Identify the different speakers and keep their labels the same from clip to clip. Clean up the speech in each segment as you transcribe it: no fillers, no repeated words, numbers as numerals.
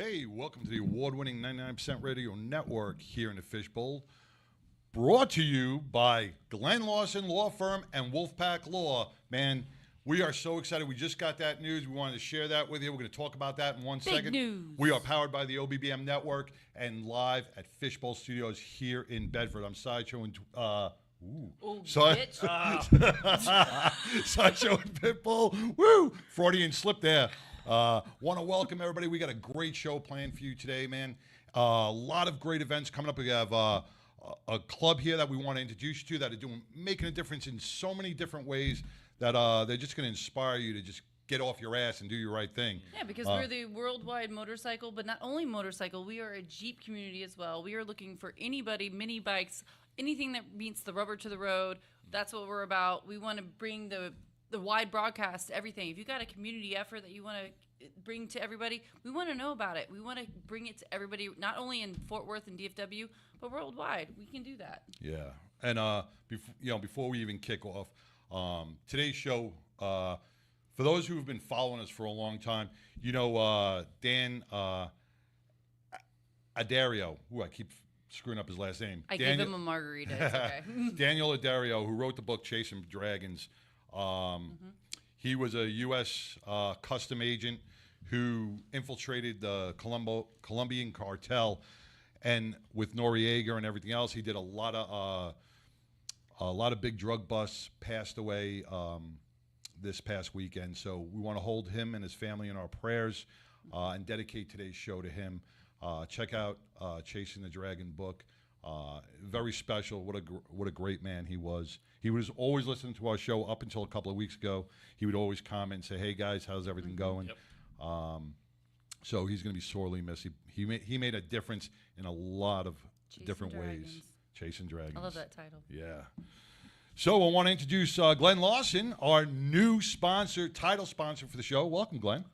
Speaker 1: Hey, welcome to the award-winning 99% Radio Network here in the Fishbowl. Brought to you by Glenn Lawson Law Firm and Wolfpack Law. Man, we are so excited. We just got that news. We wanted to share that with you. We're going to talk about that in one second.
Speaker 2: Big news.
Speaker 1: We are powered by the OBBM Network and live at Fishbowl Studios here in Bedford. I'm Sideshow and... Sideshow and Pitbull. Woo! Freudian slip there. Want to welcome everybody. We got a great show planned for you today, man. A lot of great events coming up. We have a club here that we want to introduce you to that are making a difference in so many different ways that they're just going to inspire you to just get off your ass and do your right thing.
Speaker 2: Yeah, because we're the worldwide motorcycle, but not only motorcycle, we are a Jeep community as well. We are looking for anybody, mini bikes, anything that meets the rubber to the road. That's what we're about. We want to bring the wide broadcast to everything. If you got a community effort that you want to bring to everybody, we want to know about it. We want to bring it to everybody, not only in Fort Worth and DFW, but worldwide. We can do that.
Speaker 1: Yeah, and before we even kick off, today's show, for those who have been following us for a long time, Dan Adario, who I keep screwing up his last name.
Speaker 2: I gave him a margarita. It's okay.
Speaker 1: Daniel Adario, who wrote the book Chasing Dragons. He was a U.S. custom agent who infiltrated the Colombian cartel, and with Noriega and everything else, he did a lot of big drug busts. Passed away this past weekend, so we want to hold him and his family in our prayers and dedicate today's show to him. Check out Chasing the Dragon book. Very special. What a great man he was. He was always listening to our show up until a couple of weeks ago. He would always comment and say, "Hey guys, how's everything going?" Yep. So he's going to be sorely missed. He made a difference in a lot of different ways. Chasing Dragons.
Speaker 2: I love that title.
Speaker 1: Yeah. So I want to introduce Glenn Lawson, our new title sponsor for the show. Welcome, Glenn.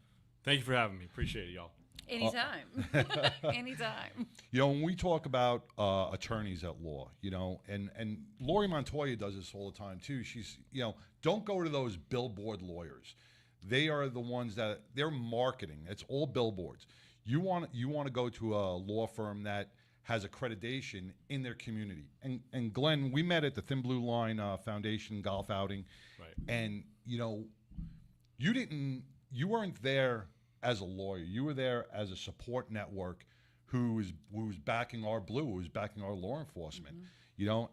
Speaker 3: Thank you for having me. Appreciate it, y'all.
Speaker 2: Anytime. Anytime.
Speaker 1: When we talk about attorneys at law, and Lori Montoya does this all the time too. She's, don't go to those billboard lawyers. They are the ones that they're marketing. It's all billboards. You want to go to a law firm that has accreditation in their community. And Glenn, we met at the Thin Blue Line Foundation golf outing,
Speaker 3: right?
Speaker 1: And you weren't there as a lawyer. You were there as a support network who was backing our blue, who was backing our law enforcement,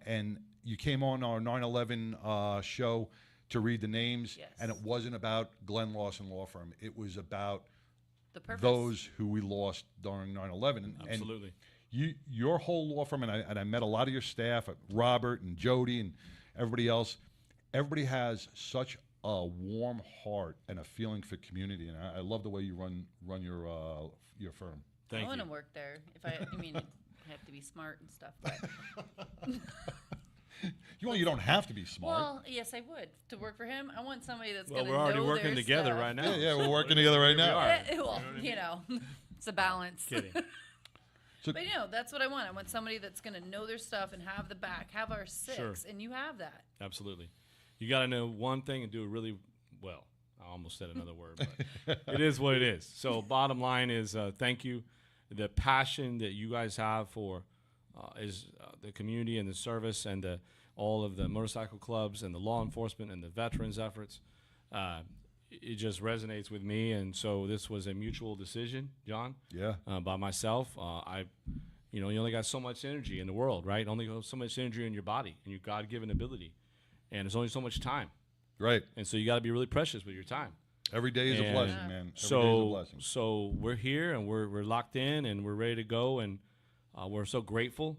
Speaker 1: and you came on our 9/11 show to read the names, yes. And it wasn't about Glenn Lawson Law Firm. It was about
Speaker 2: the purpose.
Speaker 1: Those who we lost during 9/11.
Speaker 3: Absolutely.
Speaker 1: And your whole law firm, and I met a lot of your staff, Robert and Jody and everybody else. Everybody has such a warm heart and a feeling for community, and I love the way you run your firm.
Speaker 3: Thank you.
Speaker 2: I want to work there. I have to be smart and stuff. But
Speaker 1: you don't have to be smart.
Speaker 2: Well, yes, I would. To work for him, I want somebody that's going to know
Speaker 3: we're already
Speaker 2: their
Speaker 3: working together
Speaker 2: stuff.
Speaker 3: right now.
Speaker 1: Yeah, we're working together right now.
Speaker 2: Well, it's a balance.
Speaker 3: Kidding.
Speaker 2: But that's what I want. I want somebody that's going to know their stuff and have the back, have our six,
Speaker 3: Sure.
Speaker 2: And you have that.
Speaker 3: Absolutely. You got to know one thing and do it really well. I almost said another word, but it is what it is. So bottom line is thank you. The passion that you guys have for the community and the service and all of the motorcycle clubs and the law enforcement and the veterans efforts, it just resonates with me. And so this was a mutual decision, John.
Speaker 1: Yeah.
Speaker 3: By myself. You only got so much energy in the world, right? Only so much energy in your body and your God-given ability. And there's only so much time.
Speaker 1: Right.
Speaker 3: And so you got to be really precious with your time.
Speaker 1: Every day is a blessing, man. Every day is a blessing.
Speaker 3: So we're here and we're locked in and we're ready to go. And we're so grateful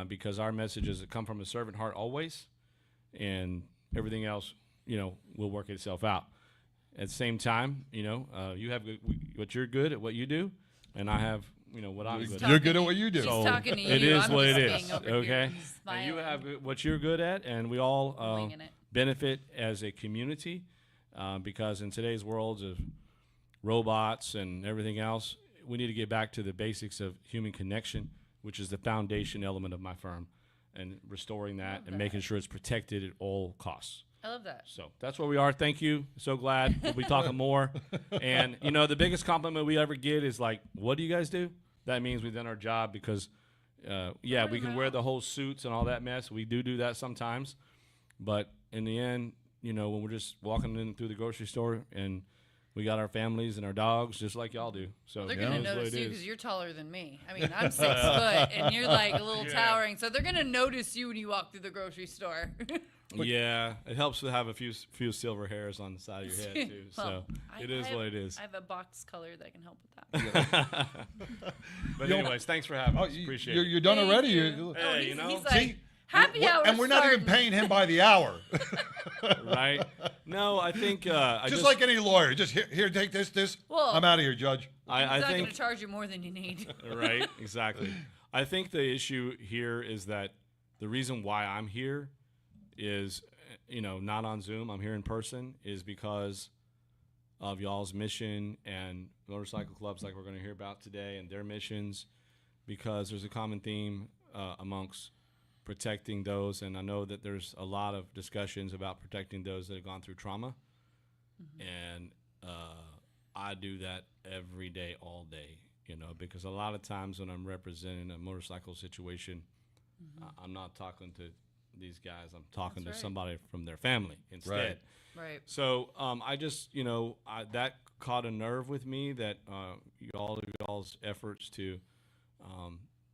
Speaker 3: because our messages that come from a servant heart always. And everything else, will work itself out. At the same time, you have what you're good at what you do. And I have what I'm good at.
Speaker 1: You're good at what you do.
Speaker 2: She's talking to you.
Speaker 3: It is what it is,
Speaker 2: okay?
Speaker 3: And you have what you're good at, and we all benefit as a community because in today's world of robots and everything else, we need to get back to the basics of human connection, which is the foundation element of my firm, and restoring that and making sure it's protected at all costs.
Speaker 2: I love that.
Speaker 3: So that's where we are. Thank you. So glad we'll be talking more. And, the biggest compliment we ever get is like, what do you guys do? That means we've done our job because, we can wear the whole suits and all that mess. We do that sometimes. But in the end, when we're just walking in through the grocery store and we got our families and our dogs just like y'all do. So
Speaker 2: They're going to
Speaker 3: that's what
Speaker 2: notice
Speaker 3: it
Speaker 2: you
Speaker 3: is.
Speaker 2: because you're taller than me. I mean, I'm 6 foot and you're like a little towering. So they're going to notice you when you walk through the grocery store.
Speaker 3: Yeah, it helps to have a few silver hairs on the side of your head too.
Speaker 2: Well,
Speaker 3: So it is what it is.
Speaker 2: I have a box color that can help with that.
Speaker 3: But anyways, thanks for having us. Appreciate it.
Speaker 1: You're done
Speaker 2: Thank
Speaker 1: already.
Speaker 2: you.
Speaker 3: Hey,
Speaker 2: He's
Speaker 1: See,
Speaker 2: like, happy hour
Speaker 1: and we're not even
Speaker 2: starting.
Speaker 1: paying him by the hour.
Speaker 3: Right? No, I think
Speaker 1: just like any lawyer. Just here, take this.
Speaker 2: Well,
Speaker 1: I'm out of here, Judge.
Speaker 3: I
Speaker 2: He's not going
Speaker 3: think
Speaker 2: to charge you more than you need.
Speaker 3: right, exactly. I think the issue here is that the reason why I'm here is, not on Zoom, I'm here in person, is because of y'all's mission and motorcycle clubs like we're going to hear about today and their missions, because there's a common theme amongst protecting those, and I know that there's a lot of discussions about protecting those that have gone through trauma, and I do that every day, all day, because a lot of times when I'm representing a motorcycle situation, I'm not talking to these guys. I'm talking
Speaker 2: That's
Speaker 3: to
Speaker 2: right.
Speaker 3: somebody from their family instead.
Speaker 2: Right.
Speaker 3: So I just, that caught a nerve with me, that y'all's efforts to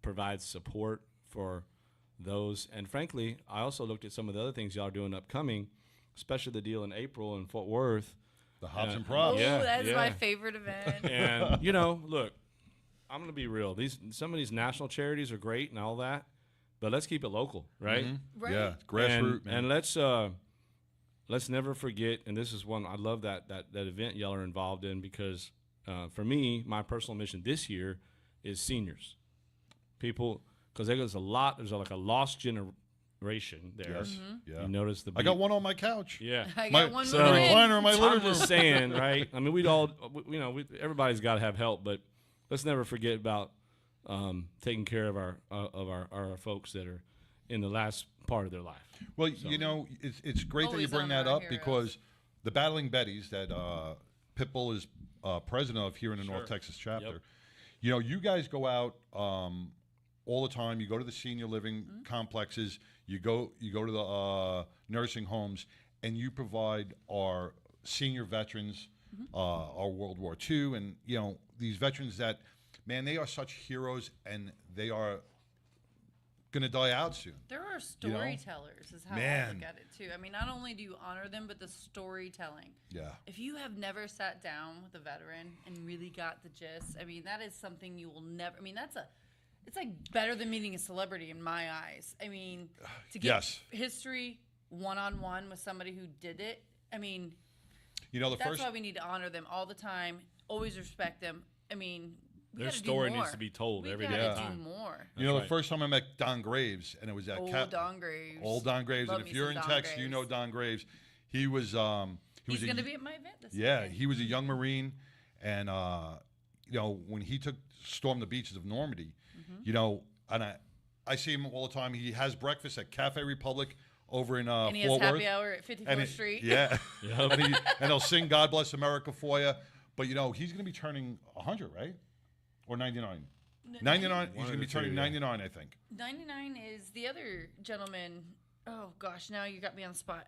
Speaker 3: provide support for those. And frankly, I also looked at some of the other things y'all are doing upcoming, especially the deal in April in Fort Worth.
Speaker 1: The Hops and
Speaker 2: Oh,
Speaker 1: Props.
Speaker 3: Yeah,
Speaker 2: that's
Speaker 3: yeah.
Speaker 2: my favorite event.
Speaker 3: And, look, I'm going to be real. Some of these national charities are great and all that, but let's keep it local, right?
Speaker 2: Right.
Speaker 1: Yeah, grassroots,
Speaker 3: And
Speaker 1: man.
Speaker 3: let's never forget, and this is one I love that event y'all are involved in, because for me, my personal mission this year is seniors. People, because there's like a lost generation there.
Speaker 1: Yes. Yeah.
Speaker 3: You notice
Speaker 1: I got one on my couch.
Speaker 3: Yeah.
Speaker 2: I got one
Speaker 3: so-
Speaker 2: moving in.
Speaker 1: Recliner in my
Speaker 3: I'm
Speaker 1: living room.
Speaker 3: just saying, right? I mean, everybody's got to have help, but let's never forget about taking care of our folks that are in the last part of their life.
Speaker 1: Well, it's great that you
Speaker 2: Always
Speaker 1: bring
Speaker 2: on
Speaker 1: that
Speaker 2: our
Speaker 1: up,
Speaker 2: heroes.
Speaker 1: because the Battling Betties that Pitbull is president of here in the North Texas chapter, you guys go out all the time. You go to the senior living complexes. You go to the nursing homes, and you provide our senior veterans, our World War II, and these veterans that, man, they are such heroes, and they are going to die out soon.
Speaker 2: There are storytellers, is how I
Speaker 1: Man.
Speaker 2: look at it too. I mean, not only do you honor them, but the storytelling.
Speaker 1: Yeah.
Speaker 2: If you have never sat down with a veteran and really got the gist, I mean, that is something you will never. I mean, it's like better than meeting a celebrity in my eyes. I mean, to get
Speaker 1: Yes.
Speaker 2: history one-on-one with somebody who did it. I mean,
Speaker 1: The
Speaker 2: that's
Speaker 1: first.
Speaker 2: why we need to honor them all the time. Always respect them. I mean, we
Speaker 3: Their
Speaker 2: gotta do
Speaker 3: story
Speaker 2: more.
Speaker 3: needs to be told
Speaker 2: We
Speaker 3: every
Speaker 2: gotta
Speaker 3: day.
Speaker 2: do more.
Speaker 1: The
Speaker 3: right.
Speaker 1: first time I met Don Graves, and it was at
Speaker 2: Old Don Graves.
Speaker 1: Old Don Graves,
Speaker 2: Love
Speaker 1: and if
Speaker 2: me
Speaker 1: you're
Speaker 2: some
Speaker 1: in
Speaker 2: Don
Speaker 1: Texas, you
Speaker 2: Graves.
Speaker 1: know Don Graves. He was
Speaker 2: He's
Speaker 1: a-
Speaker 2: going to be at my event this
Speaker 1: Yeah,
Speaker 2: weekend.
Speaker 1: he was a young Marine, and when he stormed the beaches of Normandy, and I see him all the time. He has breakfast at Cafe Republic over in
Speaker 2: and he has
Speaker 1: Fort
Speaker 2: happy
Speaker 1: Worth.
Speaker 2: hour at 54th
Speaker 1: And
Speaker 2: Street.
Speaker 1: Yeah, and he'll sing "God Bless America" for you. But he's going to be turning 100, right? Or 99. 99. He's
Speaker 3: One
Speaker 1: going to
Speaker 3: of
Speaker 1: be
Speaker 3: the
Speaker 1: turning
Speaker 3: two, yeah.
Speaker 1: 99, I think.
Speaker 2: 99 is the other gentleman. Oh, gosh, now you got me on the spot.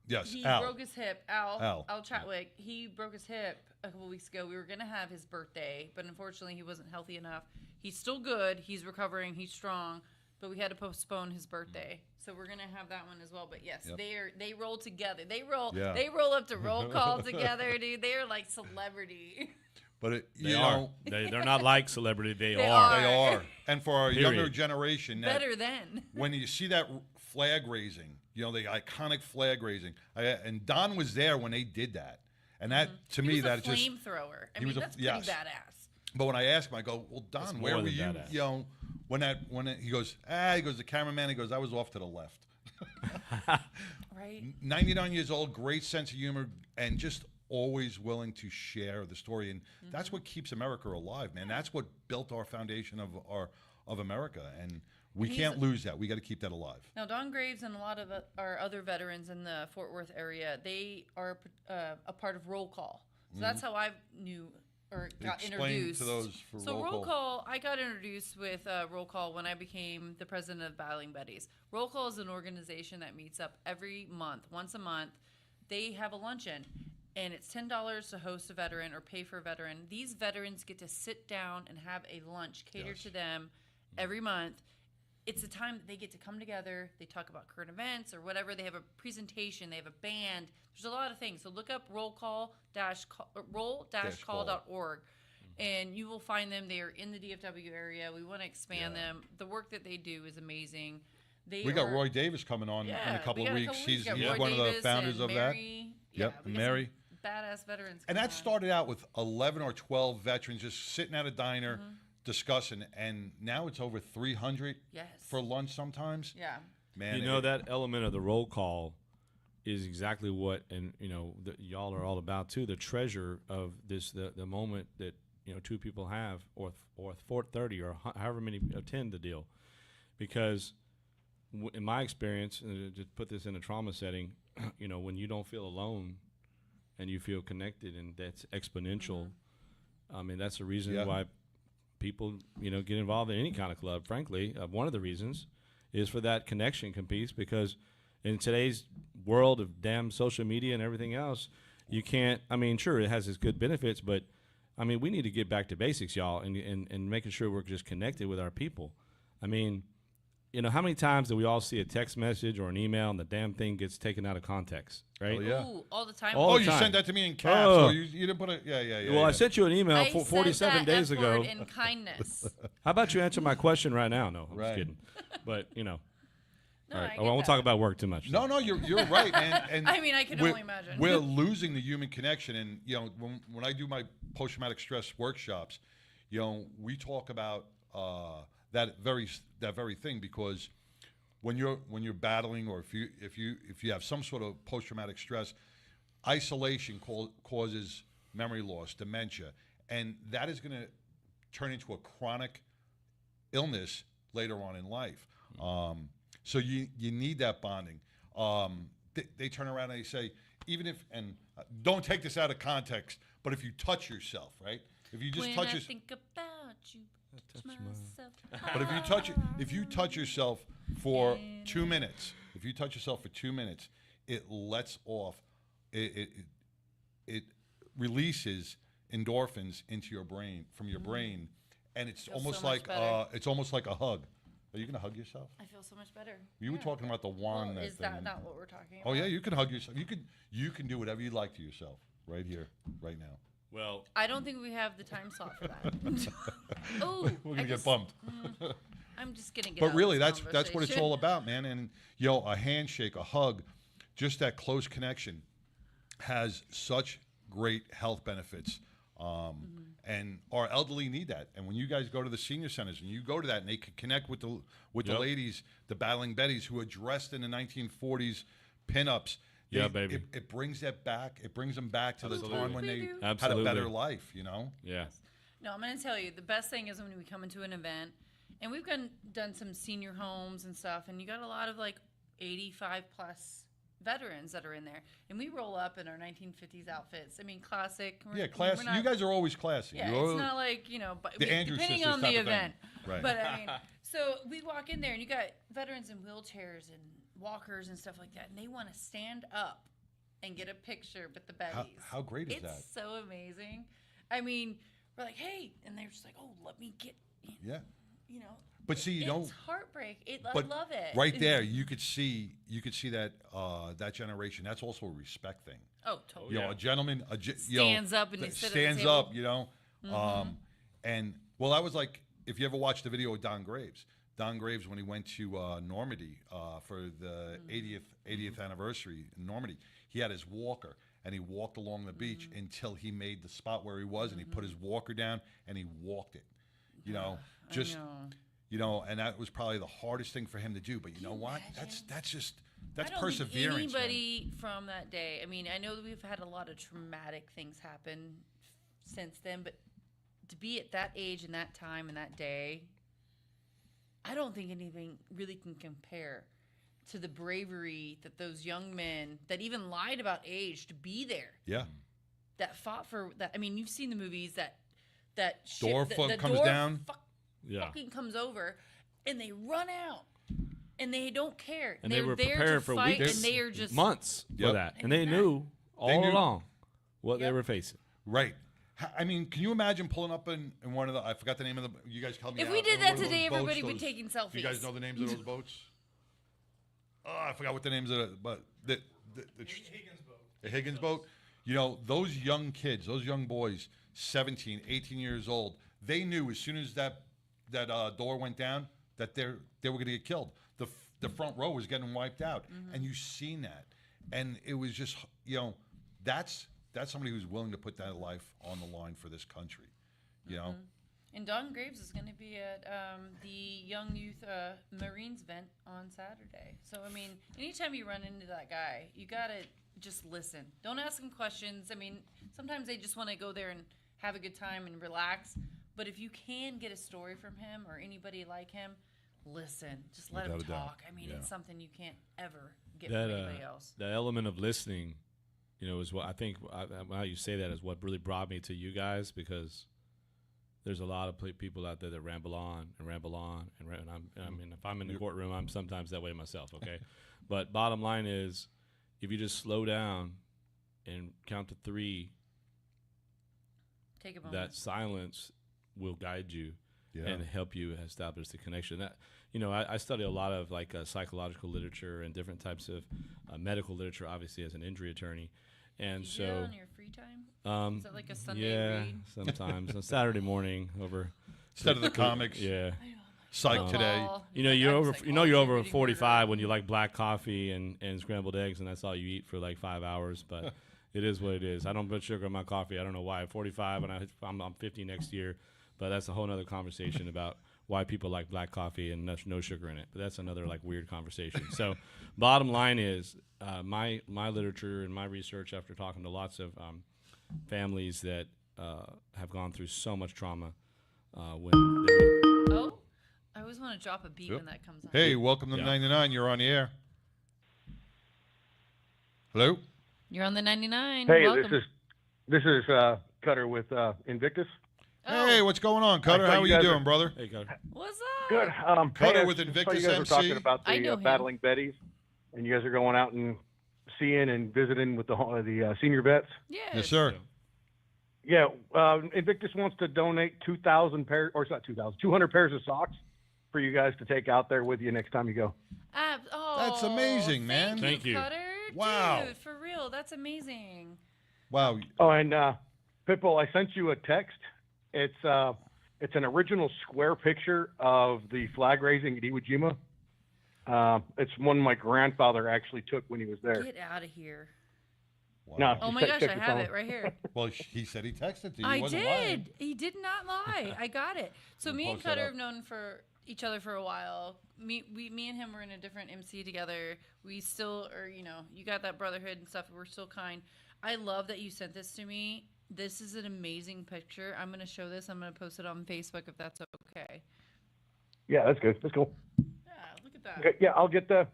Speaker 1: Yes,
Speaker 2: He
Speaker 1: Al.
Speaker 2: broke his hip. Al
Speaker 1: Al.
Speaker 2: Chatwick. He broke his hip a couple weeks ago. We were going to have his birthday, but unfortunately he wasn't healthy enough. He's still good. He's recovering. He's strong. But we had to postpone his birthday. So we're going to have that one as well. But yes,
Speaker 1: Yep.
Speaker 2: they roll together. They roll
Speaker 1: Yeah.
Speaker 2: They roll up to roll call together, dude. They're like celebrity.
Speaker 1: But
Speaker 3: They are. They're not like celebrity. They
Speaker 2: They
Speaker 3: are.
Speaker 1: They are. And for our
Speaker 3: Period.
Speaker 1: younger generation, that
Speaker 2: Better than.
Speaker 1: when you see that flag raising, the iconic flag raising, and Don was there when they did that, and that to
Speaker 2: He
Speaker 1: me
Speaker 2: was
Speaker 1: that
Speaker 2: a
Speaker 1: just.
Speaker 2: flamethrower. I
Speaker 1: he
Speaker 2: mean,
Speaker 1: was a-
Speaker 2: that's pretty
Speaker 1: yes.
Speaker 2: badass.
Speaker 1: But when I asked him, I go, "Well, Don,
Speaker 3: That's
Speaker 1: where
Speaker 3: more
Speaker 1: were
Speaker 3: than
Speaker 1: you?
Speaker 3: badass.
Speaker 1: When he goes, he goes, the cameraman, he goes, I was off to the left.
Speaker 2: Right?
Speaker 1: 99 years old, great sense of humor, and just always willing to share the story, and that's what keeps America alive, man. That's what built our foundation of America, and We
Speaker 2: He's-
Speaker 1: can't lose that. We got to keep that alive.
Speaker 2: Now, Don Graves and a lot of our other veterans in the Fort Worth area, they are a part of Roll Call. So that's how I knew or got
Speaker 1: Explain
Speaker 2: introduced.
Speaker 1: to those for
Speaker 2: So
Speaker 1: Roll Call.
Speaker 2: I got introduced with Roll Call when I became the president of Battling Betties. Roll Call is an organization that meets up every month, once a month. They have a luncheon, and it's $10 to host a veteran or pay for a veteran. These veterans get to sit down and have a lunch catered to them every month. It's a time that they get to come together. They talk about current events or whatever. They have a presentation. They have a band. There's a lot of things. So look up roll-call.org, and you will find them. They are in the DFW area. We want to expand them. The work that they do is amazing.
Speaker 1: We got Roy Davis coming on in a couple of weeks. He's one of the founders of that. Yep,
Speaker 2: we got
Speaker 1: Mary.
Speaker 2: some badass veterans.
Speaker 1: And that started out with 11 or 12 veterans just sitting at a diner discussing, and now it's over 300 for lunch sometimes.
Speaker 2: Yeah.
Speaker 1: Man,
Speaker 3: You know, that element of the roll call is exactly what, and y'all are all about too. The treasure of this, the moment that two people have, or 430, or however many attend the deal, because in my experience, and to put this in a trauma setting, when you don't feel alone and you feel connected, and that's exponential. I mean, that's the reason why people, get involved in any kind of club. Frankly, one of the reasons is for that connection piece, because in today's world of damn social media and everything else, you can't. I mean, sure, it has its good benefits, but I mean, we need to get back to basics, y'all, and making sure we're just connected with our people. I mean, how many times do we all see a text message or an email and the damn thing gets taken out of context, right?
Speaker 1: Oh, yeah.
Speaker 2: Ooh, all the time.
Speaker 1: Oh,
Speaker 3: the
Speaker 1: you
Speaker 3: time.
Speaker 1: sent that to me in caps.
Speaker 3: Oh.
Speaker 1: Oh, you didn't put it. Yeah.
Speaker 3: Well, I sent you an email
Speaker 2: I
Speaker 3: 47
Speaker 2: said that
Speaker 3: days
Speaker 2: F
Speaker 3: ago.
Speaker 2: word in kindness.
Speaker 3: How about you answer my question right now? No, I'm
Speaker 1: Right.
Speaker 3: just kidding. But,
Speaker 2: No,
Speaker 3: all right.
Speaker 2: I
Speaker 3: I
Speaker 2: get
Speaker 3: won't
Speaker 2: that.
Speaker 3: talk about work too much.
Speaker 1: No, you're right, man. And
Speaker 2: I mean, I can
Speaker 1: we're-
Speaker 2: only imagine.
Speaker 1: We're losing the human connection, and when I do my post-traumatic stress workshops, we talk about that very thing, because when you're battling, or if you have some sort of post-traumatic stress, isolation causes memory loss, dementia, and that is going to turn into a chronic illness later on in life. So you need that bonding. They turn around and they say, even if, and don't take this out of context, but if you touch yourself, right? If you just
Speaker 2: when
Speaker 1: touch
Speaker 2: I
Speaker 1: yourself,
Speaker 2: think about you, touch myself.
Speaker 1: but if you touch yourself for 2 minutes, it lets off, it releases endorphins into your brain, from your brain, and it's
Speaker 2: Feels
Speaker 1: almost
Speaker 2: so much
Speaker 1: like
Speaker 2: better.
Speaker 1: it's almost like a hug. Are you gonna hug yourself?
Speaker 2: I feel so much better.
Speaker 1: You were talking about the wand.
Speaker 2: Well, is
Speaker 1: thing.
Speaker 2: that not what we're talking about?
Speaker 1: Oh yeah, you can hug yourself. You can do whatever you like to yourself right here, right now.
Speaker 3: Well,
Speaker 2: I don't think we have the time slot for that. Oh,
Speaker 1: We're gonna get bumped.
Speaker 2: I'm just gonna get.
Speaker 1: But
Speaker 2: out
Speaker 1: really,
Speaker 2: of this
Speaker 1: that's what it's
Speaker 2: conversation.
Speaker 1: all about, man. And a handshake, a hug, just that close connection has such great health benefits. And our elderly need that. And when you guys go to the senior centers and you go to that, and they can connect with the ladies, the Battling Betties, who are dressed in the 1940s pinups.
Speaker 3: Yeah, baby.
Speaker 1: It brings that back. It brings them back to the
Speaker 3: Absolutely.
Speaker 1: time when they had a
Speaker 3: Absolutely.
Speaker 1: better life.
Speaker 3: yeah.
Speaker 2: No, I'm going to tell you, the best thing is when we come into an event, and we've done some senior homes and stuff, and you got a lot of like 85 plus veterans that are in there, and we roll up in our 1950s outfits. I mean, classic.
Speaker 1: Yeah, classy. You guys are always classy.
Speaker 2: Yeah,
Speaker 1: You're
Speaker 2: it's not like, but
Speaker 1: the Andrews
Speaker 2: depending
Speaker 1: sisters
Speaker 2: on
Speaker 1: type
Speaker 2: the
Speaker 1: of thing.
Speaker 2: event.
Speaker 1: Right.
Speaker 2: But I mean, so we walk in there, and you got veterans in wheelchairs and walkers and stuff like that, and they want to stand up and get a picture with the Betties.
Speaker 1: How great is
Speaker 2: it's
Speaker 1: that?
Speaker 2: It's so amazing. I mean, we're like, hey, and they're just like, oh, let me get in.
Speaker 1: Yeah.
Speaker 2: But
Speaker 1: see,
Speaker 2: it's heartbreak. I
Speaker 1: But
Speaker 2: love it.
Speaker 1: right there, you could see that that generation. That's also a respect thing.
Speaker 2: Oh, totally.
Speaker 1: A gentleman
Speaker 2: Stands up and you sit at the
Speaker 1: stands
Speaker 2: table.
Speaker 1: up. And that was like, if you ever watched the video of Don Graves. Don Graves, when he went to Normandy for the 80th anniversary in Normandy, he had his walker, and he walked along the beach until he made the spot where he was, and he put his walker down and he walked it. And that was probably the hardest thing for him to do. But you know what? That's
Speaker 2: I don't
Speaker 1: perseverance.
Speaker 2: think anybody from that day. I mean, I know that we've had a lot of traumatic things happen since then, but to be at that age and that time and that day, I don't think anything really can compare to the bravery that those young men that even lied about age to be there.
Speaker 1: Yeah.
Speaker 2: That fought for that. I mean, you've seen the movies that
Speaker 1: Door
Speaker 2: the
Speaker 1: comes
Speaker 2: door
Speaker 1: down.
Speaker 2: fucking comes over, and they run out, and they don't care.
Speaker 3: And
Speaker 2: they're
Speaker 3: they were
Speaker 2: there
Speaker 3: prepared
Speaker 2: to
Speaker 3: for
Speaker 2: fight,
Speaker 3: weeks,
Speaker 2: and they are just
Speaker 3: months
Speaker 1: Yep.
Speaker 3: for that, and they knew all
Speaker 1: knew.
Speaker 3: along what they
Speaker 2: Yep.
Speaker 3: were facing.
Speaker 1: Right. I mean, can you imagine pulling up in one of the? I forgot the name of the. You guys help me
Speaker 2: If
Speaker 1: out.
Speaker 2: we did
Speaker 1: One
Speaker 2: that
Speaker 1: of those
Speaker 2: today,
Speaker 1: boats,
Speaker 2: everybody would be
Speaker 1: those-
Speaker 2: taking selfies.
Speaker 1: You guys know the names of those boats? Oh, I forgot what the names of it, but the Higgins boat. You know, those young kids, those young boys, 17, 18 years old, they knew as soon as that door went down that they were going to get killed. The front row was getting wiped out, and you seen that, and it was just, you know, that's somebody who's willing to put that life on the line for this country, you know.
Speaker 2: And Don Graves is going to be at the Young Youth Marines event on Saturday. So, I mean, anytime you run into that guy, you got to just listen. Don't ask him questions. I mean, sometimes they just want to go there and have a good time and relax. But if you can get a story from him or anybody like him, listen. Just let him
Speaker 1: Without a doubt.
Speaker 2: talk. I mean,
Speaker 1: Yeah.
Speaker 2: it's something you can't ever get from anybody else.
Speaker 3: That element of listening, you know, is what I think. How you say that is what really brought me to you guys, because there's a lot of people out there that ramble on and ramble on and I mean, if I'm in the courtroom, I'm sometimes that way myself. Okay, but bottom line is, if you just slow down and count to 3,
Speaker 2: Take a moment.
Speaker 3: that silence will guide you
Speaker 1: Yeah.
Speaker 3: and help you establish the connection. That, you know, I study a lot of like psychological literature and different types of medical literature, obviously as an injury attorney, and
Speaker 2: you
Speaker 3: so
Speaker 2: do that on your free time? Is that like a Sunday
Speaker 3: yeah,
Speaker 2: read?
Speaker 3: sometimes on Saturday morning over.
Speaker 1: Instead of the comics,
Speaker 3: Yeah,
Speaker 1: Psych today.
Speaker 2: Football.
Speaker 3: you know
Speaker 2: Like,
Speaker 3: you're
Speaker 2: I'm
Speaker 3: over. You know
Speaker 2: psychology,
Speaker 3: you're over
Speaker 2: reading
Speaker 3: 45
Speaker 2: murder.
Speaker 3: when you like black coffee and scrambled eggs, and that's all you eat for like 5 hours. But it is what it is. I don't put sugar in my coffee. I don't know why. 45 and I'm 50 next year, but that's a whole nother conversation about why people like black coffee and no sugar in it. But that's another like weird conversation. So, bottom line is my literature and my research after talking to lots of families that have gone through so much trauma when
Speaker 2: Oh, I always want to drop a beat
Speaker 1: Yep.
Speaker 2: when that comes on.
Speaker 1: Hey, welcome to
Speaker 3: Yeah.
Speaker 1: 99. You're on the air. Hello?
Speaker 2: You're on the 99.
Speaker 4: Hey,
Speaker 2: Welcome.
Speaker 4: this is Cutter with Invictus.
Speaker 2: Oh,
Speaker 1: Hey, what's going on, Cutter?
Speaker 4: I thought
Speaker 1: How are
Speaker 4: you
Speaker 1: you
Speaker 4: guys
Speaker 1: doing,
Speaker 4: are-
Speaker 1: brother?
Speaker 3: hey, God.
Speaker 2: What's up?
Speaker 4: Good.
Speaker 1: Cutter
Speaker 4: Hey,
Speaker 1: with
Speaker 4: I just saw
Speaker 1: Invictus
Speaker 4: you guys were
Speaker 1: MC.
Speaker 4: talking about
Speaker 2: I know
Speaker 4: the
Speaker 2: him.
Speaker 4: battling Betties, and you guys are going out and seeing and visiting with the senior vets.
Speaker 1: Yes, sir.
Speaker 4: Yeah, Invictus wants to donate 2,000 pairs, or it's not 2,000, 200 pairs of socks for you guys to take out there with you next time you go.
Speaker 1: That's amazing, man.
Speaker 3: Thank you.
Speaker 2: Cutter.
Speaker 1: Wow.
Speaker 2: Dude, for real. That's amazing.
Speaker 1: Wow.
Speaker 4: Oh, and Pitbull, I sent you a text. It's an original square picture of the flag raising at Iwo Jima. It's one my grandfather actually took when he was there.
Speaker 2: Get out of here.
Speaker 1: Wow.
Speaker 4: No.
Speaker 2: Oh my
Speaker 4: Check-
Speaker 2: gosh,
Speaker 4: check
Speaker 2: I
Speaker 4: your
Speaker 2: have
Speaker 4: phone.
Speaker 2: it right here.
Speaker 1: Well, he said he texted to you.
Speaker 2: I
Speaker 1: He wasn't
Speaker 2: did.
Speaker 1: lying.
Speaker 2: He did not lie. I got it. So
Speaker 1: We'll
Speaker 2: me and
Speaker 1: post that
Speaker 2: Cutter
Speaker 1: up.
Speaker 2: have known for each other for a while. Me and him were in a different MC together. We still are, you know, you got that brotherhood and stuff. We're still kind. I love that you sent this to me. This is an amazing picture. I'm gonna show this. I'm gonna post it on Facebook if that's okay.
Speaker 4: Yeah, that's good. That's cool.
Speaker 2: Yeah, look at that.
Speaker 4: Okay, yeah, I'll get the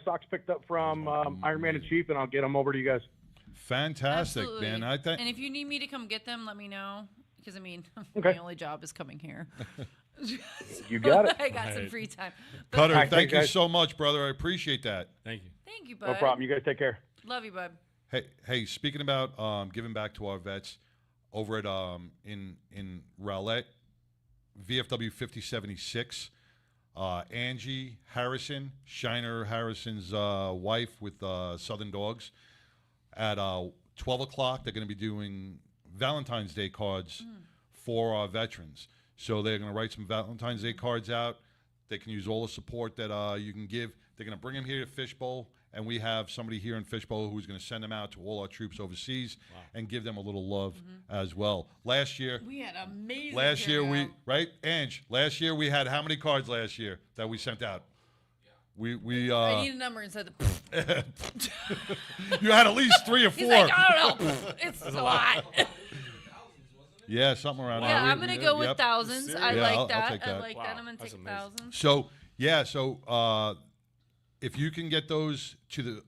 Speaker 4: socks picked up from Iron Man and Chief, and I'll get them over to you guys.
Speaker 1: Fantastic,
Speaker 2: Absolutely.
Speaker 1: man. I think
Speaker 2: And if you need me to come get them, let me know. Because I mean,
Speaker 4: Okay.
Speaker 2: my only job is coming here.
Speaker 4: You got it.
Speaker 2: I got some
Speaker 3: Right.
Speaker 2: free time. But
Speaker 1: Cutter,
Speaker 4: All right,
Speaker 1: thank
Speaker 4: thanks,
Speaker 1: you
Speaker 4: guys.
Speaker 1: so much, brother. I appreciate that.
Speaker 3: Thank you.
Speaker 2: Thank you, bud.
Speaker 4: No problem. You guys take care.
Speaker 2: Love you, bud.
Speaker 1: Hey, speaking about giving back to our vets, over at in Rowlett, VFW 5076, Angie Harrison, Shiner Harrison's wife with Southern Dogs, at 12 o'clock they're going to be doing Valentine's Day cards for our veterans. So they're going to write some Valentine's Day cards out. They can use all the support that you can give. They're going to bring them here to Fishbowl, and we have somebody here in Fishbowl who's going to send them out to all our troops overseas and give them a little love as well. Last year,
Speaker 2: We had amazing.
Speaker 1: last year we
Speaker 2: turnout.
Speaker 1: right, Ange. Last year we had how many cards last year that we sent out? We
Speaker 2: I need a number inside the.
Speaker 1: you had at least 3 or 4.
Speaker 2: He's like, I don't know. It's a lot.
Speaker 1: Yeah, something around
Speaker 2: Yeah,
Speaker 1: there.
Speaker 2: I'm gonna go with
Speaker 1: Yep.
Speaker 2: thousands. I
Speaker 1: Yeah,
Speaker 2: like
Speaker 1: I'll
Speaker 2: that.
Speaker 1: take
Speaker 2: I
Speaker 1: that.
Speaker 2: like
Speaker 3: Wow,
Speaker 2: that. I'm gonna
Speaker 3: that's
Speaker 2: take
Speaker 3: amazing.
Speaker 2: thousands.
Speaker 1: So if you can get those to the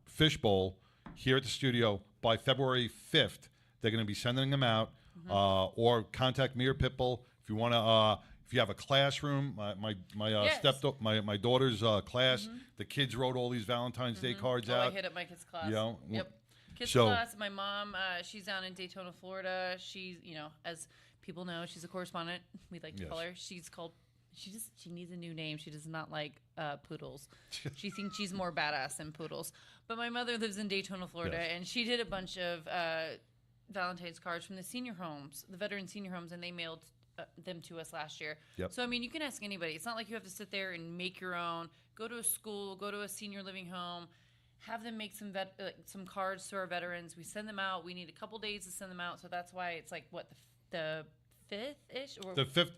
Speaker 1: Fishbowl here at the studio by February 5th, they're going to be sending them out. Or contact me or Pitbull if you want to. If you have a classroom, my
Speaker 2: Yes.
Speaker 1: my daughter's class, the kids wrote all these Valentine's Day cards
Speaker 2: Oh, I
Speaker 1: out.
Speaker 2: hit up my kids' class.
Speaker 1: You know,
Speaker 2: Yep. Kids'
Speaker 1: so-
Speaker 2: class. My mom, she's down in Daytona, Florida. She's, as people know, she's a correspondent. We like to call her. She needs a new name. She does not like poodles. She thinks she's more badass than poodles. But my mother lives in Daytona, Florida, and she did a bunch of Valentine's cards from the senior homes, the veteran senior homes, and they mailed them to us last year.
Speaker 1: Yep.
Speaker 2: So, I mean, you can ask anybody. It's not like you have to sit there and make your own. Go to a school, go to a senior living home, have them make some cards to our veterans. We send them out. We need a couple days to send them out. So that's why it's like, what, the 5th-ish? Or
Speaker 1: The 5th,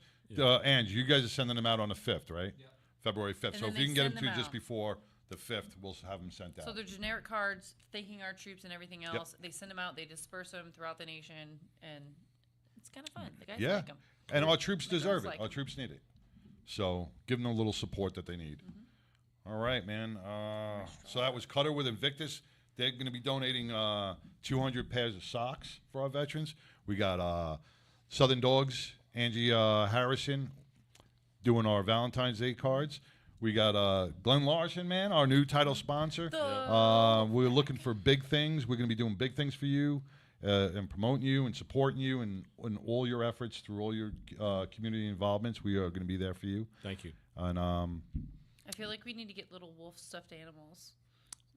Speaker 1: and you guys are sending them out on the 5th, right? Yeah. February 5th.
Speaker 2: And
Speaker 1: So
Speaker 2: then
Speaker 1: if you
Speaker 2: they
Speaker 1: can get
Speaker 2: send
Speaker 1: them to
Speaker 2: them
Speaker 1: just
Speaker 2: out.
Speaker 1: before the 5th, we'll have them sent out.
Speaker 2: So they're generic cards thanking our troops and everything else. They send them out. They disperse them throughout the nation, and it's kind of fun. The guys
Speaker 1: Yeah.
Speaker 2: like them.
Speaker 1: And our troops deserve it.
Speaker 2: like
Speaker 1: Our
Speaker 2: 'em.
Speaker 1: troops need it. So give them a little support that they need. All right, man. So that was Cutter with Invictus. They're going to be donating 200 pairs of socks for our veterans. We got Southern Dogs, Angie Harrison, doing our Valentine's Day cards. We got Glenn Larson, man, our new title sponsor. We're looking for big things. We're going to be doing big things for you. And promoting you and supporting you and in all your efforts through all your community involvements. We are going to be there for you.
Speaker 3: Thank you.
Speaker 1: And
Speaker 2: I feel like we need to get little wolf stuffed animals.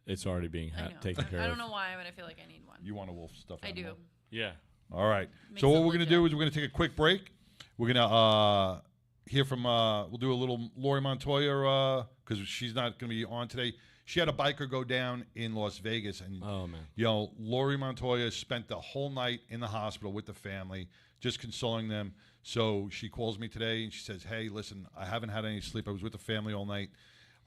Speaker 3: It's already being
Speaker 2: I know.
Speaker 3: taken care of.
Speaker 2: I don't know why, but I feel like I need one.
Speaker 1: you want a wolf stuff?
Speaker 2: I do.
Speaker 3: Yeah.
Speaker 1: All right.
Speaker 2: Makes
Speaker 1: So what
Speaker 2: it
Speaker 1: we're going to
Speaker 2: legit.
Speaker 1: do is we're going to take a quick break. We're going to hear from, we'll do a little Lori Montoya because she's not going to be on today. She had a biker go down in Las Vegas. And,
Speaker 3: Oh, man.
Speaker 1: Lori Montoya spent the whole night in the hospital with the family, just consoling them. So she calls me today and she says, hey, listen, I haven't had any sleep. I was with the family all night.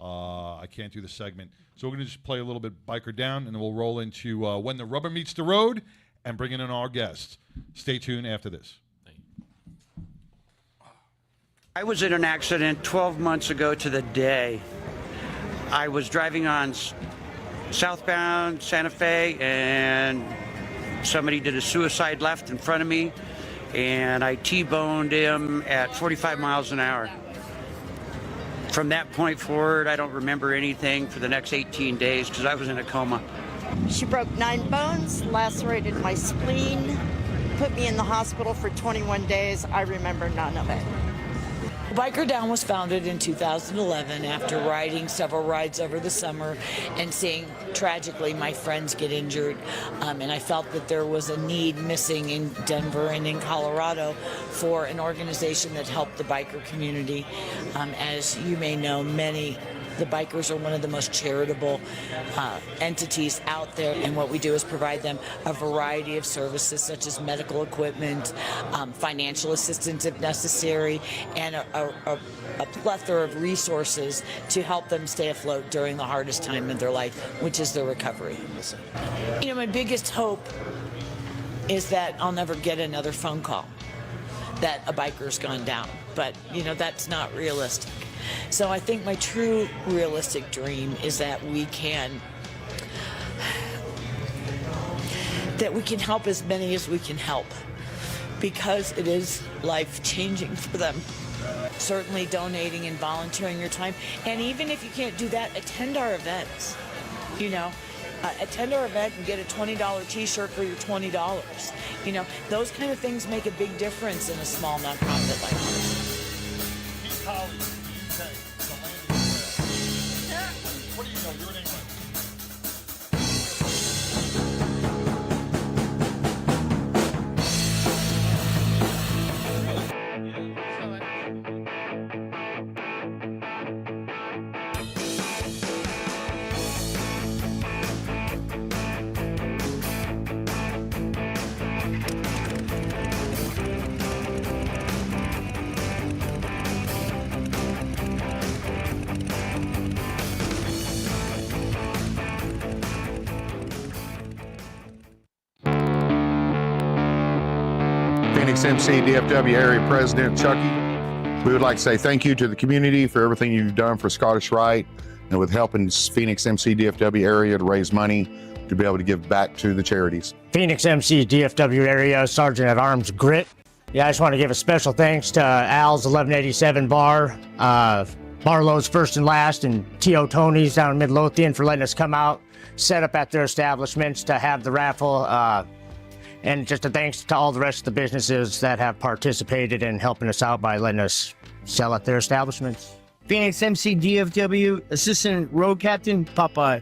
Speaker 1: I can't do the segment. So we're going to just play a little bit Biker Down, and then we'll roll into When the Rubber Meets the Road and bring in our guests. Stay tuned after this.
Speaker 5: I was in an accident 12 months ago to the day. I was driving on southbound Santa Fe, and somebody did a suicide left in front of me, and I T-boned him at 45 miles an hour. From that point forward, I don't remember anything for the next 18 days because I was in a coma.
Speaker 6: She broke 9 bones, lacerated my spleen, put me in the hospital for 21 days. I remember none of it.
Speaker 7: Biker Down was founded in 2011 after riding several rides over the summer and seeing, tragically, my friends get injured. And I felt that there was a need missing in Denver and in Colorado for an organization that helped the biker community. As you may know, the bikers are one of the most charitable entities out there, and what we do is provide them a variety of services such as medical equipment, financial assistance if necessary, and a plethora of resources to help them stay afloat during the hardest time in their life, which is their recovery. My biggest hope is that I'll never get another phone call that a biker's gone down, but that's not realistic. So I think my true realistic dream is that we can help as many as we can help, because it is life-changing for them. Certainly donating and volunteering your time, and even if you can't do that, attend our events. Attend our event and get a $20 t-shirt for your $20. Those kind of things make a big difference in a small nonprofit like ours.
Speaker 1: What do you know? You're in England.
Speaker 8: Phoenix MC DFW Area President Chucky. We would like to say thank you to the community for everything you've done for Scottish Rite and with helping Phoenix MC DFW area to raise money to be able to give back to the charities.
Speaker 9: Phoenix MC DFW area Sergeant at Arms Grit. Yeah, I just want to give a special thanks to Al's 1187 Bar, Barlow's First and Last, and T.O. Tony's down in Midlothian for letting us come out, set up at their establishments to have the raffle. And just a thanks to all the rest of the businesses that have participated in helping us out by letting us sell at their establishments.
Speaker 10: Phoenix MC DFW Assistant Road Captain Popeye.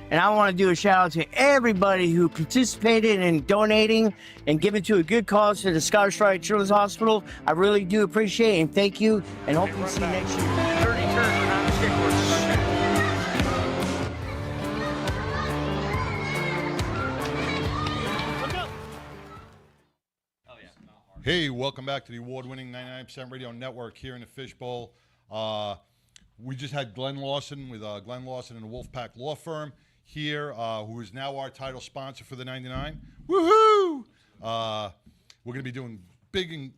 Speaker 10: And I want to do a shout out to everybody who participated in donating and giving to a good cause to the Scottish Rite Children's Hospital. I really do appreciate it and thank you, and hope to see you next year. 30 turns around the stick horse.
Speaker 1: Hey, welcome back to the award-winning 99% Radio Network here in the Fishbowl. We just had Glenn Lawson with Glenn Lawson and the Wolfpack Law Firm here, who is now our title sponsor for the 99. Woohoo! We're going to be doing big and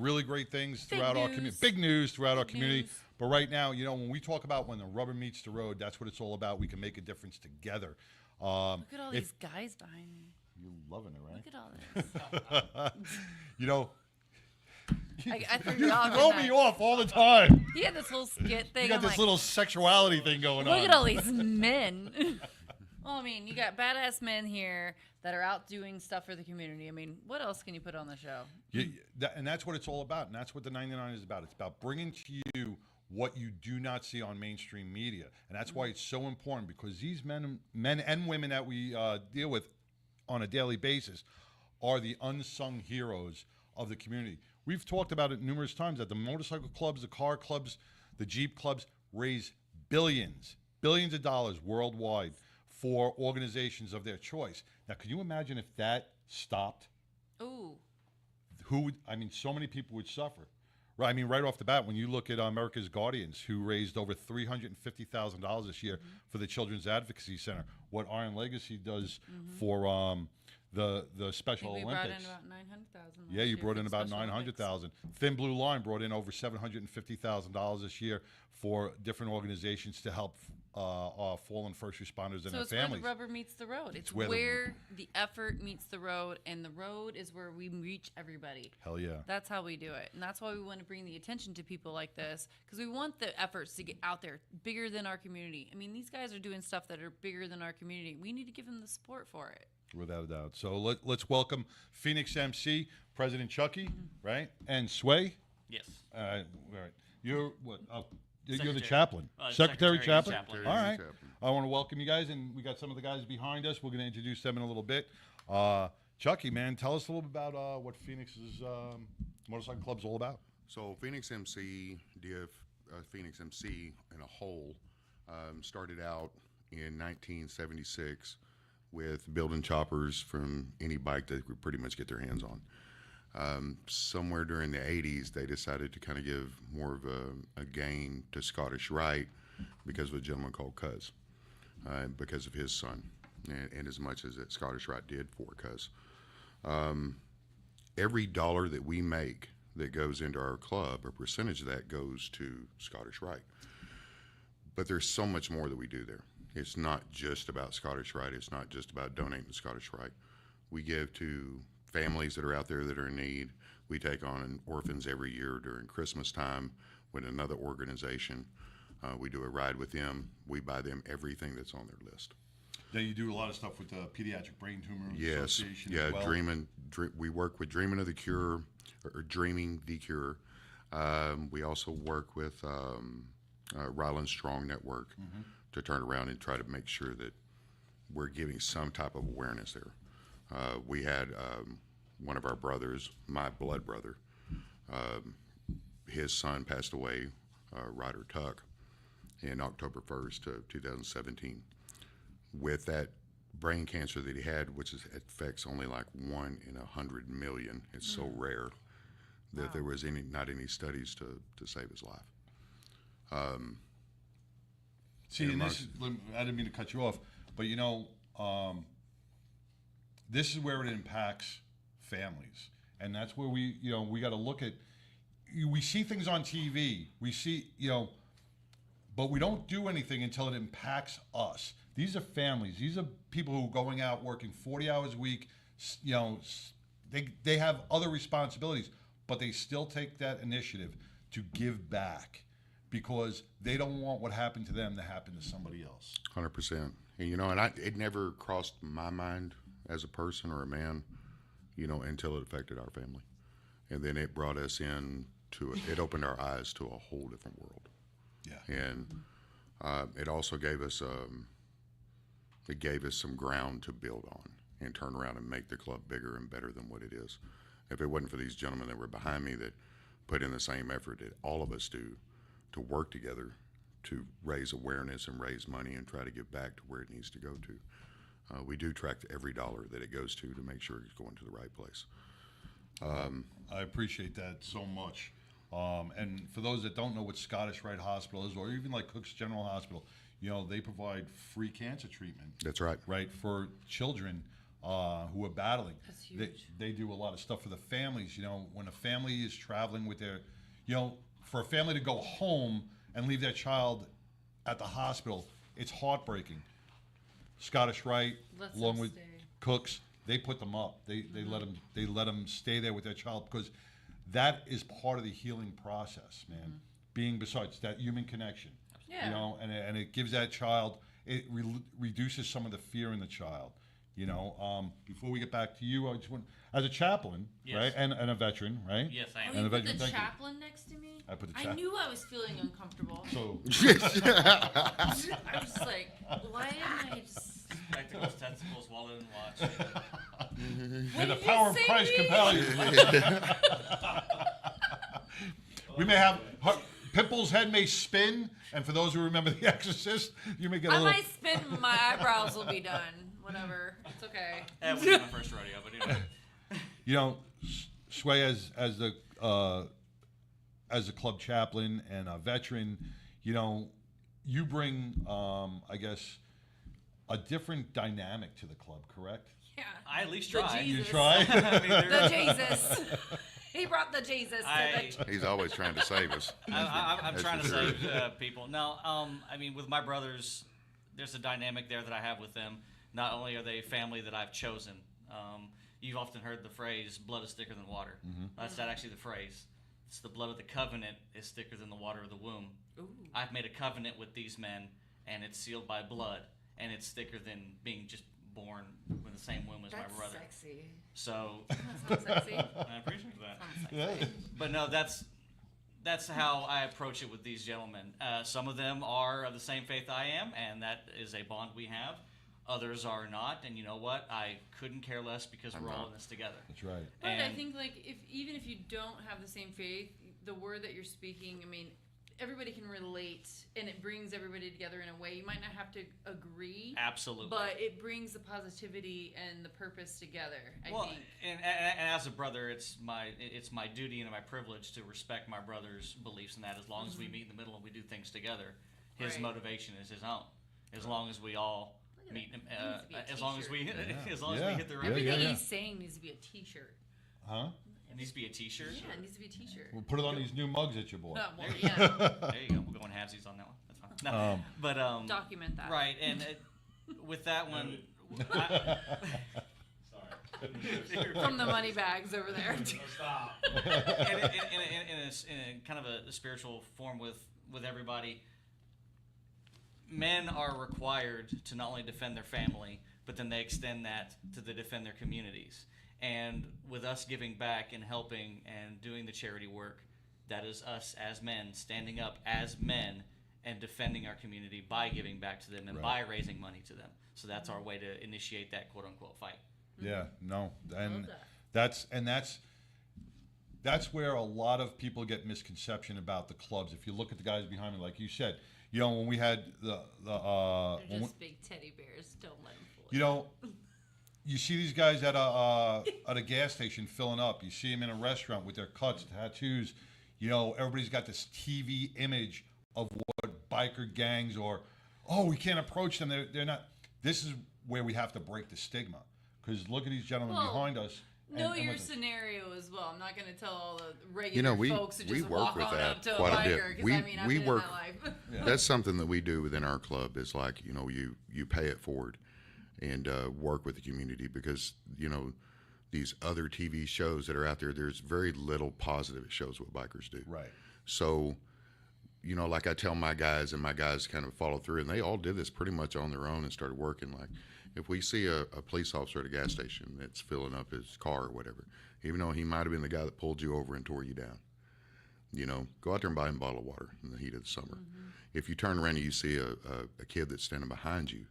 Speaker 1: really great things throughout our community. Big news throughout our community. But right now, when we talk about when the rubber meets the road, that's what it's all about. We can make a difference together.
Speaker 2: Look at all these guys behind me.
Speaker 1: You're loving it, right?
Speaker 2: Look at all this. I threw you off.
Speaker 1: Throw me off all the time.
Speaker 2: He had this whole skit thing.
Speaker 1: You got this little sexuality thing going on.
Speaker 2: Look at all these men. Well, I mean, you got badass men here that are out doing stuff for the community. I mean, what else can you put on the show?
Speaker 1: And that's what it's all about. And that's what the 99 is about. It's about bringing to you what you do not see on mainstream media. And that's why it's so important, because these men and women that we deal with on a daily basis are the unsung heroes of the community. We've talked about it numerous times that the motorcycle clubs, the car clubs, the Jeep clubs raise billions of dollars worldwide for organizations of their choice. Now, can you imagine if that stopped?
Speaker 2: Ooh.
Speaker 1: So many people would suffer. Right, I mean, right off the bat, when you look at America's Guardians, who raised over $350,000 this year for the Children's Advocacy Center, what Iron Legacy does for the Special Olympics.
Speaker 2: We brought in about 900,000.
Speaker 1: Yeah, you brought in about 900,000. Thin Blue Line brought in over $750,000 this year for different organizations to help fallen first responders and their families.
Speaker 2: So it's where the rubber meets the road. It's where the effort meets the road, and the road is where we reach everybody.
Speaker 1: Hell yeah.
Speaker 2: That's how we do it. And that's why we want to bring the attention to people like this, because we want the efforts to get out there bigger than our community. I mean, these guys are doing stuff that are bigger than our community. We need to give them the support for it.
Speaker 1: Without a doubt. So let's welcome Phoenix MC, President Chucky, right? And Sway?
Speaker 11: Yes.
Speaker 1: All right. You're what? You're the chaplain. Secretary Chaplain? All right. I want to welcome you guys, and we got some of the guys behind us. We're going to introduce them in a little bit. Chucky, man, tell us a little bit about what Phoenix's motorcycle club's all about.
Speaker 8: So Phoenix MC, Phoenix MC in a whole, started out in 1976 with building choppers from any bike they could pretty much get their hands on. Somewhere during the 80s, they decided to kind of give more of a game to Scottish Rite because of a gentleman called Cuz, because of his son, and as much as that Scottish Rite did for Cuz. Every dollar that we make that goes into our club, a percentage of that goes to Scottish Rite. But there's so much more that we do there. It's not just about Scottish Rite. It's not just about donating to Scottish Rite. We give to families that are out there that are in need. We take on orphans every year during Christmas time with another organization. We do a ride with them. We buy them everything that's on their list.
Speaker 1: Now you do a lot of stuff with the Pediatric Brain Tumor Association.
Speaker 8: Yeah,
Speaker 1: as well.
Speaker 8: We work with Dreaming of the Cure, or Dreaming the Cure. We also work with Ryland Strong Network to turn around and try to make sure that we're giving some type of awareness there. We had one of our brothers, my blood brother, his son passed away, Ryder Tuck, in October 1st of 2017. With that brain cancer that he had, which affects only like 1 in 100 million, it's so rare that there was not any studies to save his life.
Speaker 1: See, and this is, I didn't mean to cut you off, but this is where it impacts families. and that's where we got to look at. We see things on TV. We see but we don't do anything until it impacts us. These are families. These are people who are going out working 40 hours a week. They have other responsibilities, but they still take that initiative to give back because they don't want what happened to them to happen to somebody else.
Speaker 8: 100%. And it never crossed my mind as a person or a man, until it affected our family. And then it brought us it opened our eyes to a whole different world.
Speaker 1: Yeah.
Speaker 8: And it also gave us some ground to build on and turn around and make the club bigger and better than what it is. If it wasn't for these gentlemen that were behind me that put in the same effort that all of us do to work together to raise awareness and raise money and try to get back to where it needs to go to. We do track every dollar that it goes to make sure it's going to the right place.
Speaker 1: I appreciate that so much. And for those that don't know what Scottish Rite Hospital is, or even like Cook's General Hospital, they provide free cancer treatment.
Speaker 8: That's right.
Speaker 1: Right, for children who are battling.
Speaker 2: That's huge.
Speaker 1: They do a lot of stuff for the families. When a family is traveling with their, for a family to go home and leave their child at the hospital, it's heartbreaking. Scottish Rite,
Speaker 2: Let
Speaker 1: along
Speaker 2: them
Speaker 1: with
Speaker 2: stay.
Speaker 1: Cooks, they put them up. They let them stay there with their child because that is part of the healing process, man. Being besides that human connection,
Speaker 2: Yeah.
Speaker 1: and it gives that child, it reduces some of the fear in the child. Before we get back to you, I just want, as a chaplain,
Speaker 11: Yes.
Speaker 1: right, and a veteran, right?
Speaker 11: Yes, I am.
Speaker 1: And
Speaker 2: Oh, you
Speaker 1: a
Speaker 2: put
Speaker 1: veteran,
Speaker 2: the
Speaker 1: thank you.
Speaker 2: chaplain next to me?
Speaker 1: I put the
Speaker 2: I
Speaker 1: chap-
Speaker 2: knew I was feeling uncomfortable.
Speaker 1: So
Speaker 2: I was just like, why am I just...
Speaker 11: Spectacles, testicles, wallet, and watch.
Speaker 1: may the
Speaker 2: did you
Speaker 1: power of
Speaker 2: say
Speaker 1: Christ
Speaker 2: to me?
Speaker 1: compel you. We may have Pitbull's head may spin, and for those who remember The Exorcist, you may get a
Speaker 2: I
Speaker 1: little.
Speaker 2: might spin, my eyebrows will be done. Whatever. It's okay.
Speaker 11: That was my first rodeo, but anyway.
Speaker 1: Sway as a club chaplain and a veteran, you bring, I guess, a different dynamic to the club, correct?
Speaker 2: Yeah.
Speaker 11: I at least
Speaker 2: The
Speaker 11: try.
Speaker 2: Jesus.
Speaker 1: You try?
Speaker 11: I mean,
Speaker 2: The Jesus. He brought the Jesus to the...
Speaker 8: He's always trying to save us.
Speaker 11: I'm
Speaker 8: That's
Speaker 11: trying to
Speaker 8: for sure.
Speaker 11: save people. No, I mean, with my brothers, there's a dynamic there that I have with them. Not only are they family that I've chosen, you've often heard the phrase, blood is thicker than water. That's not actually the phrase. It's the blood of the covenant is thicker than the water of the womb.
Speaker 2: Ooh.
Speaker 11: I've made a covenant with these men, and it's sealed by blood, and it's thicker than being just born with the same womb as
Speaker 2: That's
Speaker 11: my brother.
Speaker 2: sexy.
Speaker 11: So
Speaker 2: That sounds sexy.
Speaker 11: I appreciate that.
Speaker 2: Sounds sexy.
Speaker 11: But no, that's how I approach it with these gentlemen. Some of them are of the same faith I am, and that is a bond we have. Others are not, and you know what? I couldn't care less because we're all in this together.
Speaker 1: That's right.
Speaker 2: But I
Speaker 11: And-
Speaker 2: think, like, even if you don't have the same faith, the word that you're speaking, I mean, everybody can relate, and it brings everybody together in a way. You might not have to agree,
Speaker 11: Absolutely.
Speaker 2: but it brings the positivity and the purpose together, I think.
Speaker 11: And as a brother, it's my duty and my privilege to respect my brother's beliefs in that. As long as we meet in the middle and we do things together, his
Speaker 2: Right.
Speaker 11: motivation is his own. As long as we all meet,
Speaker 2: That needs to be a
Speaker 11: as long as we
Speaker 2: t-shirt.
Speaker 11: as long as
Speaker 1: Yeah.
Speaker 11: we hit the right.
Speaker 2: Everything
Speaker 1: yeah.
Speaker 2: he's saying needs to be a T-shirt.
Speaker 1: Huh?
Speaker 11: It needs to be a T-shirt.
Speaker 2: Yeah, it needs to be a T-shirt.
Speaker 1: We'll put it on these new mugs that you bought.
Speaker 2: No, well, yeah,
Speaker 11: There you go. We're going halvesies on that one. That's fine. No, but
Speaker 2: document that.
Speaker 11: right, and with that one, I,
Speaker 2: From the money bags over there.
Speaker 11: and in kind of a spiritual form with everybody, men are required to not only defend their family, but then they extend that to defend their communities. And with us giving back and helping and doing the charity work, that is us as men standing up as men and defending our community by giving back to them and by raising money to them. So that's our way to initiate that quote unquote fight.
Speaker 1: Yeah, no, and
Speaker 2: that.
Speaker 1: that's where a lot of people get misconception about the clubs. If you look at the guys behind me, like you said, when we had
Speaker 2: They're
Speaker 1: when
Speaker 2: just big teddy bears. Don't let them fool
Speaker 1: you know, you see these guys at a gas station filling up. You see them in a restaurant with their cuts, tattoos. Everybody's got this TV image of what biker gangs we can't approach them. They're not. This is where we have to break the stigma. Because look at these gentlemen behind us.
Speaker 2: know
Speaker 1: and
Speaker 2: your
Speaker 1: with us.
Speaker 2: scenario as well. I'm not going to tell all the regular
Speaker 8: You know,
Speaker 2: folks to
Speaker 8: we
Speaker 2: just
Speaker 8: work
Speaker 2: walk
Speaker 8: with
Speaker 2: on
Speaker 8: that
Speaker 2: up to a
Speaker 8: quite a bit.
Speaker 2: biker, because I mean, I've
Speaker 8: We
Speaker 2: been
Speaker 8: work.
Speaker 2: in that life.
Speaker 8: That's something that we do within our club. Is like, you know, you pay it forward and work with the community, because, you know, these other TV shows that are out there, there's very little positive it shows what bikers do.
Speaker 1: Right.
Speaker 8: So, you know, like I tell my guys, and my guys kind of follow through, and they all did this pretty much on their own and started working. Like, if we see a police officer at a gas station that's filling up his car or whatever, even though he might have been the guy that pulled you over and tore you down, you know, go out there and buy him a bottle of water in the heat of the summer. If you turn around and you see a kid that's standing behind you,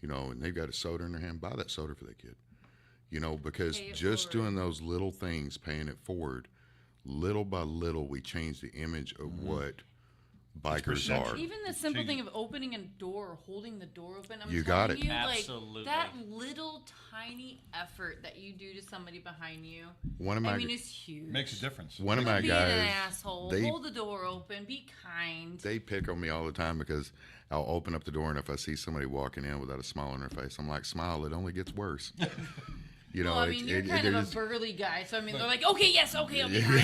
Speaker 8: you know, and they've got a soda in their hand, buy that soda for that kid. You know, because
Speaker 2: Pay it
Speaker 8: just
Speaker 2: forward.
Speaker 8: doing those little things, paying it forward, little by little, we change the image of what bikers
Speaker 1: perception.
Speaker 8: are.
Speaker 2: Even the simple
Speaker 1: Change
Speaker 2: thing
Speaker 1: it.
Speaker 2: of opening a door or holding the door open, I'm
Speaker 8: You
Speaker 2: telling
Speaker 8: got it.
Speaker 2: you,
Speaker 11: Absolutely.
Speaker 2: like, that little tiny effort that you do to somebody behind you,
Speaker 8: One of my
Speaker 2: I mean, it's huge.
Speaker 1: Makes a difference.
Speaker 8: one of my
Speaker 2: Quit being
Speaker 8: guys,
Speaker 2: an asshole.
Speaker 8: they
Speaker 2: Hold the door open. Be kind.
Speaker 8: they pick on me all the time because I'll open up the door, and if I see somebody walking in without a smile on their face, I'm like, smile, it only gets worse. You know,
Speaker 2: well, I mean, you're kind of a
Speaker 8: there's-
Speaker 2: burly guy, so I mean, they're like, okay, yes, okay, I'll be kind.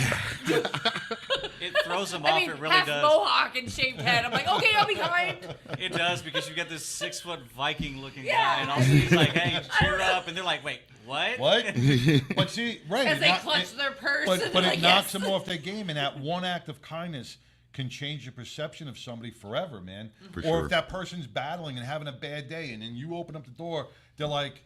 Speaker 11: It throws them
Speaker 2: I
Speaker 11: off.
Speaker 2: mean,
Speaker 11: It really
Speaker 2: half
Speaker 11: does.
Speaker 2: mohawk and shaved head. I'm like, okay, I'll be kind.
Speaker 11: It does, because you've got this 6-foot Viking looking
Speaker 2: Yeah.
Speaker 11: guy, and all of a sudden he's like, "Hey, cheer up!" And they're like, "Wait, what?"
Speaker 1: What? But see, right.
Speaker 2: As
Speaker 1: it
Speaker 2: they
Speaker 1: knock-
Speaker 2: clutch
Speaker 1: it-
Speaker 2: their purse,
Speaker 1: But,
Speaker 2: and
Speaker 1: but
Speaker 2: they're
Speaker 1: it
Speaker 2: like,
Speaker 1: knocks
Speaker 2: yes.
Speaker 1: them off their game, and that one act of kindness can change your perception of somebody forever, man.
Speaker 8: For
Speaker 1: or
Speaker 8: sure.
Speaker 1: if that person's battling and having a bad day, and then you open up the door, they're like,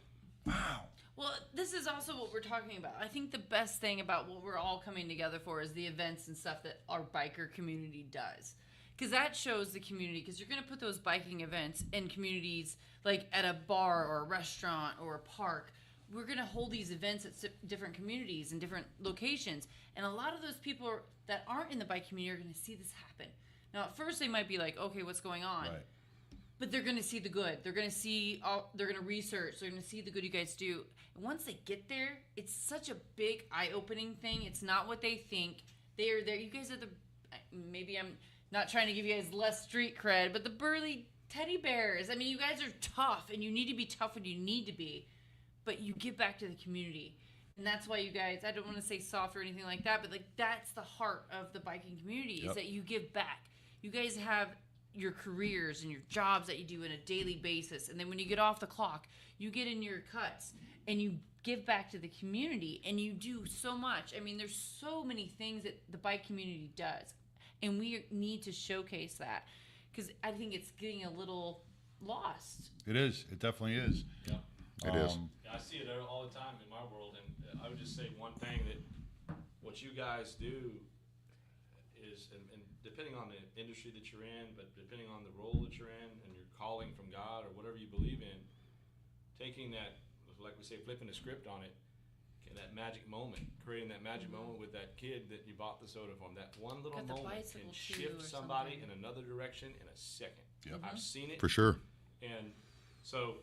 Speaker 1: wow.
Speaker 2: Well, this is also what we're talking about. I think the best thing about what we're all coming together for is the events and stuff that our biker community does. Because that shows the community, because you're going to put those biking events in communities like at a bar or a restaurant or a park. We're going to hold these events at different communities and different locations. And a lot of those people that aren't in the bike community are going to see this happen. Now, at first, they might be like, okay, what's going on?
Speaker 1: Right.
Speaker 2: But they're going to see the good. They're going to see they're going to research. They're going to see the good you guys do. And once they get there, it's such a big eye-opening thing. It's not what they think. They are there. You guys are the, maybe I'm not trying to give you guys less street cred, but the burly teddy bears. I mean, you guys are tough, and you need to be tough when you need to be. But you give back to the community. And that's why you guys, I don't want to say soft or anything like that, but like that's the heart of the biking community, is that you give back. You guys have your careers and your jobs that you do on a daily basis, and then when you get off the clock, you get in your cuts and you give back to the community, and you do so much. I mean, there's so many things that the bike community does, and we need to showcase that, because I think it's getting a little lost.
Speaker 1: It is. It definitely is.
Speaker 3: Yeah.
Speaker 8: It is.
Speaker 3: Yeah, I see it all the time in my world, and I would just say one thing, that what you guys do is, and depending on the industry that you're in, but depending on the role that you're in and your calling from God or whatever you believe in, taking that, like we say, flipping the script on it, that magic moment, creating that magic moment with that kid that you bought the soda from, that one little
Speaker 2: Got the
Speaker 3: moment
Speaker 2: bicycle
Speaker 3: can
Speaker 2: too
Speaker 3: shift
Speaker 2: or
Speaker 3: somebody
Speaker 2: something.
Speaker 3: in another direction in a second.
Speaker 1: Yep.
Speaker 3: I've seen it.
Speaker 8: For sure.
Speaker 3: And so,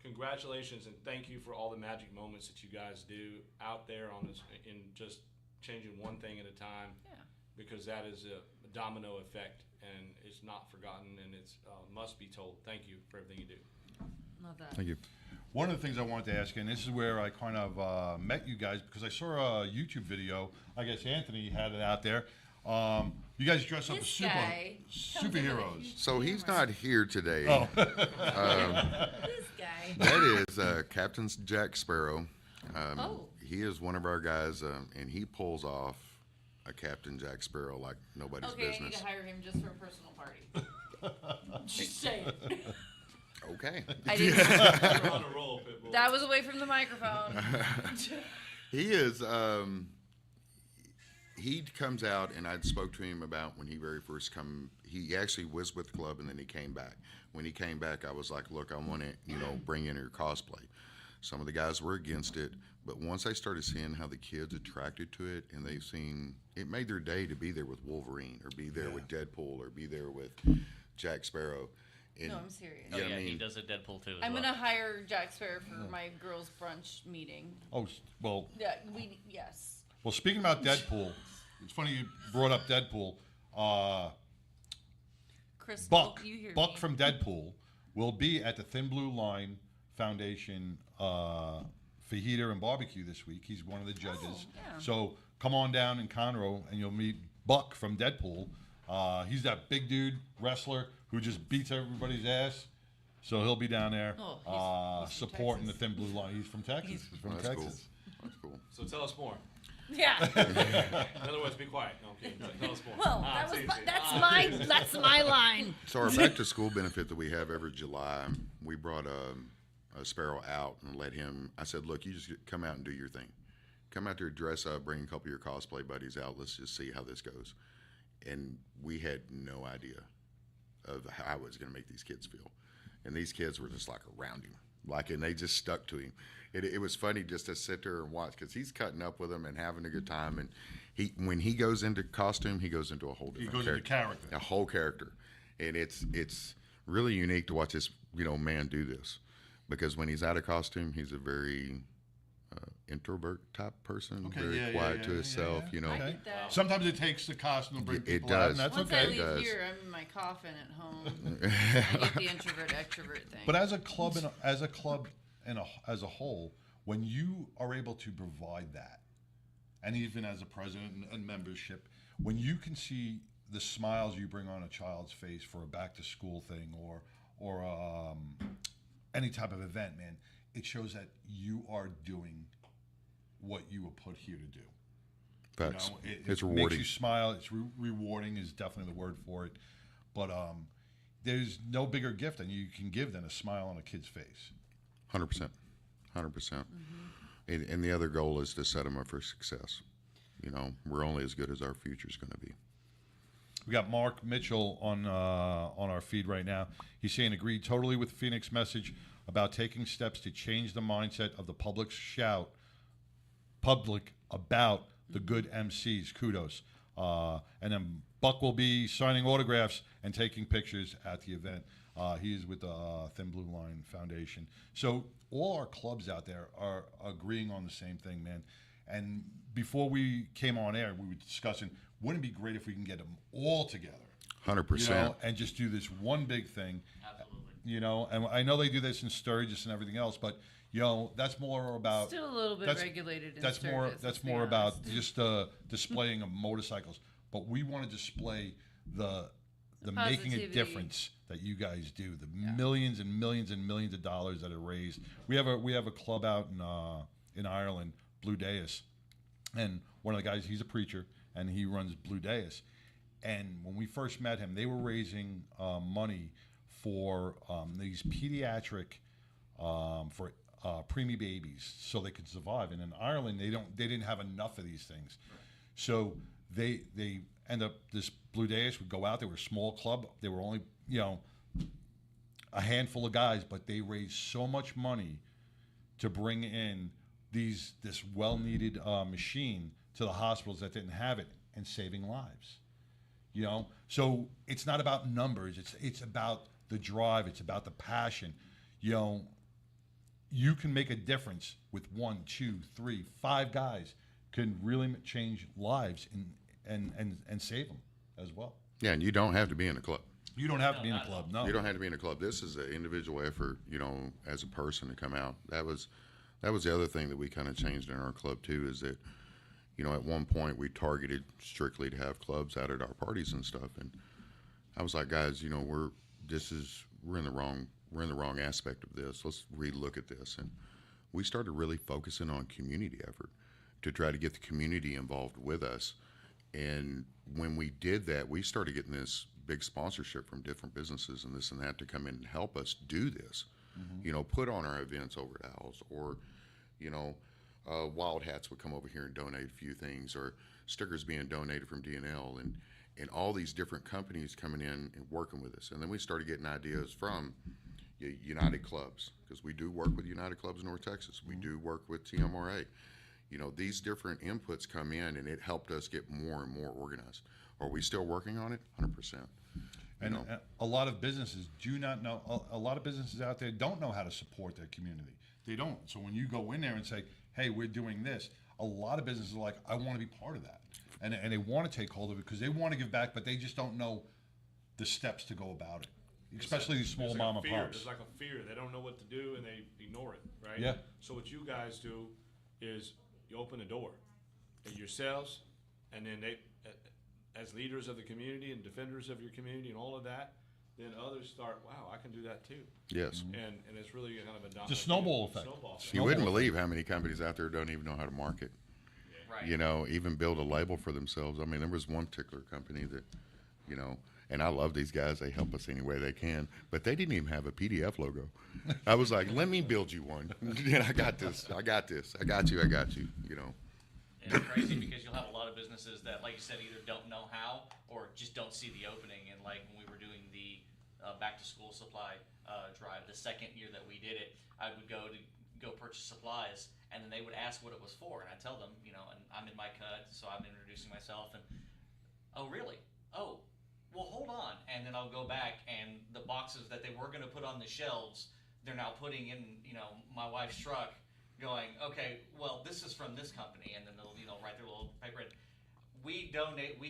Speaker 3: congratulations and thank you for all the magic moments that you guys do out there on this, in just changing one thing at a time.
Speaker 2: Yeah.
Speaker 3: Because that is a domino effect, and it's not forgotten, and it's must be told. Thank you for everything you do.
Speaker 2: Love that.
Speaker 8: Thank you.
Speaker 1: One of the things I wanted to ask, and this is where I kind of met you guys, because I saw a YouTube video. I guess Anthony had it out there. You guys dress up as
Speaker 2: This guy comes in with a
Speaker 1: superheroes.
Speaker 2: huge
Speaker 8: So he's
Speaker 2: camera.
Speaker 8: not here today.
Speaker 1: Oh.
Speaker 2: This guy.
Speaker 8: That is Captain Jack Sparrow.
Speaker 2: Oh.
Speaker 8: He is one of our guys, and he pulls off a Captain Jack Sparrow like nobody's
Speaker 2: Okay, I need
Speaker 8: business.
Speaker 2: to hire him just for a personal party. Just saying.
Speaker 8: Okay.
Speaker 2: I didn't.
Speaker 3: You're on a roll, Pitbull.
Speaker 2: That was away from the microphone.
Speaker 8: He is. He comes out, and I spoke to him about when he very first come. He actually was with the club, and then he came back. When he came back, I was like, "Look, I want to, bring in your cosplay." Some of the guys were against it, but once I started seeing how the kids attracted to it, and they've seen it, made their day to be there with Wolverine, or be there with Deadpool, or be there with Jack Sparrow. And,
Speaker 2: No, I'm serious.
Speaker 11: Oh,
Speaker 8: Yeah,
Speaker 11: yeah,
Speaker 8: I
Speaker 11: he
Speaker 8: mean,
Speaker 11: does a Deadpool too. As
Speaker 2: I'm
Speaker 11: well.
Speaker 2: gonna hire Jack Sparrow for my girls' brunch meeting.
Speaker 1: Oh, well,
Speaker 2: Yeah, yes.
Speaker 1: well. Speaking about Deadpool, it's funny you brought up Deadpool.
Speaker 2: Chris,
Speaker 1: Buck,
Speaker 2: you hear
Speaker 1: Buck
Speaker 2: me.
Speaker 1: from Deadpool will be at the Thin Blue Line Foundation fajita and barbecue this week. He's one of the judges.
Speaker 2: yeah.
Speaker 1: So come on down in Conroe and you'll meet Buck from Deadpool. He's that big dude wrestler who just beats everybody's ass. So he'll be down there
Speaker 2: He's from
Speaker 1: supporting
Speaker 2: Texas.
Speaker 1: the Thin Blue Line. He's from Texas. He's from
Speaker 8: That's
Speaker 1: Texas.
Speaker 8: cool. That's cool.
Speaker 3: So tell us more.
Speaker 2: Yeah.
Speaker 3: In other words, be quiet. No, I'm kidding. Tell us more.
Speaker 2: Well, that's my line.
Speaker 8: So our back to school benefit that we have every July, we brought a sparrow out and let him. I said, look, you just come out and do your thing. Come out there, dress up, bring a couple of your cosplay buddies out. Let's just see how this goes. And we had no idea of how I was going to make these kids feel. And these kids were just like around him, and they just stuck to him. It was funny just to sit there and watch because he's cutting up with them and having a good time. And when he goes into costume, he goes into a whole different
Speaker 1: character.
Speaker 8: A whole character. And it's really unique to watch this man do this, because when he's out of costume, he's a very introvert type person, very quiet to himself.
Speaker 2: I get that.
Speaker 1: Sometimes it takes the costume to bring
Speaker 8: It
Speaker 1: people out,
Speaker 8: does.
Speaker 1: and that's
Speaker 2: Once
Speaker 1: okay.
Speaker 2: I leave
Speaker 8: does.
Speaker 2: here, I'm in my coffin at home. I get the introvert extrovert thing.
Speaker 1: But as a club and as a whole, when you are able to provide that, and even as a president and membership, when you can see the smiles you bring on a child's face for a back to school thing or any type of event, man, it shows that you are doing what you were put here to do.
Speaker 8: Facts.
Speaker 1: It
Speaker 8: It's
Speaker 1: makes
Speaker 8: rewarding.
Speaker 1: you smile. It's rewarding is definitely the word for it. But there's no bigger gift than you can give than a smile on a kid's face.
Speaker 8: 100%. 100%. And the other goal is to set them up for success. We're only as good as our future is going to be.
Speaker 1: We got Mark Mitchell on our feed right now. He's saying agreed totally with Phoenix message about taking steps to change the mindset of the public about the good MCs. Kudos. And then Buck will be signing autographs and taking pictures at the event. He is with the Thin Blue Line Foundation. So all our clubs out there are agreeing on the same thing, man. And before we came on air, we were discussing, wouldn't it be great if we can get them all together?
Speaker 8: 100%.
Speaker 1: And just do this one big thing.
Speaker 11: Absolutely.
Speaker 1: And I know they do this in Sturgis and everything else, but that's more about
Speaker 2: Still a little bit regulated in
Speaker 1: that's more
Speaker 2: Sturgis, let's be
Speaker 1: more about
Speaker 2: honest.
Speaker 1: just displaying of motorcycles. But we want to display the making a
Speaker 2: positivity.
Speaker 1: difference that you guys do, the millions and millions and millions of dollars that are raised. We have a club out in Ireland, Blue Deus, and one of the guys, he's a preacher and he runs Blue Deus. And when we first met him, they were raising money for these pediatric for preemie babies so they could survive. And in Ireland, they didn't have enough of these things, so they end up, this Blue Deus would go out. They were a small club. They were only a handful of guys, but they raised so much money to bring in this well-needed machine to the hospitals that didn't have it and saving lives. So it's not about numbers. It's about the drive. It's about the passion. You can make a difference with 1, 2, 3, 5 guys can really change lives and save them as well.
Speaker 8: Yeah, and you don't have to be in a club.
Speaker 1: You don't have to be in a club. No,
Speaker 8: You don't have to be in a club. This is an individual effort, as a person to come out. That was the other thing that we kind of changed in our club too, is that, at one point we targeted strictly to have clubs out at our parties and stuff. And I was like, guys, we're in the wrong aspect of this. Let's relook at this. And we started really focusing on community effort to try to get the community involved with us. And when we did that, we started getting this big sponsorship from different businesses and this and that to come in and help us do this. Put on our events over at Owls, or Wild Hats would come over here and donate a few things, or stickers being donated from DNL, and all these different companies coming in and working with us. And then we started getting ideas from United Clubs, because we do work with United Clubs in North Texas. We do work with TMRA. These different inputs come in, and it helped us get more and more organized. Are we still working on it? 100%.
Speaker 1: And a lot of businesses do not know. A lot of businesses out there don't know how to support their community. They don't. So when you go in there and say, "Hey, we're doing this," a lot of businesses are like, "I want to be part of that," and they want to take hold of it because they want to give back, but they just don't know the steps to go about it. especially these small
Speaker 3: There's
Speaker 1: mom
Speaker 3: like
Speaker 1: and
Speaker 3: a fear.
Speaker 1: pops.
Speaker 3: There's like a fear. They don't know what to do and they ignore it, right?
Speaker 1: Yeah.
Speaker 3: So what you guys do is you open the door yourselves, and then they, as leaders of the community and defenders of your community and all of that, then others start, wow, I can do that too.
Speaker 8: Yes.
Speaker 3: And it's really kind of a
Speaker 1: Just snowball effect.
Speaker 8: You wouldn't believe how many companies out there don't even know how to market.
Speaker 11: Right.
Speaker 8: You know, even build a label for themselves. I mean, there was one particular company that, you know, and I love these guys. They help us any way they can, but they didn't even have a PDF logo. I was like, let me build you one. I got this. I got this. I got you. I got you. You know.
Speaker 11: And it's crazy because you'll have a lot of businesses that, like you said, either don't know how or just don't see the opening. And like when we were doing the back to school supply drive, the second year that we did it, I would go purchase supplies, and then they would ask what it was for, and I tell them, you know, and I'm in my cut, so I'm introducing myself, and oh really? Oh, well hold on, and then I'll go back, and the boxes that they were going to put on the shelves, they're now putting in, you know, my wife's truck, going, okay, well this is from this company, and then they'll, you know, write their little paper. We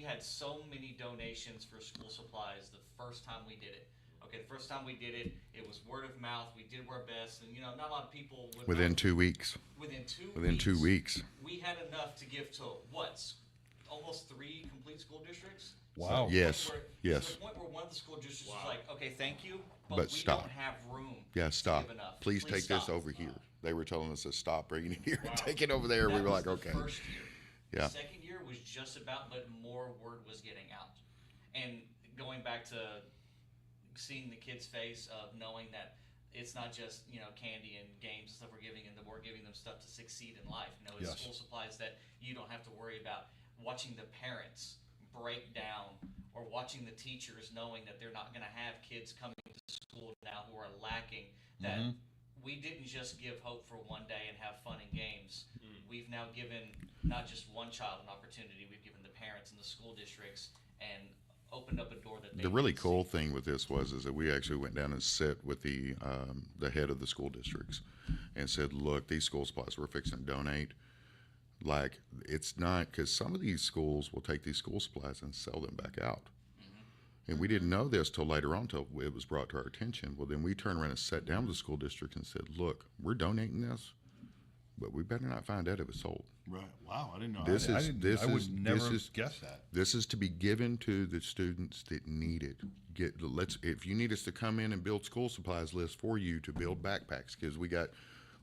Speaker 11: had so many donations for school supplies the first time we did it. Okay, the first time we did it, it was word of mouth. We did our best, and you know, not a lot of people would.
Speaker 8: Within 2 weeks.
Speaker 11: Within
Speaker 8: 2 weeks.
Speaker 11: We had enough to give to almost 3 complete school districts.
Speaker 1: Wow.
Speaker 8: Yes. Yes.
Speaker 11: To the point where one of the school districts was like, okay, thank you,
Speaker 8: But
Speaker 11: we
Speaker 8: stop.
Speaker 11: don't have room.
Speaker 8: Yeah,
Speaker 11: to
Speaker 8: stop.
Speaker 11: give enough.
Speaker 8: Please take this
Speaker 11: stop.
Speaker 8: over here. They were telling us to stop bringing it here and take it over there. We
Speaker 11: That
Speaker 8: were
Speaker 11: was
Speaker 8: like,
Speaker 11: the
Speaker 8: okay.
Speaker 11: First year.
Speaker 8: Yeah.
Speaker 11: The second year was just about, but more word was getting out. And going back to seeing the kid's face of knowing that it's not just, you know, candy and games and stuff we're giving, and we're giving them stuff to succeed in life. You know, it's
Speaker 1: Yes.
Speaker 11: school supplies that you don't have to worry about. Watching the parents break down, or watching the teachers knowing that they're not going to have kids coming to school now who are lacking, that we didn't just give hope for one day and have fun and games. We've now given not just one child an opportunity, we've given the parents and the school districts and opened up a door that they
Speaker 8: The really
Speaker 11: didn't
Speaker 8: cool
Speaker 11: see.
Speaker 8: thing with this is that we actually went down and sat with the head of the school districts and said, look, these school supplies we're fixing to donate, like, it's not, because some of these schools will take these school supplies and sell them back out. And we didn't know this till later on, till it was brought to our attention. Well, then we turned around and sat down with the school district and said, look, we're donating this, but we better not find out if it's sold.
Speaker 1: Right. Wow. I didn't know.
Speaker 8: This
Speaker 1: I
Speaker 8: is-
Speaker 1: didn't-
Speaker 8: this
Speaker 1: I would
Speaker 8: is-
Speaker 1: never
Speaker 8: this is-
Speaker 1: guess that.
Speaker 8: This is to be given to the students that need it. If you need us to come in and build school supplies lists for you to build backpacks, because we got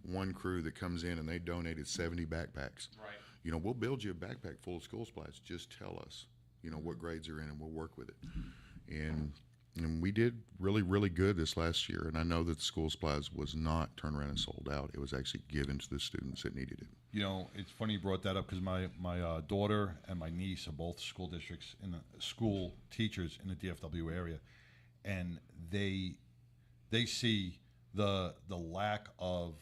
Speaker 8: one crew that comes in and they donated 70 backpacks.
Speaker 11: Right.
Speaker 8: You know, we'll build you a backpack full of school supplies. Just tell us, you know, what grades are in, and we'll work with it. And we did really, really good this last year. And I know that the school supplies was not turned around and sold out. It was actually given to the students that needed it.
Speaker 1: You know, it's funny you brought that up because my daughter and my niece are both school districts in the school teachers in the DFW area, and they see the lack of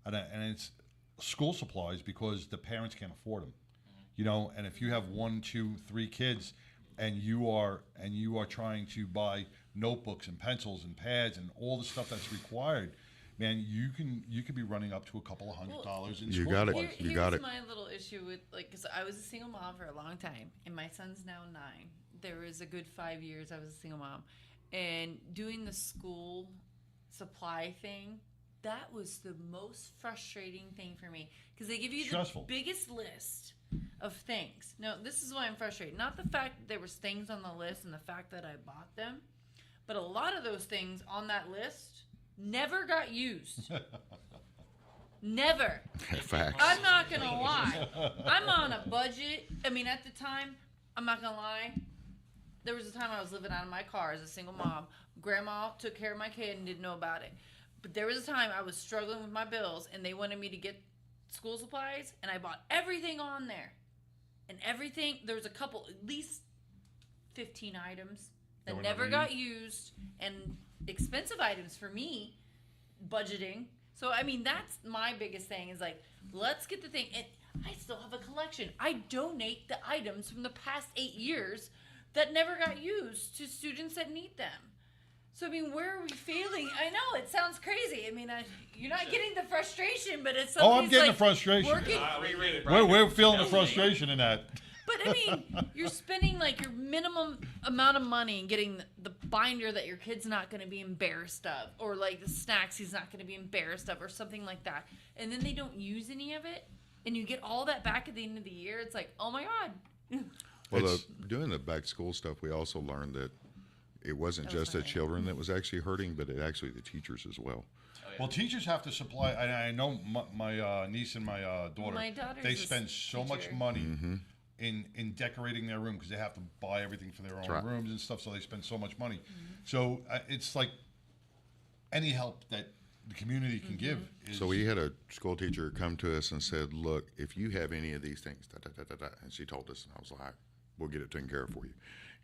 Speaker 1: and it's school supplies because the parents can't afford them. You know, and if you have 1, 2, 3 kids, and you are trying to buy notebooks and pencils and pads and all the stuff that's required, man, you could be running up to a couple of $100 in
Speaker 8: You
Speaker 1: school
Speaker 8: got it.
Speaker 1: supplies.
Speaker 8: You got
Speaker 2: Here's
Speaker 8: it.
Speaker 2: my little issue with, like, because I was a single mom for a long time, and my son's now 9. There was a good 5 years I was a single mom, and doing the school supply thing, that was the most frustrating thing for me, because they give you
Speaker 1: Stressful.
Speaker 2: the biggest list of things. No, this is why I'm frustrated. Not the fact that there was things on the list and the fact that I bought them, but a lot of those things on that list never got used. Never.
Speaker 8: Facts.
Speaker 2: I'm not gonna lie. I'm on a budget. I mean, at the time, I'm not gonna lie. There was a time I was living out of my car as a single mom. Grandma took care of my kid and didn't know about it. But there was a time I was struggling with my bills, and they wanted me to get school supplies, and I bought everything on there. And everything, there was a couple, at least 15 items that
Speaker 1: were
Speaker 2: never
Speaker 1: never
Speaker 2: got used, and expensive items for me, budgeting. So, I mean, that's my biggest thing is like, let's get the thing. And I still have a collection. I donate the items from the past 8 years that never got used to students that need them. So, I mean, where are we failing? I know, it sounds crazy. I mean, you're not getting the frustration, but it's something.
Speaker 1: Oh, I'm getting the frustration.
Speaker 2: Working,
Speaker 1: We're feeling the frustration in that.
Speaker 2: but I mean, you're spending like your minimum amount of money and getting the binder that your kid's not going to be embarrassed of, or like the snacks he's not going to be embarrassed of, or something like that. And then they don't use any of it, and you get all that back at the end of the year. It's like, oh my God.
Speaker 8: Well, doing the back to school stuff, we also learned that it wasn't just the children that was actually hurting, but it actually the teachers as well.
Speaker 1: Well, teachers have to supply. I know my niece and my daughter.
Speaker 2: My daughter's
Speaker 1: they
Speaker 2: a
Speaker 1: spend so much
Speaker 2: teacher.
Speaker 1: money in decorating their room because they have to buy everything for their own
Speaker 8: right.
Speaker 1: rooms and stuff. So they spend so much money. So it's like any help that the community can give. Is,
Speaker 8: So we had a school teacher come to us and said, "Look, if you have any of these things, da, da, da, da, da," and she told us, and I was like, "We'll get it taken care of for you."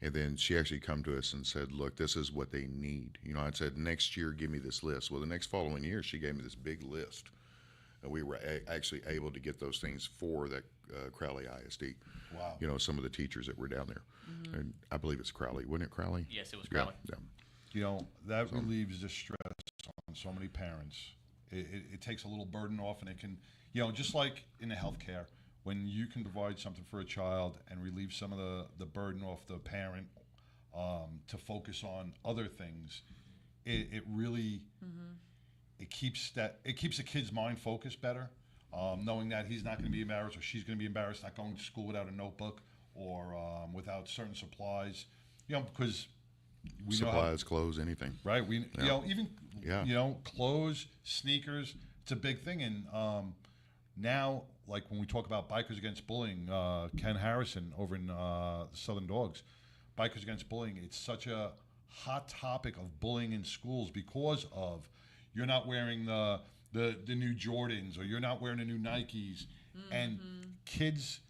Speaker 8: And then she actually come to us and said, "Look, this is what they need." You know, I said, "Next year, give me this list." Well, the next following year, she gave me this big list, and we were actually able to get those things for that Crowley ISD.
Speaker 1: Wow.
Speaker 8: You know, some of the teachers that were down there, and I believe it's Crowley, wasn't it Crowley?
Speaker 11: Yes, it was
Speaker 8: Yeah,
Speaker 11: Crowley.
Speaker 8: yeah.
Speaker 1: you know, that relieves the stress on so many parents. It takes a little burden off, and it can, you know, just like in the healthcare, when you can provide something for a child and relieve some of the burden off the parent to focus on other things, it really it keeps the kid's mind focused better, knowing that he's not going to be embarrassed or she's going to be embarrassed not going to school without a notebook or without certain supplies, you know, because we know how,
Speaker 8: Supplies, clothes, anything.
Speaker 1: right? We you know, even
Speaker 8: Yeah.
Speaker 1: you know, clothes, sneakers, it's a big thing. And now, like when we talk about Bikers Against Bullying, Ken Harrison over in Southern Dogs, Bikers Against Bullying, it's such a hot topic of bullying in schools because of you're not wearing the new Jordans or you're not wearing the new Nikes, and kids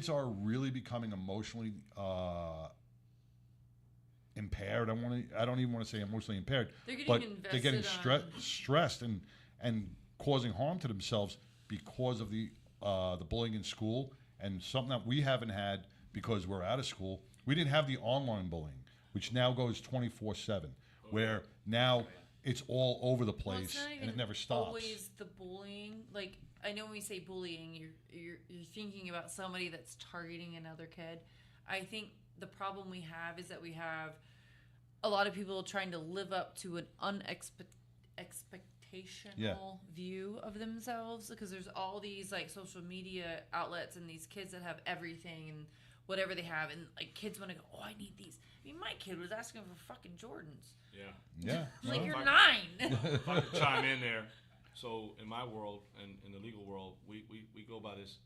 Speaker 1: are really becoming emotionally impaired. I don't even want to say emotionally impaired,
Speaker 2: They're getting
Speaker 1: but they're getting
Speaker 2: invested on-
Speaker 1: stressed and causing harm to themselves because of the bullying in school, and something that we haven't had because we're out of school. We didn't have the online bullying, which now goes 24/7, where now it's all over the
Speaker 2: Well, it's
Speaker 1: place
Speaker 2: not
Speaker 1: and
Speaker 2: even
Speaker 1: it never stops.
Speaker 2: always the bullying. Like, I know when we say bullying, you're thinking about somebody that's targeting another kid. I think the problem we have is that we have a lot of people trying to live up to an expectational view of themselves, because there's all these like social media outlets and these kids that have everything and whatever they have, and like kids want to go, oh, I need these. I mean, my kid was asking for fucking Jordans.
Speaker 1: Yeah.
Speaker 2: I'm like,
Speaker 3: Well,
Speaker 2: you're
Speaker 3: if
Speaker 2: 9.
Speaker 3: If I could chime in there. So in my world and in the legal world, we go by this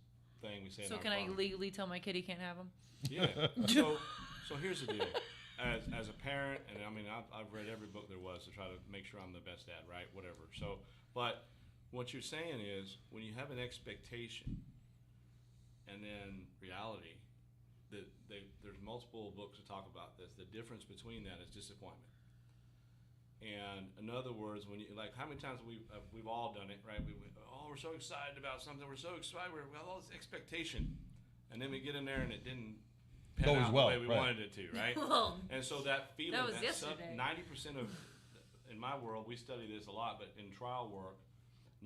Speaker 3: thing we say.
Speaker 2: So
Speaker 3: in our
Speaker 2: can I
Speaker 3: firm.
Speaker 2: legally tell my kid he can't have them?
Speaker 3: Yeah. So here's the deal. As a parent, and I mean, I've read every book there was to try to make sure I'm the best at, right? Whatever. So, but what you're saying is when you have an expectation and then reality, there's multiple books that talk about this. The difference between that is disappointment. And in other words, when you like, how many times we've all done it, right? We're so excited about something. We're so excited. We have all this expectation, and then we get in there and it didn't pan
Speaker 1: Go as
Speaker 3: out
Speaker 1: well,
Speaker 3: the way we
Speaker 1: right.
Speaker 3: wanted it to, right?
Speaker 2: Well,
Speaker 3: And so that feeling,
Speaker 2: that was yesterday.
Speaker 3: 90% of, in my world, we study this a lot, but in trial work,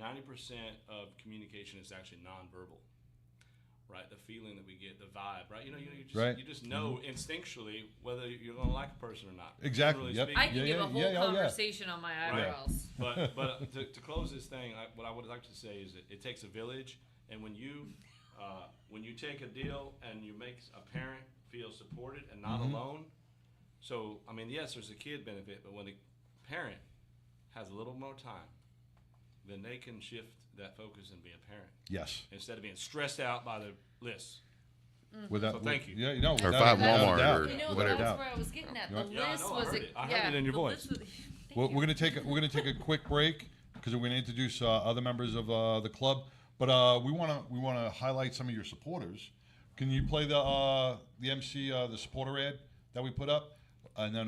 Speaker 3: 90% of communication is actually nonverbal, right? The feeling that we get, the vibe, right? You just know instinctually whether you're going to like a person or not.
Speaker 1: Exactly,
Speaker 3: Generally
Speaker 1: yep.
Speaker 3: speaking.
Speaker 2: I can give a whole
Speaker 1: oh, yeah.
Speaker 2: conversation on my eyebrows.
Speaker 3: But to close this thing, what I would like to say is that it takes a village, and when you take a deal and you make a parent feel supported and not alone, so I mean, yes, there's a kid benefit, but when the parent has a little more time, then they can shift that focus and be a parent
Speaker 1: Yes.
Speaker 3: instead of being stressed out by the list.
Speaker 1: Without,
Speaker 3: So thank you.
Speaker 1: Yeah, you know,
Speaker 8: Or
Speaker 1: without-
Speaker 8: five
Speaker 1: without a
Speaker 8: Walmart
Speaker 1: doubt.
Speaker 8: or
Speaker 2: You know,
Speaker 8: whatever.
Speaker 2: that's where I was getting at. The
Speaker 1: Yeah,
Speaker 3: I
Speaker 2: list
Speaker 3: know, I
Speaker 2: was
Speaker 3: heard it. I heard it in your
Speaker 2: the
Speaker 3: voice.
Speaker 2: list was-
Speaker 1: We're gonna take a quick break because we're gonna introduce other members of the club. But we wanna highlight some of your supporters. Can you play the MC the supporter ad that we put up, and then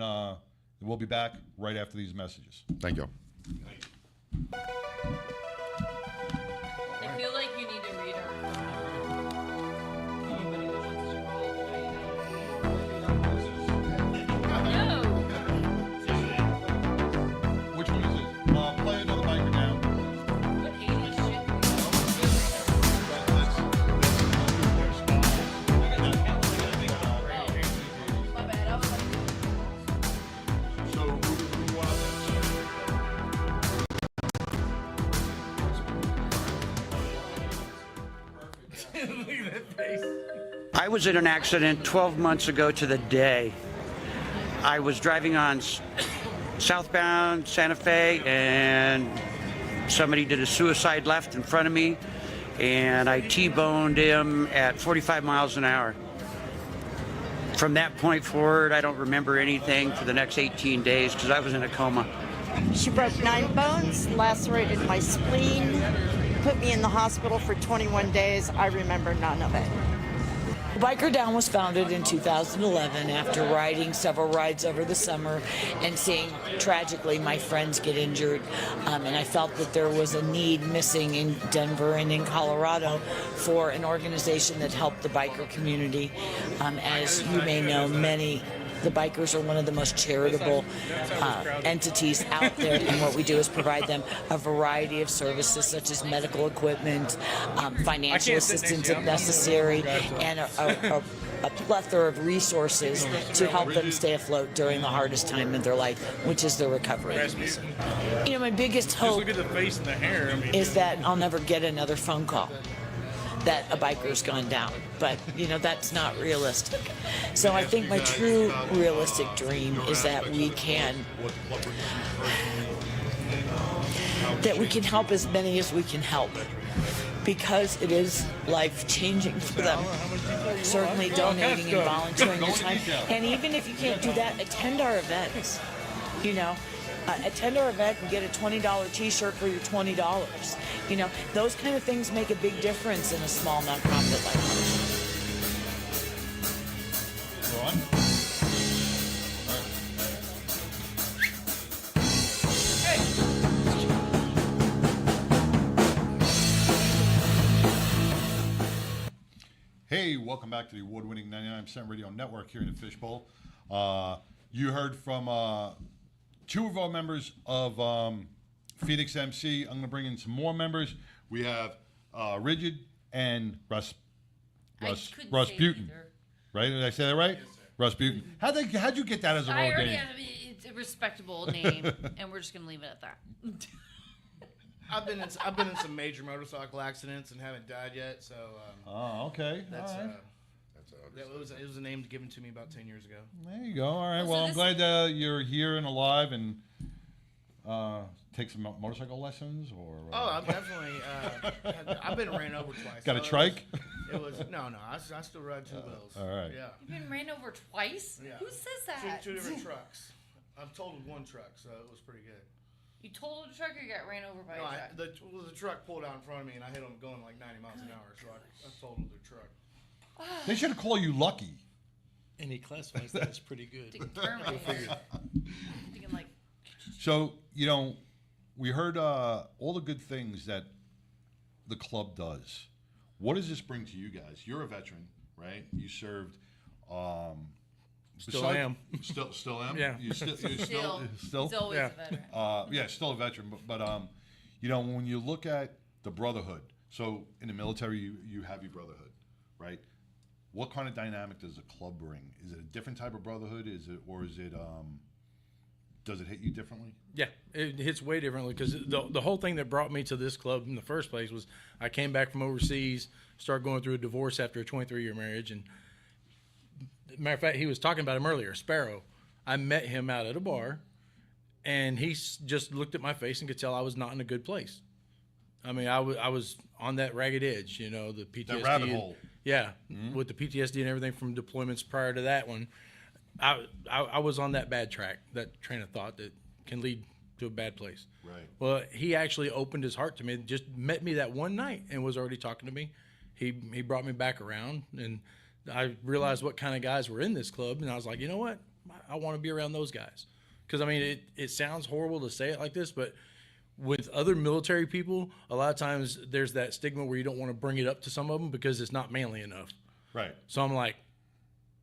Speaker 1: we'll be back right after these messages.
Speaker 8: Thank you.
Speaker 2: I feel like you need to read anybody that wants to No.
Speaker 1: Which one is it? Play another biker now.
Speaker 2: What 80s shit?
Speaker 1: Let's
Speaker 5: I was in an accident 12 months ago to the day. I was driving on southbound Santa Fe, and somebody did a suicide left in front of me, and I T-boned him at 45 miles an hour. From that point forward, I don't remember anything for the next 18 days because I was in a coma.
Speaker 6: She broke 9 bones, lacerated my spleen, put me in the hospital for 21 days. I remember none of it.
Speaker 7: Biker Down was founded in 2011 after riding several rides over the summer and seeing, tragically, my friends get injured. And I felt that there was a need missing in Denver and in Colorado for an organization that helped the biker community. As you may know, the bikers are one of the most charitable entities out there, and what we do is provide them a variety of services such as medical equipment, financial assistance if necessary, and a plethora of resources to help them stay afloat during the hardest time of their life, which is their recovery. You know, my biggest hope is that I'll never get another phone call that a biker's gone down, but you know, that's not realistic. So I think my true realistic dream is that we can help as many as we can help, because it is life-changing for them. Certainly donating and volunteering your time, and even if you can't do that, attend our events. You know, attend our event and get a $20 t-shirt for your $20. You know, those kind of things make a big difference in a small nonprofit like ours.
Speaker 1: Go on. Hey, welcome back to the award-winning 99% Radio Network here in the Fishbowl. You heard from 2 of our members of Phoenix MC. I'm going to bring in some more members. We have Rigid and Rasputin. Right? Did I say that right? Yes, Rasputin. How'd you get that as a road name?
Speaker 2: It's a respectable name, and we're just going to leave it at that.
Speaker 12: I've been in some major motorcycle accidents and haven't died yet, so.
Speaker 1: Oh, okay.
Speaker 12: That's
Speaker 1: all right.
Speaker 12: It was a name given to me about 10 years ago.
Speaker 1: There you go. All right.
Speaker 2: So
Speaker 1: Well, I'm glad you're here and alive and take some motorcycle lessons or.
Speaker 12: Oh, I'm definitely. I've been ran over twice.
Speaker 1: Got a trike?
Speaker 12: It was no. I still ride 2 wheels.
Speaker 1: All right.
Speaker 12: Yeah.
Speaker 2: You've been ran over twice?
Speaker 12: Yeah.
Speaker 2: Who says that?
Speaker 12: Two different trucks. I've totaled 1 truck, so it was pretty good.
Speaker 2: You totaled a truck or you got ran over by a truck?
Speaker 12: The truck pulled out in front of me, and I hit him going like 90 miles an hour, so I totaled the truck.
Speaker 1: They should have called you Lucky.
Speaker 13: And he classifies that as pretty good.
Speaker 1: So, you know, we heard all the good things that the club does. What does this bring to you guys? You're a veteran, right? You served.
Speaker 13: Still am.
Speaker 1: Still am.
Speaker 13: Yeah.
Speaker 1: You're still.
Speaker 2: He's always a veteran.
Speaker 1: Yeah, still a veteran. But you know, when you look at the brotherhood, so in the military, you have your brotherhood, right? What kind of dynamic does the club bring? Is it a different type of brotherhood? Is it does it hit you differently?
Speaker 13: Yeah, it hits way differently because the whole thing that brought me to this club in the first place was I came back from overseas, started going through a divorce after a 23-year marriage, and matter of fact, he was talking about him earlier, Sparrow. I met him out at a bar, and he just looked at my face and could tell I was not in a good place. I mean, I was on that ragged edge, you know, the PTSD.
Speaker 1: That rabbit hole.
Speaker 13: Yeah, with the PTSD and everything from deployments prior to that one. I was on that bad track, that train of thought that can lead to a bad place.
Speaker 1: Right.
Speaker 13: Well, he actually opened his heart to me, just met me that one night and was already talking to me. He brought me back around, and I realized what kind of guys were in this club, and I was like, you know what? I want to be around those guys. Because, I mean, it sounds horrible to say it like this, but with other military people, a lot of times there's that stigma where you don't want to bring it up to some of them because it's not manly enough.
Speaker 1: Right.
Speaker 13: So I'm like,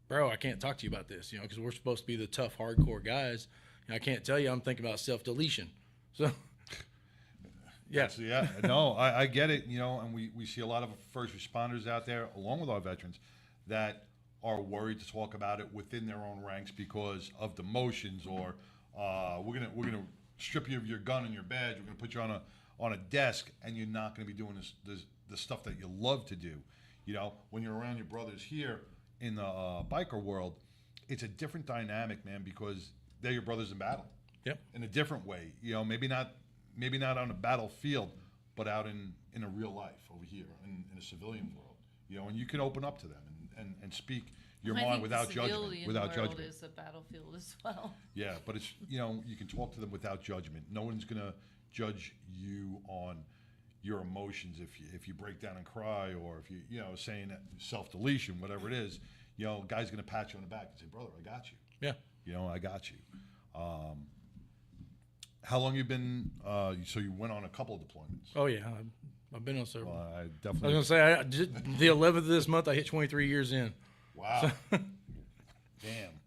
Speaker 13: bro, I can't talk to you about this, you know, because we're supposed to be the tough, hardcore guys. And I can't tell you I'm thinking about self-deletion. So, yeah.
Speaker 1: Yeah. No, I get it, you know, and we see a lot of first responders out there, along with our veterans, that are worried to talk about it within their own ranks because of demotions or we're gonna strip you of your gun and your badge. We're gonna put you on a desk, and you're not gonna be doing the stuff that you love to do. You know, when you're around your brothers here in the biker world, it's a different dynamic, man, because they're your brothers in battle.
Speaker 13: Yep.
Speaker 1: In a different way, you know, maybe not on a battlefield, but out in a real life over here in a civilian world, you know, and you can open up to them and speak your
Speaker 2: I
Speaker 1: mind
Speaker 2: think
Speaker 1: without
Speaker 2: the
Speaker 1: judgment.
Speaker 2: civilian
Speaker 1: Without
Speaker 2: world
Speaker 1: judgment.
Speaker 2: is a battlefield as well.
Speaker 1: Yeah, but it's, you know, you can talk to them without judgment. No one's gonna judge you on your emotions if you break down and cry, or if you know, saying that self-deletion, whatever it is. You know, guy's gonna pat you on the back and say, "Brother, I got you."
Speaker 13: Yeah.
Speaker 1: You know, I got you. How long you been? So you went on a couple of deployments.
Speaker 13: Oh yeah, I've been on several.
Speaker 1: I
Speaker 13: I
Speaker 1: definitely.
Speaker 13: was gonna say the 11th of this month I hit 23 years in.
Speaker 1: Wow. Damn.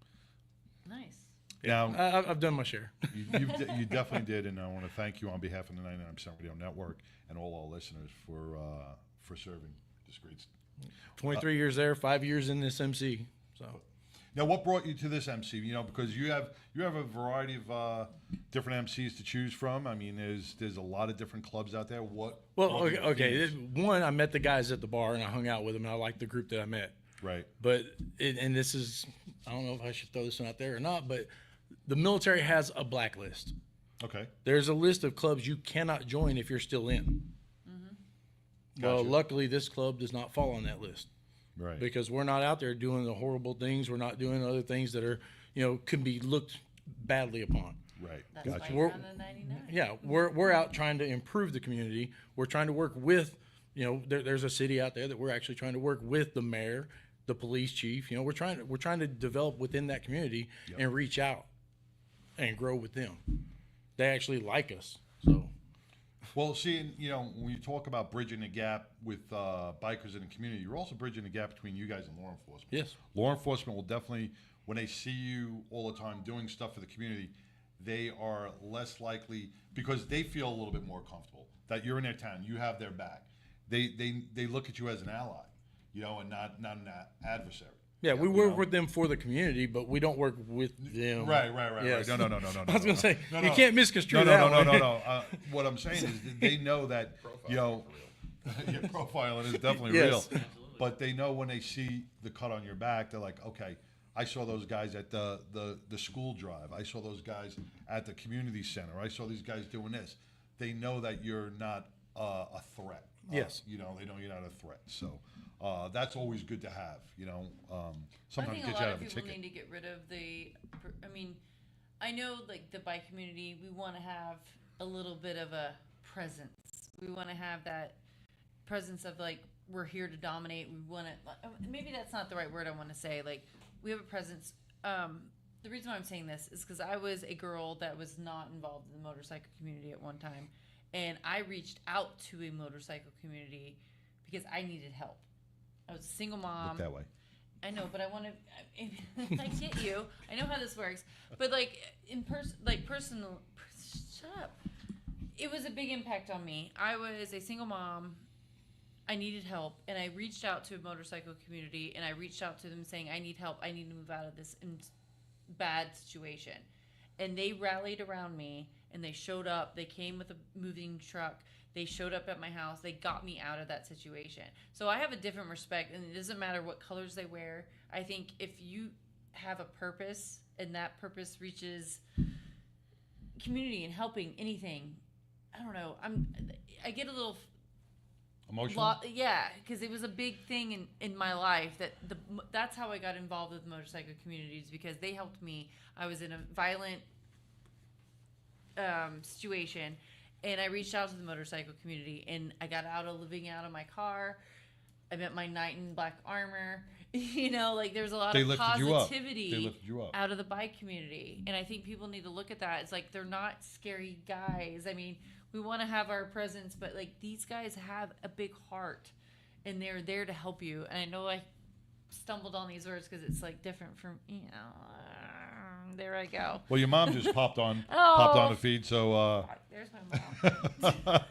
Speaker 2: Nice.
Speaker 1: Now
Speaker 13: I've done my share.
Speaker 1: you definitely did, and I want to thank you on behalf of the 99% Rdio Network and all our listeners for serving this great.
Speaker 13: 23 years there, 5 years in this MC. So.
Speaker 1: Now, what brought you to this MC? You know, because you have a variety of different MCs to choose from. I mean, there's a lot of different clubs out there. What?
Speaker 13: Well, okay. One, I met the guys at the bar and I hung out with them, and I liked the group that I met.
Speaker 1: Right.
Speaker 13: But and this is, I don't know if I should throw this one out there or not, but the military has a blacklist.
Speaker 1: Okay.
Speaker 13: There's a list of clubs you cannot join if you're still in. Well,
Speaker 1: Gotcha.
Speaker 13: luckily this club does not fall on that list.
Speaker 1: Right.
Speaker 13: Because we're not out there doing the horrible things. We're not doing other things that are, you know, can be looked badly upon.
Speaker 1: Right.
Speaker 2: That's
Speaker 1: Gotcha.
Speaker 2: why you're on the 99.
Speaker 13: Yeah, we're out trying to improve the community. We're trying to work with, you know, there's a city out there that we're actually trying to work with the mayor, the police chief. You know, we're trying to develop within that community and reach out and grow with them. They actually like us. So.
Speaker 1: Well, see, you know, when you talk about bridging the gap with bikers in the community, you're also bridging the gap between you guys and law enforcement.
Speaker 13: Yes.
Speaker 1: Law enforcement will definitely, when they see you all the time doing stuff for the community, they are less likely, because they feel a little bit more comfortable that you're in their town, you have their back. They look at you as an ally, you know, and not an adversary.
Speaker 13: Yeah, we work with them for the community, but we don't work with them.
Speaker 1: Right.
Speaker 13: Yes.
Speaker 1: No.
Speaker 13: I was going to say,
Speaker 1: No,
Speaker 13: you
Speaker 1: no.
Speaker 13: can't misconstrue
Speaker 1: No.
Speaker 13: that one.
Speaker 1: What I'm saying is that they know that, you know, your profiling is definitely
Speaker 13: Yes.
Speaker 1: real. But they know when they see the cut on your back, they're like, okay, I saw those guys at the school drive. I saw those guys at the community center. I saw these guys doing this. They know that you're not a threat.
Speaker 13: Yes.
Speaker 1: You know, they know you're not a threat. So that's always good to have, you know. Sometimes
Speaker 2: I think
Speaker 1: get
Speaker 2: a
Speaker 1: you
Speaker 2: lot
Speaker 1: out
Speaker 2: of
Speaker 1: of a
Speaker 2: people
Speaker 1: ticket.
Speaker 2: need to get rid of I mean, I know like the bike community, we want to have a little bit of a presence. We want to have that presence of like, we're here to dominate. We want to, maybe that's not the right word I want to say. Like, we have a presence. The reason why I'm saying this is because I was a girl that was not involved in the motorcycle community at one time. And I reached out to a motorcycle community because I needed help. I was a single mom.
Speaker 1: Look that way.
Speaker 2: I know, but I want to. I get you. I know how this works, but like personal. Shut up. It was a big impact on me. I was a single mom. I needed help, and I reached out to a motorcycle community, and I reached out to them saying, "I need help. I need to move out of this bad situation." And they rallied around me, and they showed up. They came with a moving truck. They showed up at my house. They got me out of that situation. So I have a different respect, and it doesn't matter what colors they wear. I think if you have a purpose, and that purpose reaches community and helping anything, I don't know. I get a little
Speaker 1: emotional.
Speaker 2: Yeah, because it was a big thing in my life that's how I got involved with motorcycle communities, because they helped me. I was in a violent situation. And I reached out to the motorcycle community, and I got out of living out of my car. I met my knight in black armor. You know, like there's a lot of positivity
Speaker 1: They lifted you up.
Speaker 2: out of the bike community. And I think people need to look at that. It's like, they're not scary guys. I mean, we want to have our presence, but like, these guys have a big heart, and they're there to help you. And I know I stumbled on these words because it's like different from, you know, there I go.
Speaker 1: Well, your mom just popped on the feed, so
Speaker 2: there's my mom.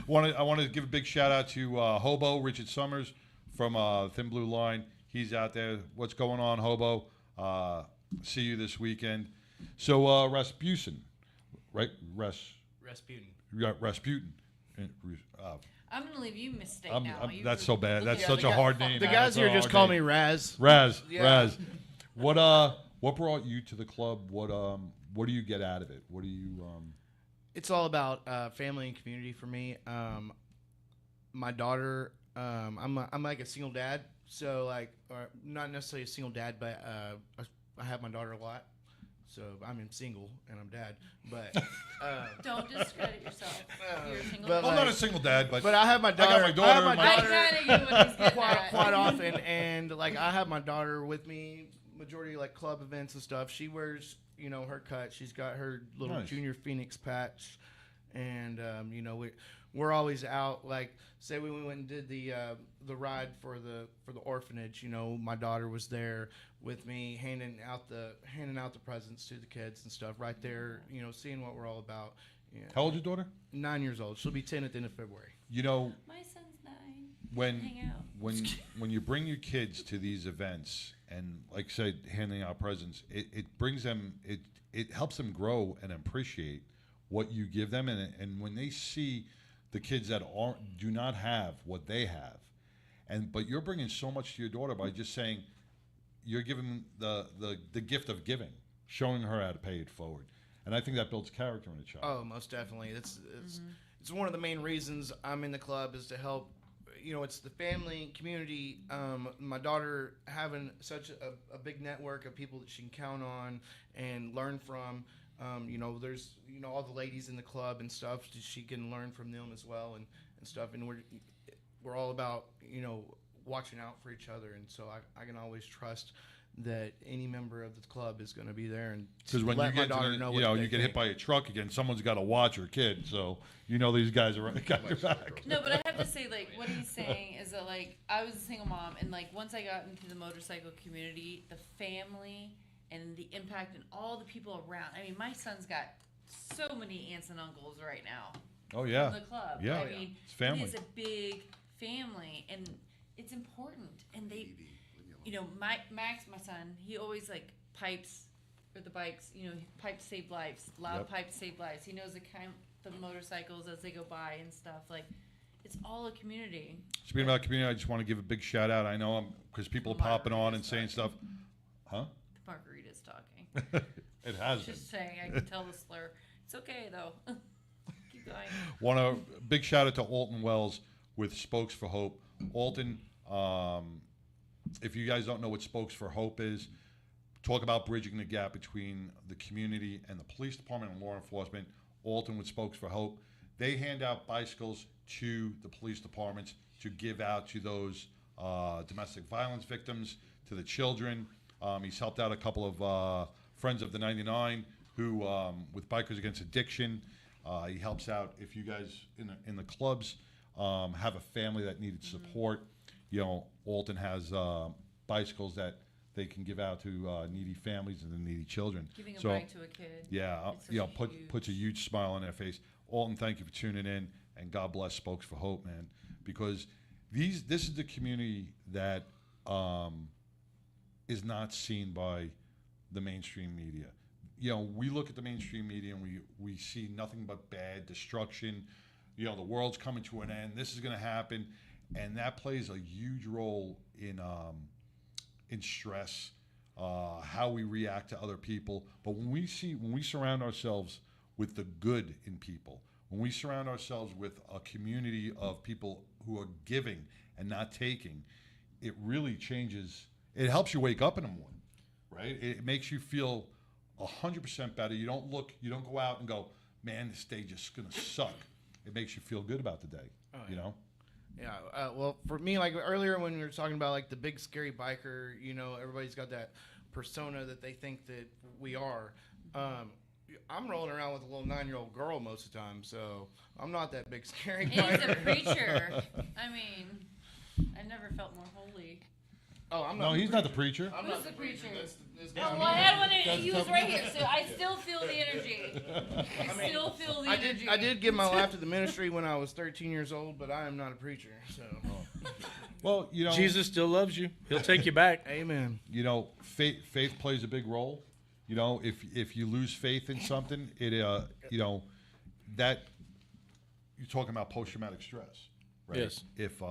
Speaker 1: I want to give a big shout out to Hobo Richard Summers from Thin Blue Line. He's out there. What's going on, Hobo? See you this weekend. So Rasputin, right?
Speaker 14: Rasputin.
Speaker 1: Rasputin.
Speaker 2: I'm gonna leave you mistake
Speaker 1: I'm,
Speaker 2: now.
Speaker 1: I'm, that's so bad. That's
Speaker 12: Yeah,
Speaker 1: such
Speaker 12: the
Speaker 1: a
Speaker 12: guy-
Speaker 1: hard name.
Speaker 12: The
Speaker 1: man.
Speaker 12: guys
Speaker 1: That's a
Speaker 12: here just
Speaker 1: hard
Speaker 12: call
Speaker 1: name.
Speaker 12: me Raz.
Speaker 1: Raz.
Speaker 12: Yeah.
Speaker 1: Raz. What brought you to the club? What do you get out of it? What do you
Speaker 12: It's all about family and community for me. My daughter, I'm like a single dad, so like, or not necessarily a single dad, but I have my daughter a lot. So I'm single and I'm dad, but
Speaker 2: Don't discredit yourself. You're a single.
Speaker 12: but
Speaker 1: I'm not a
Speaker 12: like-
Speaker 1: single dad, but
Speaker 12: I have my daughter.
Speaker 1: I got my daughter.
Speaker 12: I have my
Speaker 2: I
Speaker 12: daughter
Speaker 2: kinda get what he's getting at.
Speaker 12: quite often, and like I have my daughter with me majority like club events and stuff. She wears her cut. She's got her little
Speaker 1: Nice.
Speaker 12: Junior Phoenix patch, and we're always out. Like say we went and did the ride for the orphanage. My daughter was there with me handing out the presents to the kids and stuff right there. Seeing what we're all about. Yeah.
Speaker 1: how old's your daughter?
Speaker 12: 9 years old. She'll be 10 at the end of February.
Speaker 2: My son's 9. Hang out.
Speaker 1: when you bring your kids to these events and like I said, handing out presents, it brings them it helps them grow and appreciate what you give them, and when they see the kids that do not have what they have, but you're bringing so much to your daughter by just saying you're giving the gift of giving, showing her how to pay it forward, and I think that builds character in a child.
Speaker 12: Oh, most definitely. It's one of the main reasons I'm in the club is to help. It's the family community. My daughter having such a big network of people that she can count on and learn from. There's all the ladies in the club and stuff. She can learn from them as well and stuff. And we're all about watching out for each other. And so I can always trust that any member of the club is going to be there and
Speaker 1: Because when
Speaker 12: let
Speaker 1: you
Speaker 12: my
Speaker 1: get
Speaker 12: daughter know what
Speaker 1: you
Speaker 12: they
Speaker 1: get hit
Speaker 12: think.
Speaker 1: by a truck again, someone's got to watch your kid. So these guys are got your back.
Speaker 2: No, but I have to say, like, what he's saying is that, like, I was a single mom, and, like, once I got into the motorcycle community, the family and the impact and all the people around. I mean, my son's got so many aunts and uncles right now.
Speaker 1: Oh yeah.
Speaker 2: In the club.
Speaker 1: Yeah.
Speaker 2: I mean,
Speaker 1: It's family.
Speaker 2: it is a big family, and it's important. And they, Max, my son, he always like pipes or the bikes. Pipes save lives. Loud
Speaker 1: Yep.
Speaker 2: pipes save lives. He knows the motorcycles as they go by and stuff. Like, it's all a community.
Speaker 1: Speaking about community, I just want to give a big shout out. I know because people are popping on and saying stuff. Huh?
Speaker 2: The margarita's talking.
Speaker 1: It has been.
Speaker 2: Just saying, I can tell the slur. It's okay though. Keep going.
Speaker 1: Want a big shout out to Alton Wells with Spokes for Hope. Alton, if you guys don't know what Spokes for Hope is, talk about bridging the gap between the community and the police department and law enforcement. Alton with Spokes for Hope. They hand out bicycles to the police departments to give out to those domestic violence victims, to the children. He's helped out a couple of friends of the 99 who, with Bikers Against Addiction. He helps out if you guys in the clubs have a family that needed support. Alton has bicycles that they can give out to needy families and the needy children.
Speaker 2: Giving a
Speaker 1: So,
Speaker 2: bike to a kid.
Speaker 1: Yeah,
Speaker 2: It's such a
Speaker 1: puts a huge smile on their face. Alton, thank you for tuning in, and God bless Spokes for Hope, man, because this is the community that is not seen by the mainstream media. We look at the mainstream media and we see nothing but bad destruction. The world's coming to an end. This is going to happen, and that plays a huge role in stress, how we react to other people. But when we surround ourselves with the good in people, when we surround ourselves with a community of people who are giving and not taking, it really changes. It helps you wake up in the morning, right? It makes you feel 100% better. You don't go out and go, man, this day just gonna suck. It makes you feel good about the day,
Speaker 12: Yeah, well, for me, like earlier when we were talking about like the big scary biker, everybody's got that persona that they think that we are. I'm rolling around with a little 9-year-old girl most of the time, so I'm not that big scary
Speaker 2: And
Speaker 12: biker.
Speaker 2: he's a preacher. I mean, I never felt more holy.
Speaker 12: Oh, I'm
Speaker 1: No,
Speaker 12: not.
Speaker 1: he's not the preacher.
Speaker 12: I'm
Speaker 2: Who's
Speaker 12: not
Speaker 2: the preacher?
Speaker 12: This
Speaker 2: Oh,
Speaker 12: guy.
Speaker 2: well, I had one. He was right here, so I still feel the energy. I still feel the energy.
Speaker 12: I did give my life to the ministry when I was 13 years old, but I am not a preacher. So,
Speaker 1: Well,
Speaker 13: Jesus still loves you. He'll take you back.
Speaker 12: amen.
Speaker 1: Faith plays a big role. If you lose faith in something, it that you're talking about post-traumatic stress, right?
Speaker 13: Yes.
Speaker 1: If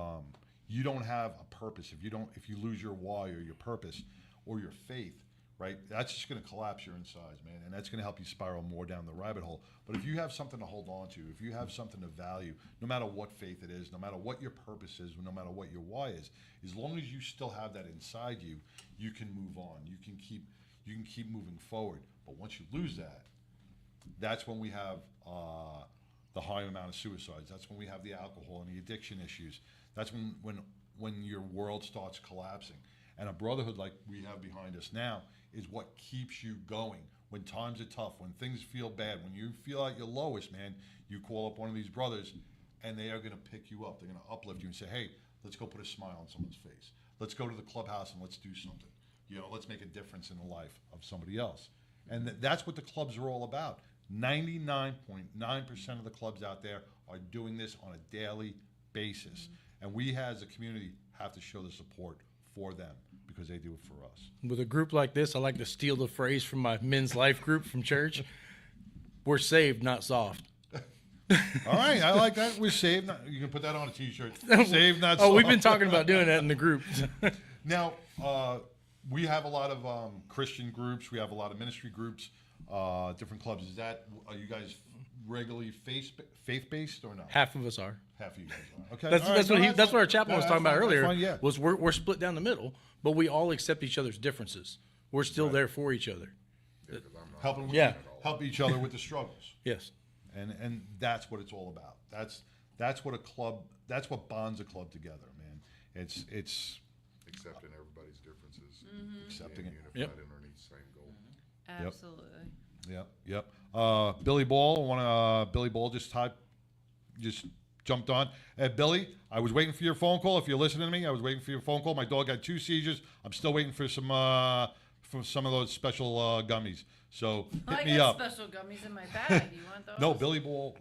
Speaker 1: you don't have a purpose, if you lose your why or your purpose or your faith, right? That's just going to collapse your insides, man, and that's going to help you spiral more down the rabbit hole. But if you have something to hold on to, if you have something to value, no matter what faith it is, no matter what your purpose is, no matter what your why is, as long as you still have that inside you, you can move on. You can keep moving forward. But once you lose that, that's when we have the high amount of suicides. That's when we have the alcohol and the addiction issues. That's when your world starts collapsing. And a brotherhood like we have behind us now is what keeps you going. When times are tough, when things feel bad, when you feel at your lowest, man, you call up one of these brothers and they are going to pick you up. They're going to uplift you and say, hey, let's go put a smile on someone's face. Let's go to the clubhouse and let's do something. Let's make a difference in the life of somebody else. And that's what the clubs are all about. 99.9% of the clubs out there are doing this on a daily basis. And we as a community have to show the support for them because they do it for us.
Speaker 13: With a group like this, I like to steal the phrase from my men's life group from church. We're saved, not soft.
Speaker 1: All right, I like that. We're saved. You can put that on a T-shirt. Saved, not soft.
Speaker 13: Oh, we've been talking about doing that in the group.
Speaker 1: Now, we have a lot of Christian groups. We have a lot of ministry groups, different clubs. Are you guys regularly faith-based or not?
Speaker 13: Half of us are.
Speaker 1: Half of you guys are. Okay.
Speaker 13: That's what our chaplain was talking about earlier.
Speaker 1: Fine, yeah.
Speaker 13: Was we're split down the middle, but we all accept each other's differences. We're still there for each other.
Speaker 1: Help each other with the struggles.
Speaker 13: Yes.
Speaker 1: And that's what it's all about. That's what a club. That's what bonds a club together, man. It's
Speaker 8: accepting everybody's differences,
Speaker 1: accepting it.
Speaker 8: unified underneath the same goal.
Speaker 2: Absolutely.
Speaker 1: Yep. Billy Ball. Billy Ball just jumped on. Billy, I was waiting for your phone call. If you're listening to me, I was waiting for your phone call. My dog had 2 seizures. I'm still waiting for some of those special gummies. So hit me up.
Speaker 2: Special gummies in my bag. Do you want those?
Speaker 1: No, Billy Ball.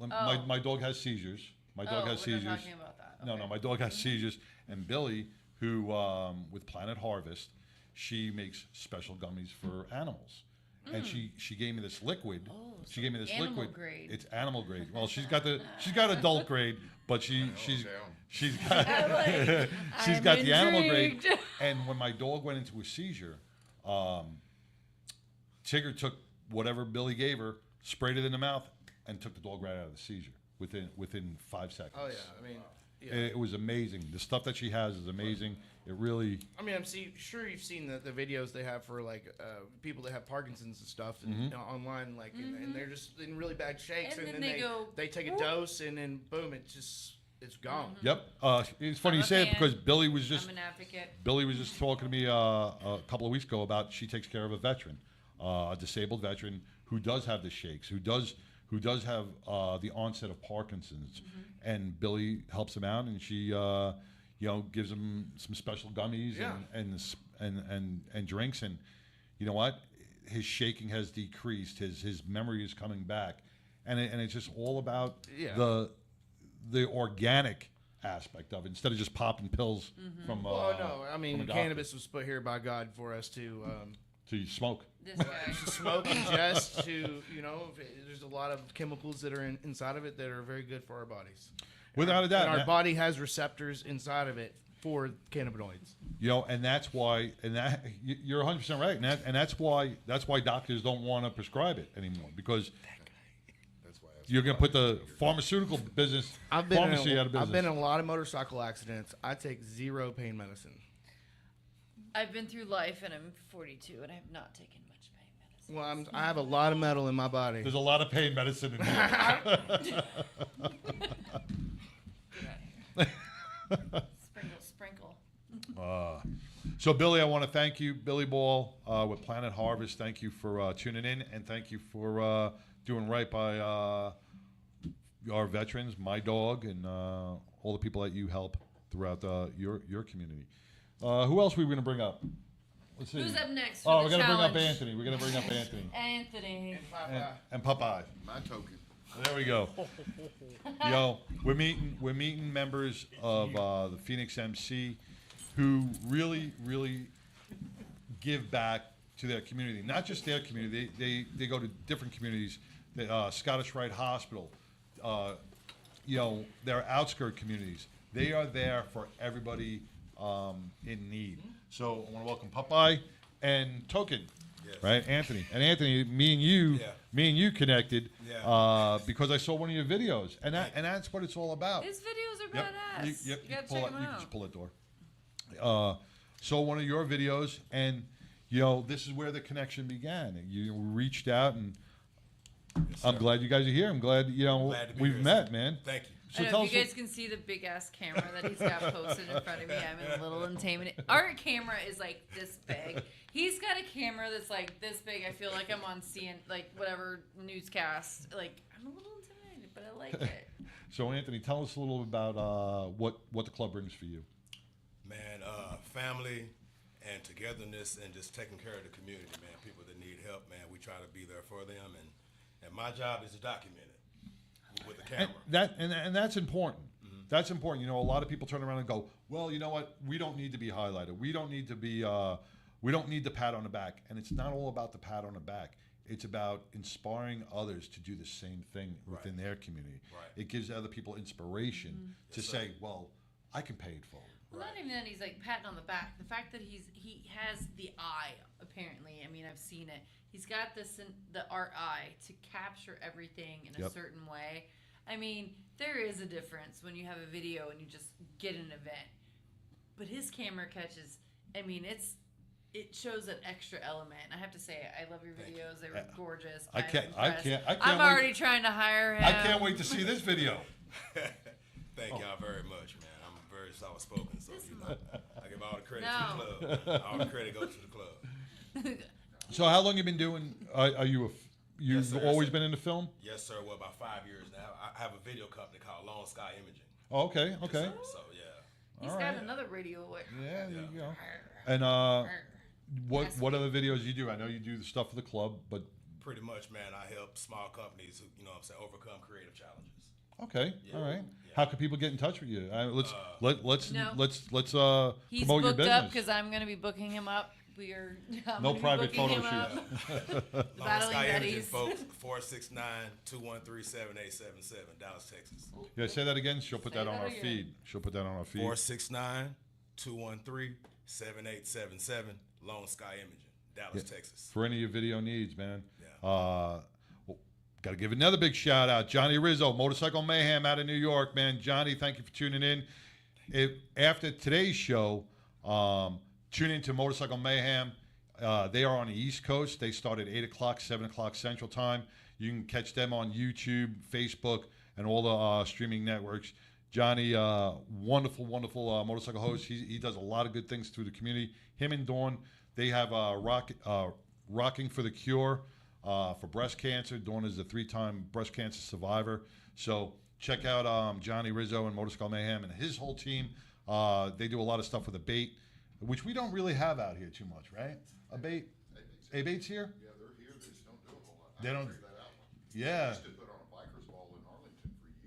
Speaker 1: My dog has seizures. My dog has seizures.
Speaker 2: We're not talking about that.
Speaker 1: No, my dog has seizures. And Billy, who with Planet Harvest, she makes special gummies for animals. And she gave me this liquid. She gave me this
Speaker 2: animal
Speaker 1: liquid.
Speaker 2: Grade.
Speaker 1: It's animal grade. Well, she's got adult grade, but she's got the animal grade. And when my dog went into a seizure, Tigger took whatever Billy gave her, sprayed it in the mouth, and took the dog right out of the seizure within 5 seconds.
Speaker 12: Oh yeah, I mean, yeah.
Speaker 1: It was amazing. The stuff that she has is amazing. It really.
Speaker 12: I mean, sure you've seen the videos they have for like people that have Parkinson's and stuff and, online, like, and they're just in really bad shakes, and then they take a dose, and then boom, it's gone.
Speaker 1: Yep. It's funny you say it because Billy was just.
Speaker 2: I'm an advocate.
Speaker 1: Billy was just talking to me a couple of weeks ago about she takes care of a veteran, a disabled veteran who does have the shakes, who does have the onset of Parkinson's, and Billy helps him out, and she gives him some special gummies and drinks, and you know what, his shaking has decreased, his memory is coming back, and it's just all about the organic aspect of it instead of just popping pills from.
Speaker 12: Well, no, I mean, cannabis was put here by God for us to
Speaker 1: smoke.
Speaker 2: This guy.
Speaker 12: to smoke, ingest, there's a lot of chemicals that are inside of it that are very good for our bodies.
Speaker 1: Without a doubt.
Speaker 12: And our body has receptors inside of it for cannabinoids.
Speaker 1: And that's why, you're 100% right, and that's why doctors don't want to prescribe it anymore, because you're going to put the pharmaceutical business, pharmacy out of business.
Speaker 12: I've been in a lot of motorcycle accidents. I take 0 pain medicine.
Speaker 2: I've been through life, and I'm 42, and I have not taken much pain medicine.
Speaker 12: Well, I have a lot of metal in my body.
Speaker 1: There's a lot of pain medicine in here.
Speaker 2: Sprinkle.
Speaker 1: So, Billy, I want to thank you, Billy Ball, with Planet Harvest. Thank you for tuning in, and thank you for doing right by our veterans, my dog, and all the people that you help throughout your community. Who else are we going to bring up? Let's see.
Speaker 2: Who's up next?
Speaker 1: Oh, we're going to bring up Anthony. We're going to bring up Anthony.
Speaker 2: Anthony.
Speaker 1: And Popeye.
Speaker 8: My token.
Speaker 1: There we go. We're meeting members of the Phoenix MC who really, really give back to their community. Not just their community. They go to different communities. Scottish Rite Hospital, they're outskirt communities. They are there for everybody in need. So I want to welcome Popeye and Token, right, Anthony. And Anthony, me and you connected because I saw one of your videos, and that's what it's all about.
Speaker 2: His videos are badass. You gotta
Speaker 1: pull
Speaker 2: check
Speaker 1: it,
Speaker 2: them
Speaker 1: you
Speaker 2: out.
Speaker 1: can just pull it door. Saw one of your videos, and this is where the connection began. And you reached out, and I'm glad you guys are here. I'm glad we've met, man.
Speaker 14: Thank you.
Speaker 1: So
Speaker 2: I
Speaker 1: tell
Speaker 2: know,
Speaker 1: us
Speaker 2: if you guys can see the big ass camera that he's got posted in front of me, I'm a little intimidated. Our camera is like this big. He's got a camera that's like this big. I feel like I'm on CN, like whatever newscast. Like I'm a little intimidated, but I like it.
Speaker 1: So Anthony, tell us a little about what the club brings for you.
Speaker 14: Man, family and togetherness and just taking care of the community, man. People that need help, man, we try to be there for them, and my job is to document it with the camera.
Speaker 1: And that's important. Mm-hmm. That's important. A lot of people turn around and go, well, you know what? We don't need to be highlighted. We don't need to be. We don't need the pat on the back. And it's not all about the pat on the back. It's about inspiring others to do the same thing within their community. Right. It gives other people inspiration to say, well, I can pay it forward.
Speaker 2: Well, not even that he's like patting on the back. The fact that he has the eye, apparently. I mean, I've seen it. He's got the art eye to capture everything in a certain way. I mean, there is a difference when you have a video and you just get an event. But his camera catches, I mean, it shows an extra element. I have to say, I love your videos. They were gorgeous.
Speaker 1: I can't
Speaker 2: I'm
Speaker 1: wait.
Speaker 2: already trying to hire him.
Speaker 1: I can't wait to see this video.
Speaker 14: Thank y'all very much, man. I'm very soft spoken, so I give all the credit to the club. All the credit goes to the club.
Speaker 1: So how long you been doing? You've always been into film?
Speaker 14: Yes, sir. Well, about 5 years now. I have a video company called Lone Sky Imaging.
Speaker 1: Oh, okay.
Speaker 14: Yes, so yeah.
Speaker 2: He's got another radio.
Speaker 1: Yeah, there you go. And what other videos you do? I know you do the stuff for the club, but
Speaker 14: pretty much, man, I help small companies who, overcome creative challenges.
Speaker 1: Okay, all right. Yeah. How can people get in touch with you? Let's
Speaker 2: He's
Speaker 1: promote your
Speaker 2: booked
Speaker 1: business.
Speaker 2: up because I'm going to be booking him up.
Speaker 1: No private photo shoot.
Speaker 14: Lone Sky Imaging, folks. 469-213-7877, Dallas, Texas.
Speaker 1: Yeah, say that again. She'll put that on our feed.
Speaker 14: 469-213-7877, Lone Sky Imaging, Dallas, Texas.
Speaker 1: For any of your video needs, man. Yeah. Got to give another big shout out, Johnny Rizzo, Motorcycle Mayhem out of New York, man. Johnny, thank you for tuning in. After today's show, tune into Motorcycle Mayhem. They are on the East Coast. They start at 8 o'clock, 7 o'clock Central Time. You can catch them on YouTube, Facebook, and all the streaming networks. Johnny, wonderful motorcycle host. He does a lot of good things through the community. Him and Dawn, they have Rocking for the Cure for breast cancer. Dawn is a 3-time breast cancer survivor. So check out Johnny Rizzo and Motorcycle Mayhem and his whole team. They do a lot of stuff with a bait, which we don't really have out here too much, right? A bait? A bait's here?
Speaker 8: Yeah, they're here. They just don't do a whole lot.
Speaker 1: They don't.
Speaker 8: That out.
Speaker 1: Yeah.
Speaker 8: I used to put on a biker's ball in Arlington for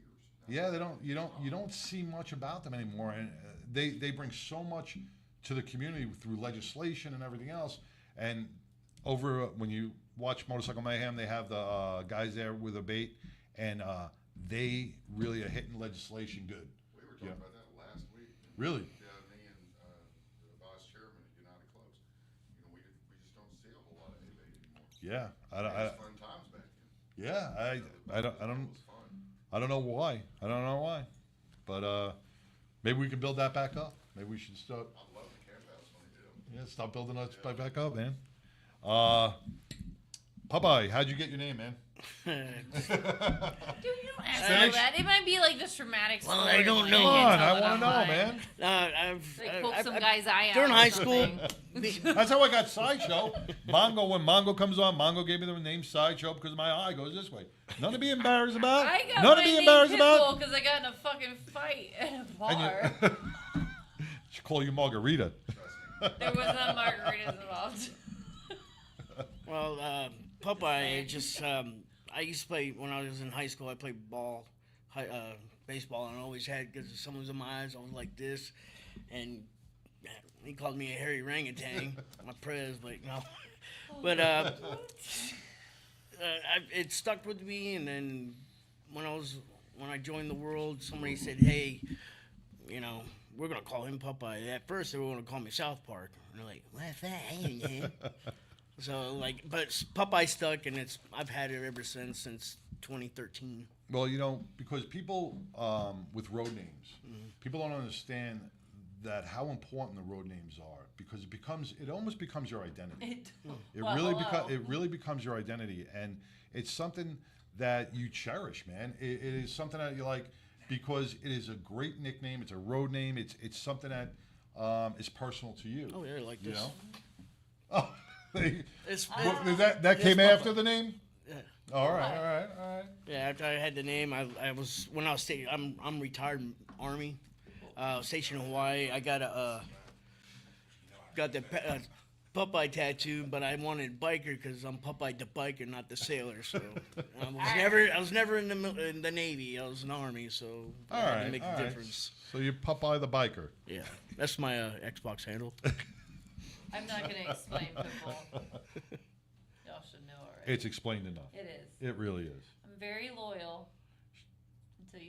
Speaker 8: years.
Speaker 1: Yeah, they don't. You don't see much about them anymore, and they bring so much to the community through legislation and everything else. And over when you watch Motorcycle Mayhem, they have the guys there with a bait, and they really are hitting legislation good.
Speaker 8: We were talking about that last week.
Speaker 1: Really?
Speaker 8: Yeah, me and the vice chairman at United Clubs. We just don't see a whole lot of A-bait anymore.
Speaker 1: Yeah,
Speaker 8: it was fun times back then.
Speaker 1: Yeah, I don't know why. But maybe we can build that back up. Maybe we should start.
Speaker 8: I'd love the camp house when they do.
Speaker 1: Yeah, start building us back up, man. Popeye, how'd you get your name, man?
Speaker 2: Dude, you don't ask me that. It might be like this dramatic story.
Speaker 10: Well, I don't know.
Speaker 1: Come on, I want to know, man.
Speaker 2: Like poke some guy's eye out.
Speaker 10: During high school.
Speaker 1: That's how I got Sideshow. Mongo, when Mongo comes on, Mongo gave me the name Sideshow because my eye goes this way. Nothing to be embarrassed about.
Speaker 2: I got
Speaker 1: Nothing to be embarrassed about.
Speaker 2: because I got in a fucking fight at a bar.
Speaker 1: She call you Margarita.
Speaker 2: There was no margaritas involved.
Speaker 10: Well, Popeye, I used to play, when I was in high school, I played baseball, and I always had, because someone was in my eyes, I was like this, and he called me a hairy orangutan, my prez, but no. But it stuck with me, and then when I was when I joined the world, somebody said, "Hey, you know, we're gonna call him Popeye." At first, they were gonna call me South Park, and they're like, "What's that?" So like, but Popeye stuck, and I've had it ever since 2013.
Speaker 1: Well, because people with road names, people don't understand that how important the road names are, because it almost becomes your identity. It really becomes your identity, and it's something that you cherish, man. It is something that you like because it is a great nickname. It's a road name. It's something that is personal to you.
Speaker 10: Oh yeah, like this.
Speaker 1: Oh,
Speaker 10: It's
Speaker 1: that came after the name.
Speaker 10: Yeah.
Speaker 1: All right.
Speaker 10: Yeah, after I had the name, I was when I was stationed. I'm retired Army, stationed in Hawaii. I got the Popeye tattoo, but I wanted biker because I'm Popeye the biker, not the sailor. So I was never in the Navy. I was in the Army, so I had to make a difference.
Speaker 1: So you're Popeye the biker.
Speaker 10: Yeah, that's my Xbox handle.
Speaker 2: I'm not going to explain football. Y'all should know already.
Speaker 1: It's explained enough.
Speaker 2: It is.
Speaker 1: It really is.
Speaker 2: I'm very loyal until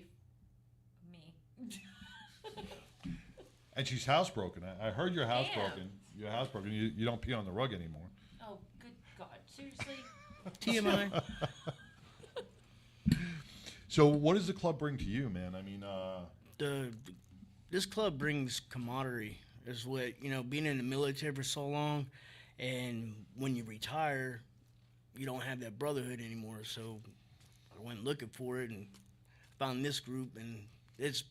Speaker 2: me.
Speaker 1: And she's housebroken. I heard you're housebroken.
Speaker 2: Damn.
Speaker 1: You're housebroken. You don't pee on the rug anymore.
Speaker 2: Oh, good God. Seriously?
Speaker 10: TMI.
Speaker 1: So what does the club bring to you, man? I mean,
Speaker 10: this club brings camaraderie. Is what, being in the military for so long, and when you retire, you don't have that brotherhood anymore. So I went looking for it and found this group, and it's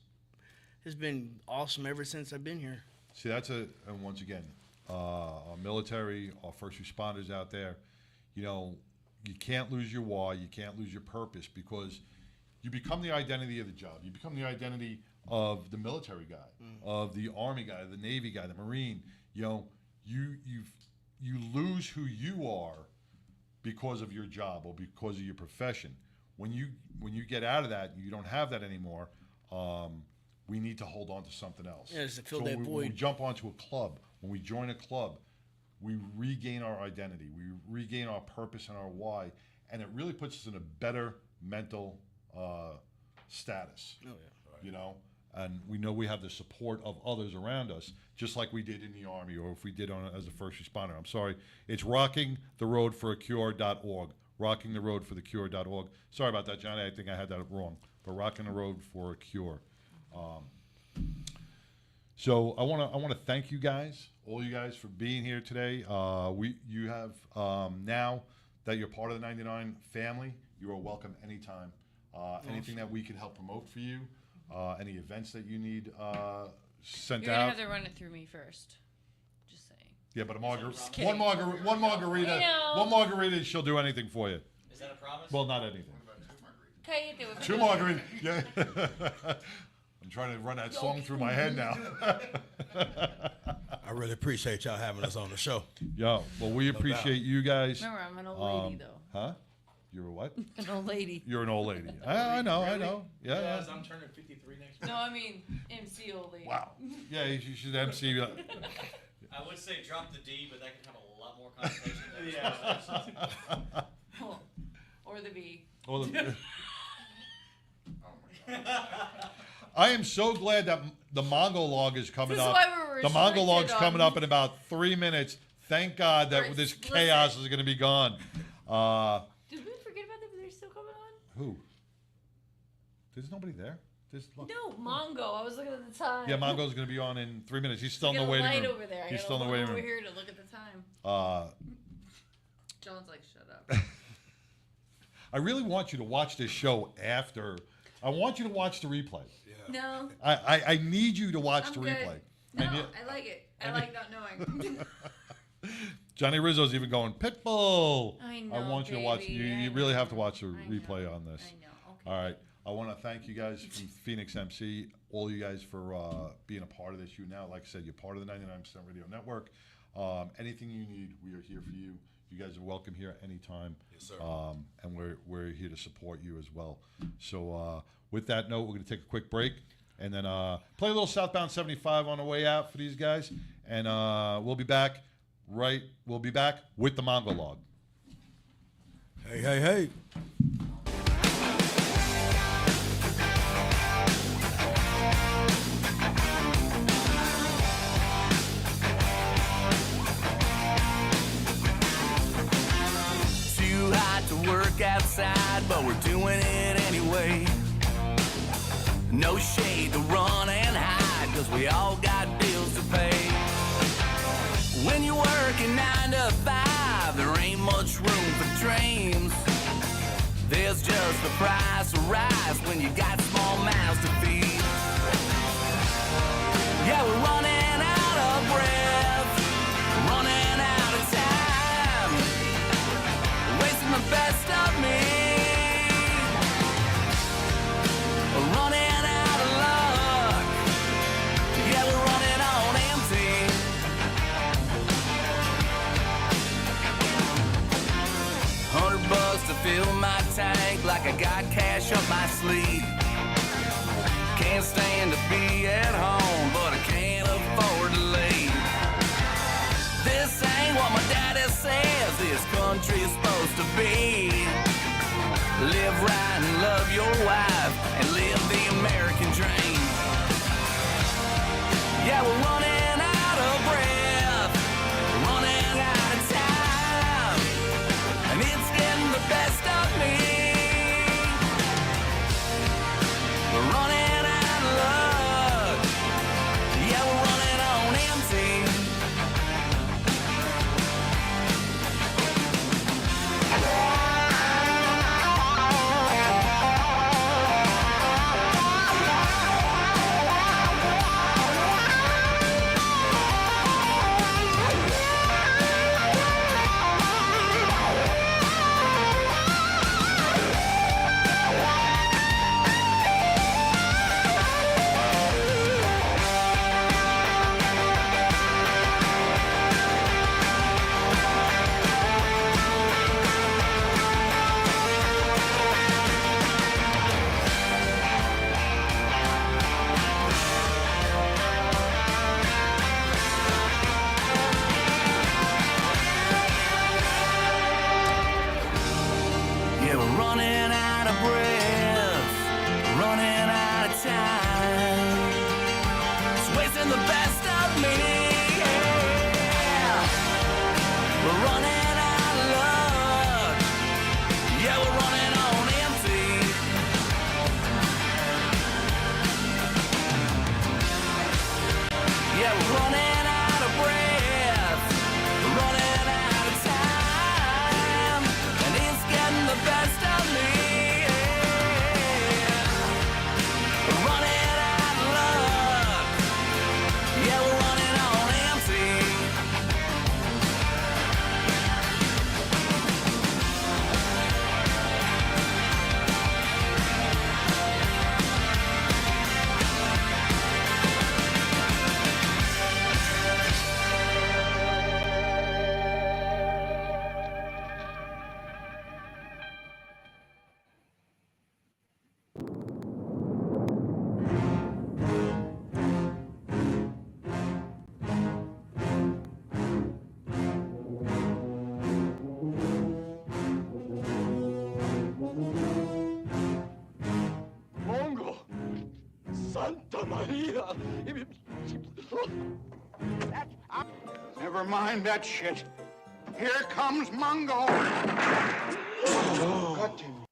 Speaker 10: been awesome ever since I've been here.
Speaker 1: See, and once again, our military, our first responders out there, you can't lose your why, you can't lose your purpose, because you become the identity of the job. You become the identity of the military guy, of the Army guy, the Navy guy, the Marine. You lose who you are because of your job or because of your profession. When you get out of that and you don't have that anymore, we need to hold on to something else.
Speaker 10: Yeah, just to fill
Speaker 1: so
Speaker 10: that
Speaker 1: when
Speaker 10: void.
Speaker 1: we jump onto a club, when we join a club, we regain our identity, we regain our purpose and our why, and it really puts us in a better mental status.
Speaker 10: Oh yeah.
Speaker 1: And we know we have the support of others around us, just like we did in the Army, or if we did as a first responder. I'm sorry. It's rockingtheroadforacure.org. Rockingtheroadforthecure.org. Sorry about that, Johnny. I think I had that wrong. But Rocking the Road for a Cure. So I want to thank you guys, all you guys, for being here today. You have now that you're part of the 99 family, you are welcome anytime. Anything that we can help promote for you. Any events that you need sent
Speaker 2: You're
Speaker 1: out.
Speaker 2: going to have to run it through me first. Just saying.
Speaker 1: Yeah, but one
Speaker 2: kidding.
Speaker 1: margarita, she'll do anything for you.
Speaker 11: Is that a promise?
Speaker 1: Well, not anything.
Speaker 2: Okay,
Speaker 1: Two margaritas. Yeah. I'm trying to run that song through my head now.
Speaker 14: I really appreciate y'all having us on the show.
Speaker 1: Yo, well, we appreciate you guys.
Speaker 2: Remember, I'm an old lady, though.
Speaker 1: Huh? You're a what?
Speaker 2: An old lady.
Speaker 1: You're an old lady. I know. Yeah.
Speaker 13: Yes, I'm turning 53 next week.
Speaker 2: No, I mean MC old lady.
Speaker 1: Wow. Yeah, you should MC.
Speaker 11: I would say drop the D, but that could have a lot more connotation.
Speaker 2: Or the B.
Speaker 1: Or the, I am so glad that the Mongo log is coming
Speaker 2: This is
Speaker 1: up.
Speaker 2: why we're
Speaker 1: The Mongo log's
Speaker 2: restricted
Speaker 1: coming
Speaker 2: on-
Speaker 1: up in about 3 minutes. Thank God that
Speaker 2: We're
Speaker 1: this
Speaker 2: explicit.
Speaker 1: chaos is going to be gone.
Speaker 2: Did we forget about them? They're still coming on?
Speaker 1: Who? There's nobody there. Look.
Speaker 2: No, Mongo. I was looking at the time.
Speaker 1: Yeah, Mongo's going to be on in 3 minutes. He's still
Speaker 2: We
Speaker 1: in the
Speaker 2: got a
Speaker 1: waiting
Speaker 2: light
Speaker 1: room.
Speaker 2: over there. I
Speaker 1: He's
Speaker 2: gotta
Speaker 1: still in the
Speaker 2: look
Speaker 1: waiting
Speaker 2: over
Speaker 1: room.
Speaker 2: here to look at the time. John's like, shut up.
Speaker 1: I really want you to watch this show after. I want you to watch the replay.
Speaker 2: No.
Speaker 1: I need you to watch
Speaker 2: I'm
Speaker 1: the
Speaker 2: good.
Speaker 1: replay.
Speaker 2: No,
Speaker 1: And
Speaker 2: I like it. I like not knowing.
Speaker 1: Johnny Rizzo's even going, Pitbull.
Speaker 2: I know,
Speaker 1: want you to watch.
Speaker 2: baby.
Speaker 1: You really have to watch the replay on this.
Speaker 2: I know. Okay.
Speaker 1: All right. I want to thank you guys from Phoenix MC, all you guys for being a part of this. You now, like I said, you're part of the 99% Radio Network. Anything you need, we are here for you. You guys are welcome here anytime.
Speaker 14: Yes, sir.
Speaker 1: And we're here to support you as well. So with that note, we're going to take a quick break and then play a little Southbound 75 on the way out for these guys. And we'll be back. We'll be back with the Mongo log.
Speaker 14: Hey.
Speaker 15: outside, but we're doing it anyway. No shade to run and hide, 'cause we all got bills to pay. When you're working 9 to 5, there ain't much room for dreams. There's just the price of rice when you got small mouths to feed. Yeah, we're running out of breath, running out of time, wasting the best of me, running out of luck. Yeah, we're running on empty. $100 to fill my tank like I got cash up my sleeve. Can't stand to be at home, but I can't afford to leave. This ain't what my daddy says this country's supposed to be. Live right and love your wife and live the American dream. Yeah, we're running out of breath, running out of time, and it's getting the best of me. We're running out of luck. Yeah, we're running on empty. Yeah, we're running out of breath, running out of time. It's wasting the best of me. Yeah. We're running out of luck. Yeah, we're running on empty. Yeah, we're running out of breath, running out of time, and it's getting the best of me. We're running out of luck. Yeah, we're running on empty.
Speaker 16: Mongo! Santa Maria!
Speaker 17: Never mind that shit. Here comes Mungo. God damn it.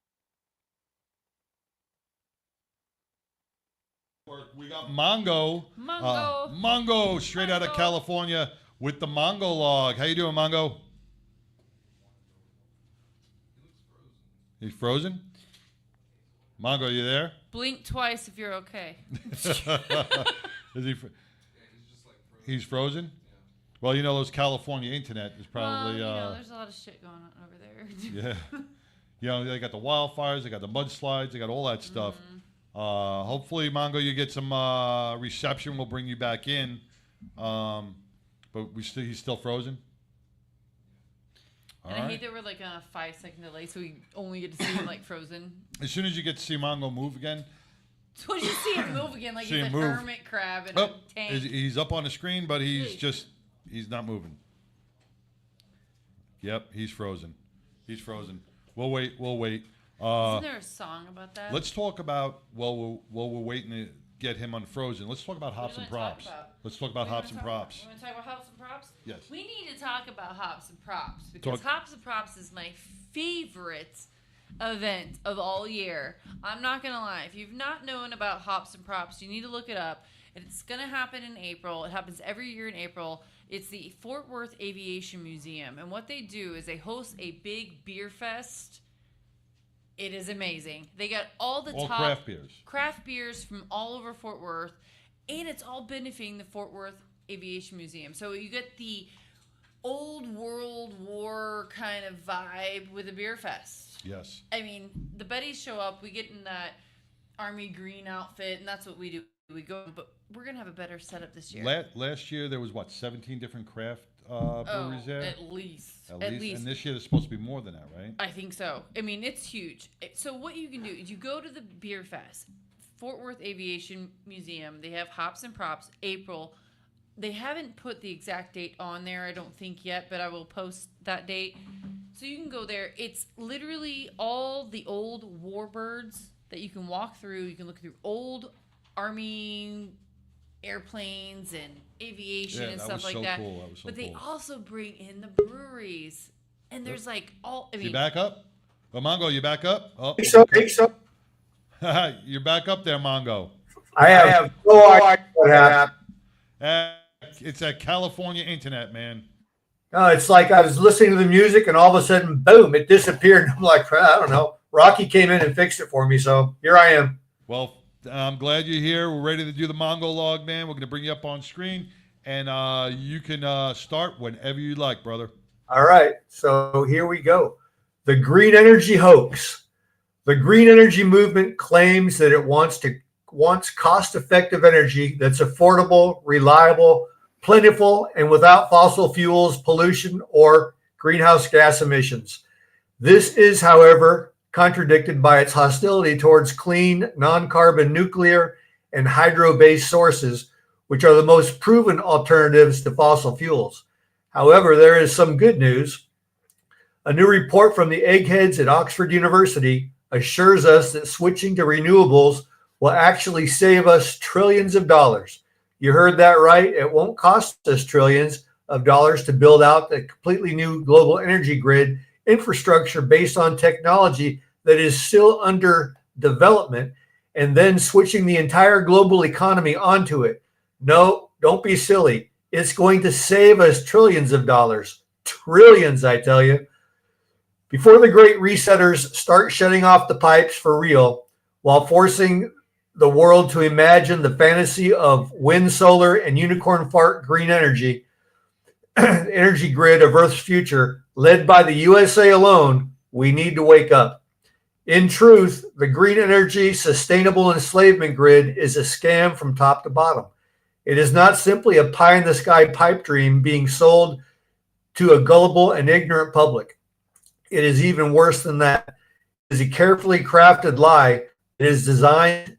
Speaker 1: We got Mongo.
Speaker 2: Mongo.
Speaker 1: Mongo, straight out of California with the Mongo log. How you doing, Mongo? He's frozen? Mongo, you there?
Speaker 2: Blink twice if you're okay.
Speaker 1: Is he? He's frozen. Well, you know those California internet is probably.
Speaker 2: There's a lot of shit going on over there.
Speaker 1: Yeah. You know, they got the wildfires, they got the mudslides, they got all that stuff. Hopefully, Mongo, you get some reception. We'll bring you back in. But he's still frozen.
Speaker 2: And I hate that we're like on a 5-second delay, so we only get to see him like frozen.
Speaker 1: As soon as you get to see Mongo move again.
Speaker 2: So you see him move again, like
Speaker 1: See
Speaker 2: he's a
Speaker 1: him move.
Speaker 2: hermit crab in a tank.
Speaker 1: He's up on the screen, but he's not moving. Yep, he's frozen. He's frozen. We'll wait.
Speaker 2: Isn't there a song about that?
Speaker 1: Let's talk about while we're waiting to get him unfrozen. Let's talk about hops and props. Let's talk about hops and props.
Speaker 2: You want to talk about hops and props?
Speaker 1: Yes.
Speaker 2: We need to talk about hops and props because hops and props is my favorite event of all year. I'm not going to lie. If you've not known about Hops and Props, you need to look it up. It's going to happen in April. It happens every year in April. It's the Fort Worth Aviation Museum. And what they do is they host a big beer fest. It is amazing. They got all the top craft beers from all over Fort Worth. And it's all benefiting the Fort Worth Aviation Museum. So you get the old World War kind of vibe with a beer fest.
Speaker 1: Yes.
Speaker 2: I mean, the Betties show up. We get in that army green outfit, and that's what we do. We go, but we're going to have a better setup this year.
Speaker 1: Last year, there was, 17 different craft breweries there?
Speaker 2: At least.
Speaker 1: At least. And this year, there's supposed to be more than that, right?
Speaker 2: I think so. I mean, it's huge. So what you can do is you go to the beer fest, Fort Worth Aviation Museum. They have Hops and Props, April. They haven't put the exact date on there, I don't think yet, but I will post that date. So you can go there. It's literally all the old warbirds that you can walk through. You can look through old Army airplanes and aviation and stuff like that.
Speaker 1: Cool. That was so
Speaker 2: but they
Speaker 1: cool.
Speaker 2: also bring in the breweries. And there's like all, I mean.
Speaker 1: You back up? Oh, Mongo, you back up? Oh,
Speaker 18: think so.
Speaker 1: You're back up there, Mongo.
Speaker 18: I have no idea what happened.
Speaker 1: It's that California internet, man.
Speaker 18: No, it's like I was listening to the music and all of a sudden, boom, it disappeared. I'm like, I don't know. Rocky came in and fixed it for me, so here I am.
Speaker 1: Well, I'm glad you're here. We're ready to do the Mongo log, man. We're going to bring you up on screen, and you can start whenever you like, brother.
Speaker 18: All right, so here we go. The green energy hoax. The green energy movement claims that it wants cost-effective energy that's affordable, reliable, plentiful, and without fossil fuels, pollution, or greenhouse gas emissions. This is, however, contradicted by its hostility towards clean, non-carbon nuclear and hydro-based sources, which are the most proven alternatives to fossil fuels. However, there is some good news. A new report from the eggheads at Oxford University assures us that switching to renewables will actually save us trillions of dollars. You heard that right. It won't cost us trillions of dollars to build out the completely new global energy grid infrastructure based on technology that is still under development, and then switching the entire global economy onto it. No, don't be silly. It's going to save us trillions of dollars. Trillions, I tell you. Before the great resetters start shutting off the pipes for real, while forcing the world to imagine the fantasy of wind, solar, and unicorn fart green energy, energy grid of Earth's future, led by the USA alone, we need to wake up. In truth, the green energy sustainable enslavement grid is a scam from top to bottom. It is not simply a pie-in-the-sky pipe dream being sold to a gullible and ignorant public. It is even worse than that. It is a carefully crafted lie that is designed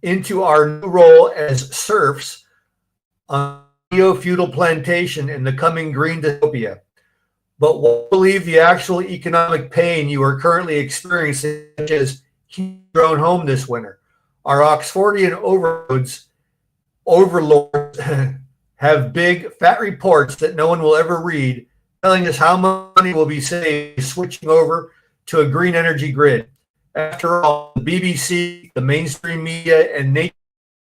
Speaker 18: into our new role as serfs on a neo-feudal plantation in the coming green dystopia. But won't believe the actual economic pain you are currently experiencing, such as heat your own home this winter. Our Oxfordian overlords have big, fat reports that no one will ever read, telling us how much money will be saved switching over to a green energy grid. After all, the BBC, the mainstream media, and nature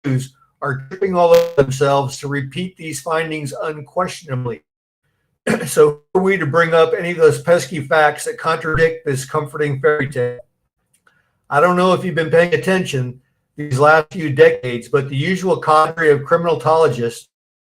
Speaker 18: news are tripping all over themselves to repeat these findings unquestionably. So who are we to bring up any of those pesky facts that contradict this comforting fairy tale? I don't know if you've been paying attention these last few decades, but the usual cadre of criminalologists,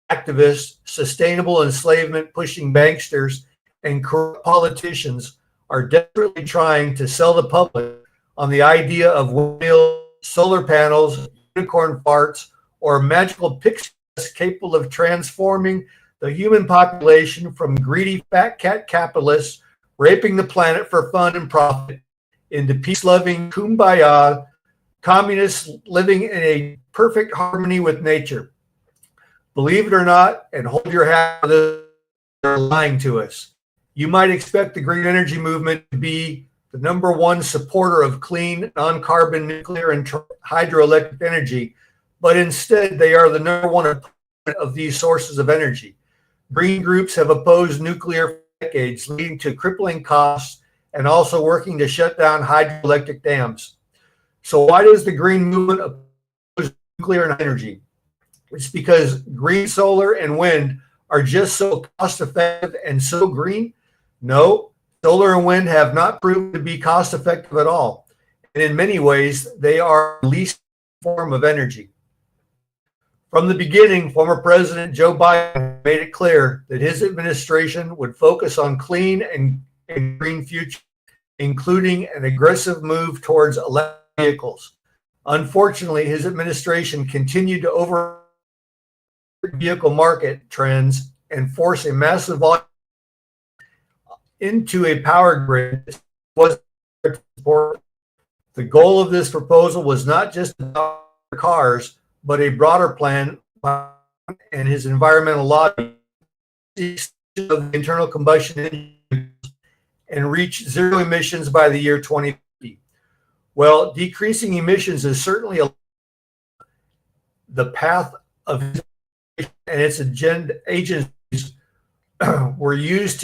Speaker 18: activists, sustainable enslavement pushing banksters, and corrupt politicians are desperately trying to sell the public on the idea of windmills, solar panels, unicorn farts, or magical pixies capable of transforming the human population from greedy fat cat capitalists raping the planet for fun and profit into peace-loving kumbaya communists living in a perfect harmony with nature. Believe it or not, and hold your hat for this, they're lying to us. You might expect the green energy movement to be the number one supporter of clean, non-carbon nuclear and hydroelectric energy, but instead they are the number one opponent of these sources of energy. Green groups have opposed nuclear for decades, leading to crippling costs and also working to shut down hydroelectric dams. So why does the green movement oppose nuclear energy? It's because green solar and wind are just so cost effective and so green? No, solar and wind have not proven to be cost effective at all. And in many ways, they are the least form of energy. From the beginning, former President Joe Biden made it clear that his administration would focus on clean and green future, including an aggressive move towards electric vehicles. Unfortunately, his administration continued to over vehicle market trends and force a massive volume into a power grid was support. The goal of this proposal was not just about cars, but a broader plan and his environmental lobby of the internal combustion engine and reach zero emissions by the year 2050. Well, decreasing emissions is certainly the path of, and its agenda agencies were using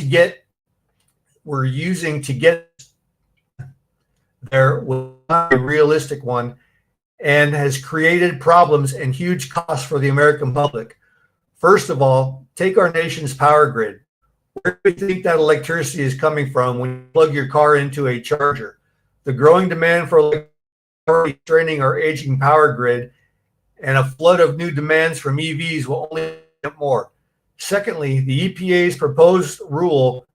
Speaker 18: to get there was not a realistic one, and has created problems and huge costs for the American public. First of all, take our nation's power grid. Where do you think that electricity is coming from when you plug your car into a charger? The growing demand for electricity straining our aging power grid, and a flood of new demands from EVs will only get more. Secondly, the EPA's proposed rule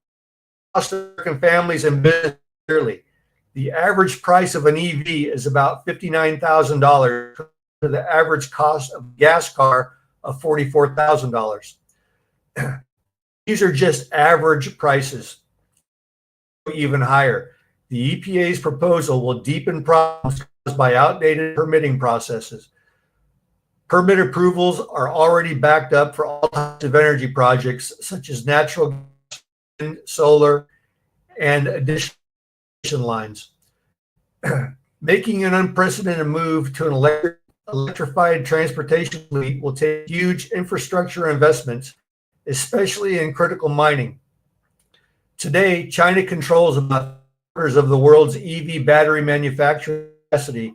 Speaker 18: costs American families and businesses dearly. The average price of an EV is about $59,000 to the average cost of a gas car of $44,000. These are just average prices, even higher. The EPA's proposal will deepen problems caused by outdated permitting processes. Permit approvals are already backed up for all types of energy projects, such as natural gas, wind, solar, and additional lines. Making an unprecedented move to an electrified transportation fleet will take huge infrastructure investments, especially in critical mining. Today, China controls about quarters of the world's EV battery manufacturing capacity.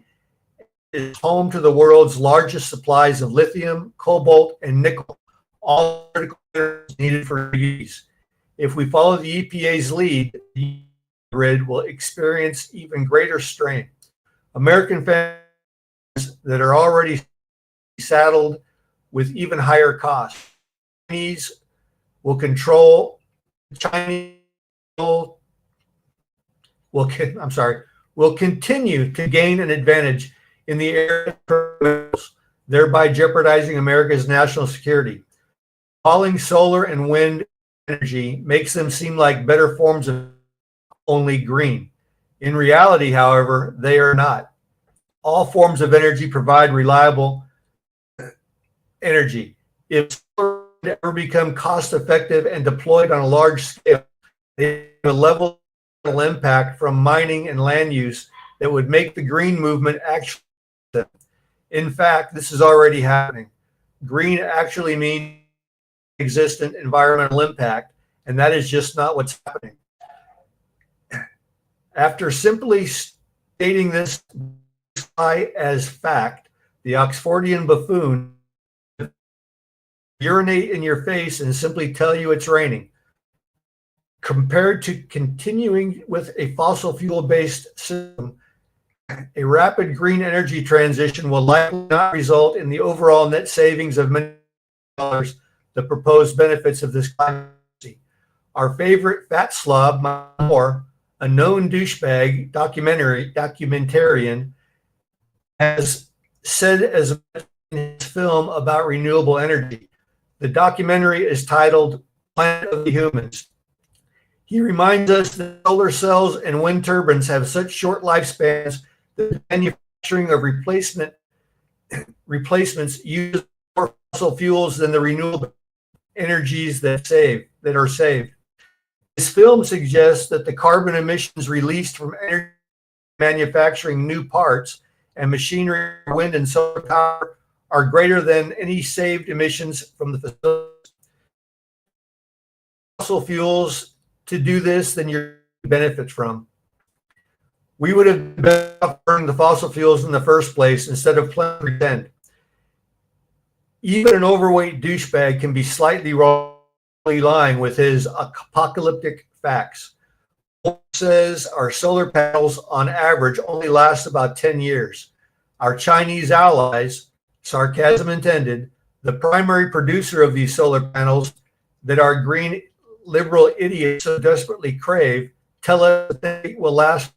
Speaker 18: It is home to the world's largest supplies of lithium, cobalt, and nickel, all critical minerals needed for EVs. If we follow the EPA's lead, the grid will experience even greater strain. American families that are already saddled with even higher costs. Chinese will control will continue to gain an advantage in the area of thereby jeopardizing America's national security. Calling solar and wind energy makes them seem like better forms of only green. In reality, however, they are not. All forms of energy provide reliable energy. If solar ever become cost effective and deployed on a large scale, they have a level of impact from mining and land use that would make the green movement actually. In fact, this is already happening. Green actually means existent environmental impact, and that is just not what's happening. After simply stating this as fact, the Oxfordian buffoon urinate in your face and simply tell you it's raining. Compared to continuing with a fossil fuel-based system, a rapid green energy transition will likely not result in the overall net savings of many dollars, the proposed benefits of this climate. Our favorite fat slob, Moore, a known douchebag documentarian, has said as in his film about renewable energy. The documentary is titled Planet of the Humans. He reminds us that solar cells and wind turbines have such short lifespans that the manufacturing of replacements use more fossil fuels than the renewable energies that are saved. This film suggests that the carbon emissions released from energy manufacturing new parts and machinery, wind and solar power are greater than any saved emissions from the facilities. Fossil fuels to do this than you benefit from. We would have been better off burning the fossil fuels in the first place instead of playing pretend. Even an overweight douchebag can be slightly wrongly lying with his apocalyptic facts. Says our solar panels on average only last about 10 years. Our Chinese allies, sarcasm intended, the primary producer of these solar panels that our green liberal idiots so desperately crave, tell us that they will last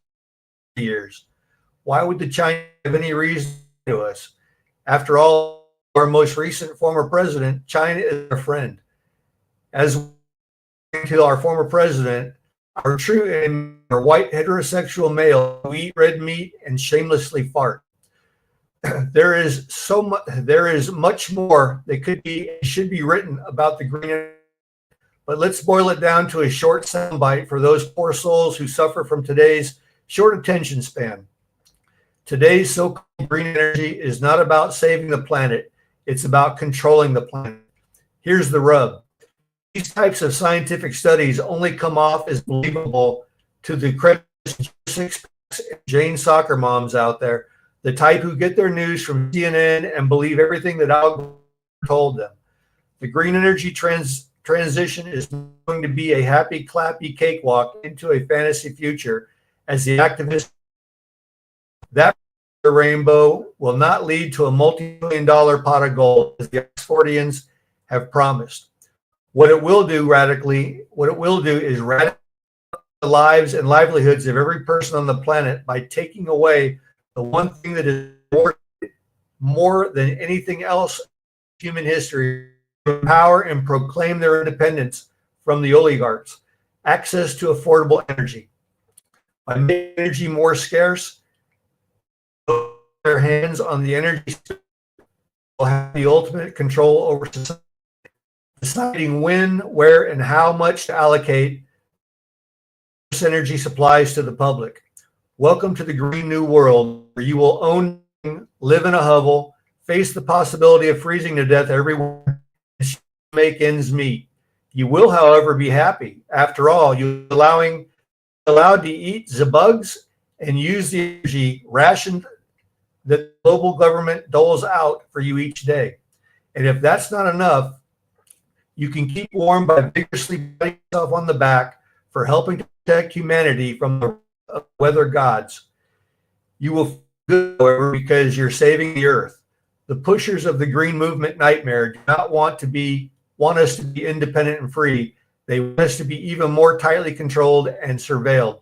Speaker 18: years. Why would the Chinese have any reason to us? After all, our most recent former president, China is our friend. As to our former president, our true and our white heterosexual male who eat red meat and shamelessly fart. There is much more that could be should be written about the green, but let's boil it down to a short soundbite for those poor souls who suffer from today's short attention span. Today's so-called green energy is not about saving the planet, it's about controlling the planet. Here's the rub. These types of scientific studies only come off as believable to the credulous six-packs and Jane soccer moms out there, the type who get their news from CNN and believe everything that Al Gore told them. The green energy transition is going to be a happy, clappy cakewalk into a fantasy future as the activists. That rainbow will not lead to a multi-million-dollar pot of gold as the Oxfordians have promised. What it will do is radically the lives and livelihoods of every person on the planet by taking away the one thing that is more than anything else in human history, empower and proclaim their independence from the oligarchs, access to affordable energy. By making energy more scarce, their hands on the energy will have the ultimate control over society, deciding when, where, and how much to allocate energy supplies to the public. Welcome to the Green New World, where you will own, live in a hovel, face the possibility of freezing to death everywhere, and make ends meet. You will, however, be happy. After all, you're allowed to eat the bugs and use the energy ration that the global government doles out for you each day. And if that's not enough, you can keep warm by vigorously patting yourself on the back for helping to protect humanity from the weather gods. You will feel good, however, because you're saving the earth. The pushers of the green movement nightmare do not want us to be independent and free. They want us to be even more tightly controlled and surveilled,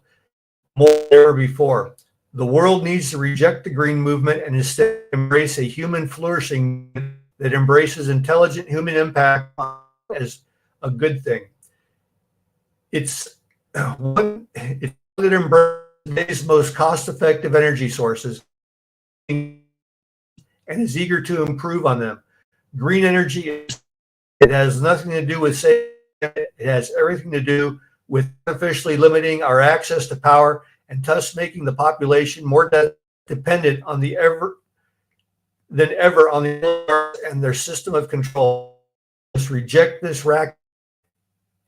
Speaker 18: more than ever before. The world needs to reject the green movement and instead embrace a human flourishing that embraces intelligent human impact as a good thing. It's one that embraces today's most cost-effective energy sources and is eager to improve on them. Green energy it has nothing to do with saving. It has everything to do with artificially limiting our access to power and thus making the population more dependent on than ever on the and their system of control. Let's reject this racket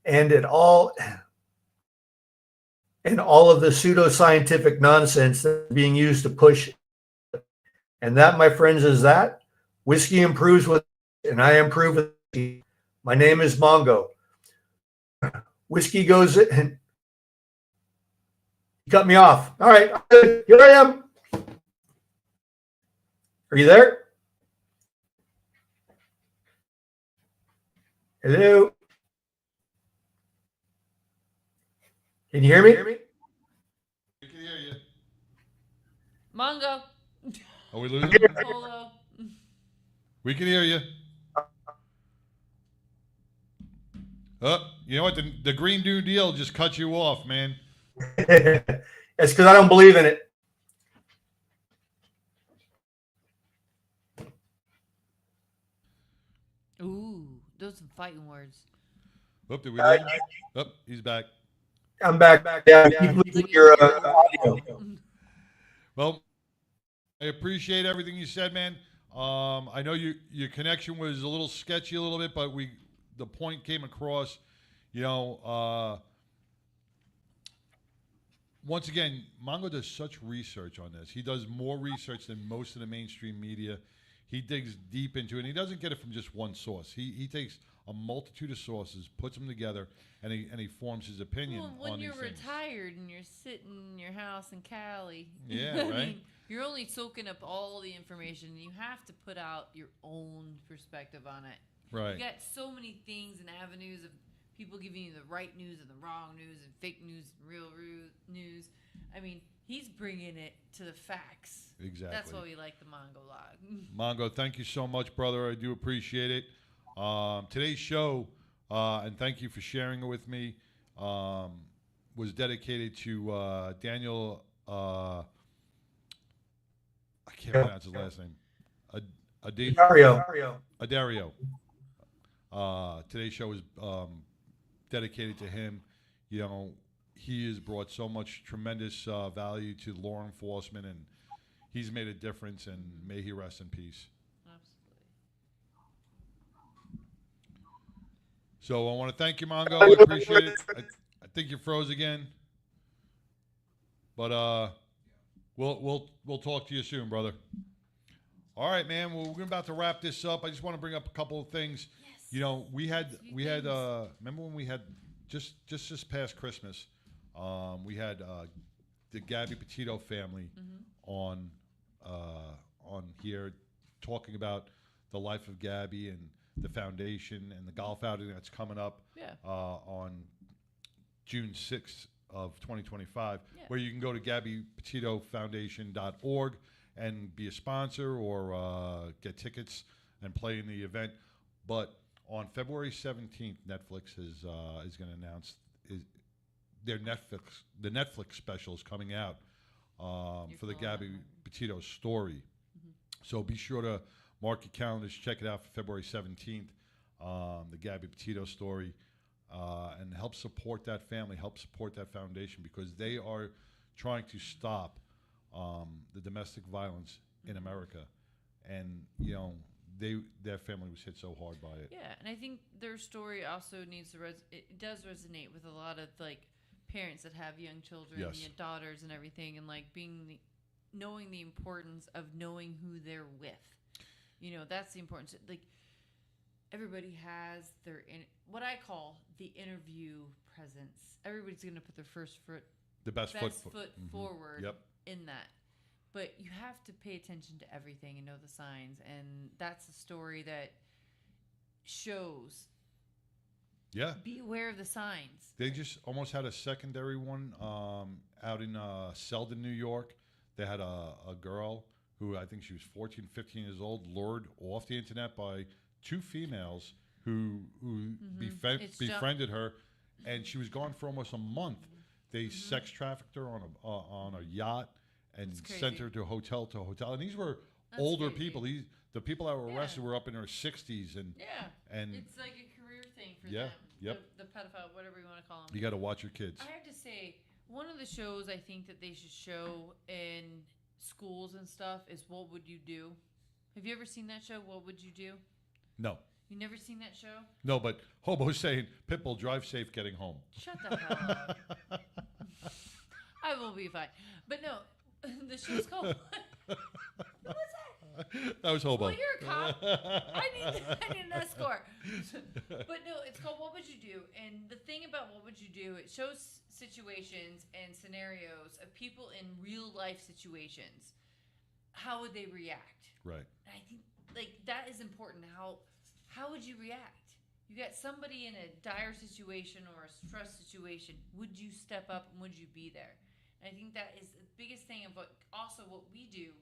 Speaker 18: and all of the pseudoscientific nonsense that's being used to push. And that, my friends, is that whiskey improves with, and I improve with whiskey. My name is Mongo. Whiskey goes in. You cut me off. All right, here I am. Are you there? Hello? Can you hear me?
Speaker 1: We can hear you.
Speaker 2: Mongo.
Speaker 1: Are we losing?
Speaker 2: Polo.
Speaker 1: We can hear you. Oh, you know what? The Green New Deal just cut you off, man.
Speaker 18: It's because I don't believe in it.
Speaker 2: Ooh, those are fighting words.
Speaker 1: Oh, did we lose him? Oh, he's back.
Speaker 18: I'm back. Yeah, keep losing your audio.
Speaker 1: Well, I appreciate everything you said, man. I know your connection was a little sketchy a little bit, but the point came across. You know, once again, Mongo does such research on this. He does more research than most of the mainstream media. He digs deep into it, and he doesn't get it from just one source. He takes a multitude of sources, puts them together, and he forms his opinion
Speaker 2: Well, when
Speaker 1: on
Speaker 2: you're
Speaker 1: these things.
Speaker 2: retired and you're sitting in your house in Cali,
Speaker 1: Yeah,
Speaker 2: I
Speaker 1: right.
Speaker 2: mean, you're only soaking up all the information. You have to put out your own perspective on it.
Speaker 1: Right.
Speaker 2: You got so many things and avenues of people giving you the right news and the wrong news and fake news and real news. I mean, he's bringing it to the facts.
Speaker 1: Exactly.
Speaker 2: That's why we like the Mongo Log.
Speaker 1: Mongo, thank you so much, brother. I do appreciate it. Today's show, and thank you for sharing it with me, was dedicated to Daniel. I can't pronounce his last name. Adario. Today's show is dedicated to him. You know, he has brought so much tremendous value to law enforcement, and he's made a difference, and may he rest in peace. So I want to thank you, Mongo. I appreciate it. I think you froze again, but we'll talk to you soon, brother. All right, man. Well, we're about to wrap this up. I just want to bring up a couple of things. Yes. You know, we had remember when we had just this past Christmas, we had the Gabby Petito family on here talking about the life of Gabby and the foundation and the golf outing that's coming up on June 6th of 2025, where you can go to GabbyPetitoFoundation.org and be a sponsor or get tickets and play in the event. But on February 17th, Netflix is going to announce the Netflix special is coming out for the Gabby Petito story. So be sure to mark your calendars, check it out for February 17th, the Gabby Petito story, and help support that family, help support that foundation, because they are trying to stop the domestic violence in America. And, you know, their family was hit so hard by it.
Speaker 2: Yeah, and I think their story also needs to it does resonate with a lot of, like, parents that have young children,
Speaker 1: Yes.
Speaker 2: and daughters and everything, and, like, knowing the importance of knowing who they're with. You know, that's the importance. Like, everybody has what I call the interview presence. Everybody's going to put their
Speaker 1: The best foot
Speaker 2: forward in that. But you have to pay attention to everything and know the signs. And that's a story that shows.
Speaker 1: Yeah.
Speaker 2: Be aware of the signs.
Speaker 1: They just almost had a secondary one out in Selden, New York. They had a girl who I think she was 14, 15 years old, lured off the internet by two females who befriended her, and she was gone for almost a month. They sex trafficked her on a yacht and sent her to hotel. And these were older people. The people that were arrested were up in their 60s, and
Speaker 2: it's like a career thing for
Speaker 1: Yeah,
Speaker 2: them.
Speaker 1: yep.
Speaker 2: The pedophile, whatever you want to call them.
Speaker 1: You got to watch your kids.
Speaker 2: I have to say, one of the shows I think that they should show in schools and stuff is What Would You Do? Have you ever seen that show, What Would You Do?
Speaker 1: No.
Speaker 2: You never seen that show?
Speaker 1: No, but Hobo's saying, Pitbull, drive safe getting home.
Speaker 2: Shut the hell up. I will be fine. But no, the show's called... What was that?
Speaker 1: That was Hobo.
Speaker 2: Well, you're a cop. I need an escort. But no, it's called What Would You Do? And the thing about What Would You Do, it shows situations and scenarios of people in real life situations. How would they react?
Speaker 1: Right.
Speaker 2: And I think like that is important. How would you react? You got somebody in a dire situation or a stress situation. Would you step up and would you be there? And I think that is the biggest thing of what we do.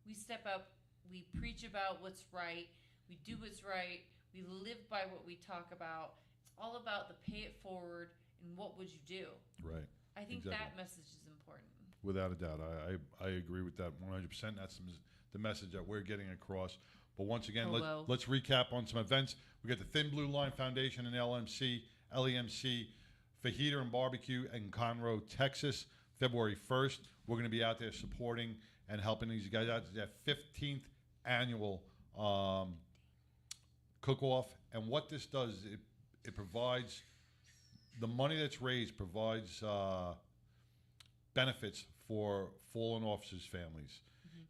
Speaker 2: We step up. We preach about what's right. We do what's right. We live by what we talk about. It's all about the pay it forward and what would you do.
Speaker 1: Right.
Speaker 2: I think that message is important.
Speaker 1: Without a doubt. I agree with that 100%. That's the message that we're getting across. But once again, let's recap on some events. We got the Thin Blue Line Foundation and LEMC Fajita and Barbecue in Conroe, Texas, February 1st. We're going to be out there supporting and helping these guys out. It's their 15th annual cook-off. And what this does, it provides, the money that's raised provides benefits for fallen officers' families.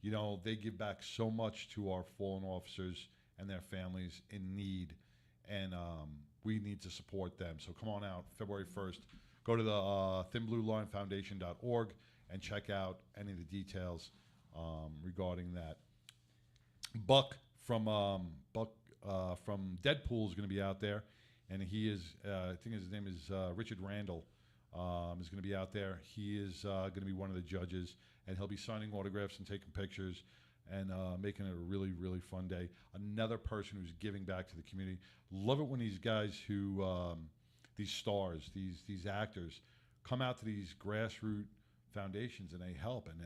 Speaker 1: You know, they give back so much to our fallen officers and their families in need, and we need to support them. So come on out, February 1st. Go to the thinbluelinefoundation.org and check out any of the details regarding that. Buck from Deadpool is going to be out there, and he is, I think his name is Richard Randall, is going to be out there. He is going to be one of the judges, and he'll be signing autographs and taking pictures and making it a really, really fun day. Another person who's giving back to the community. Love it when these guys who, these stars, these actors, come out to these grassroots foundations and they help, and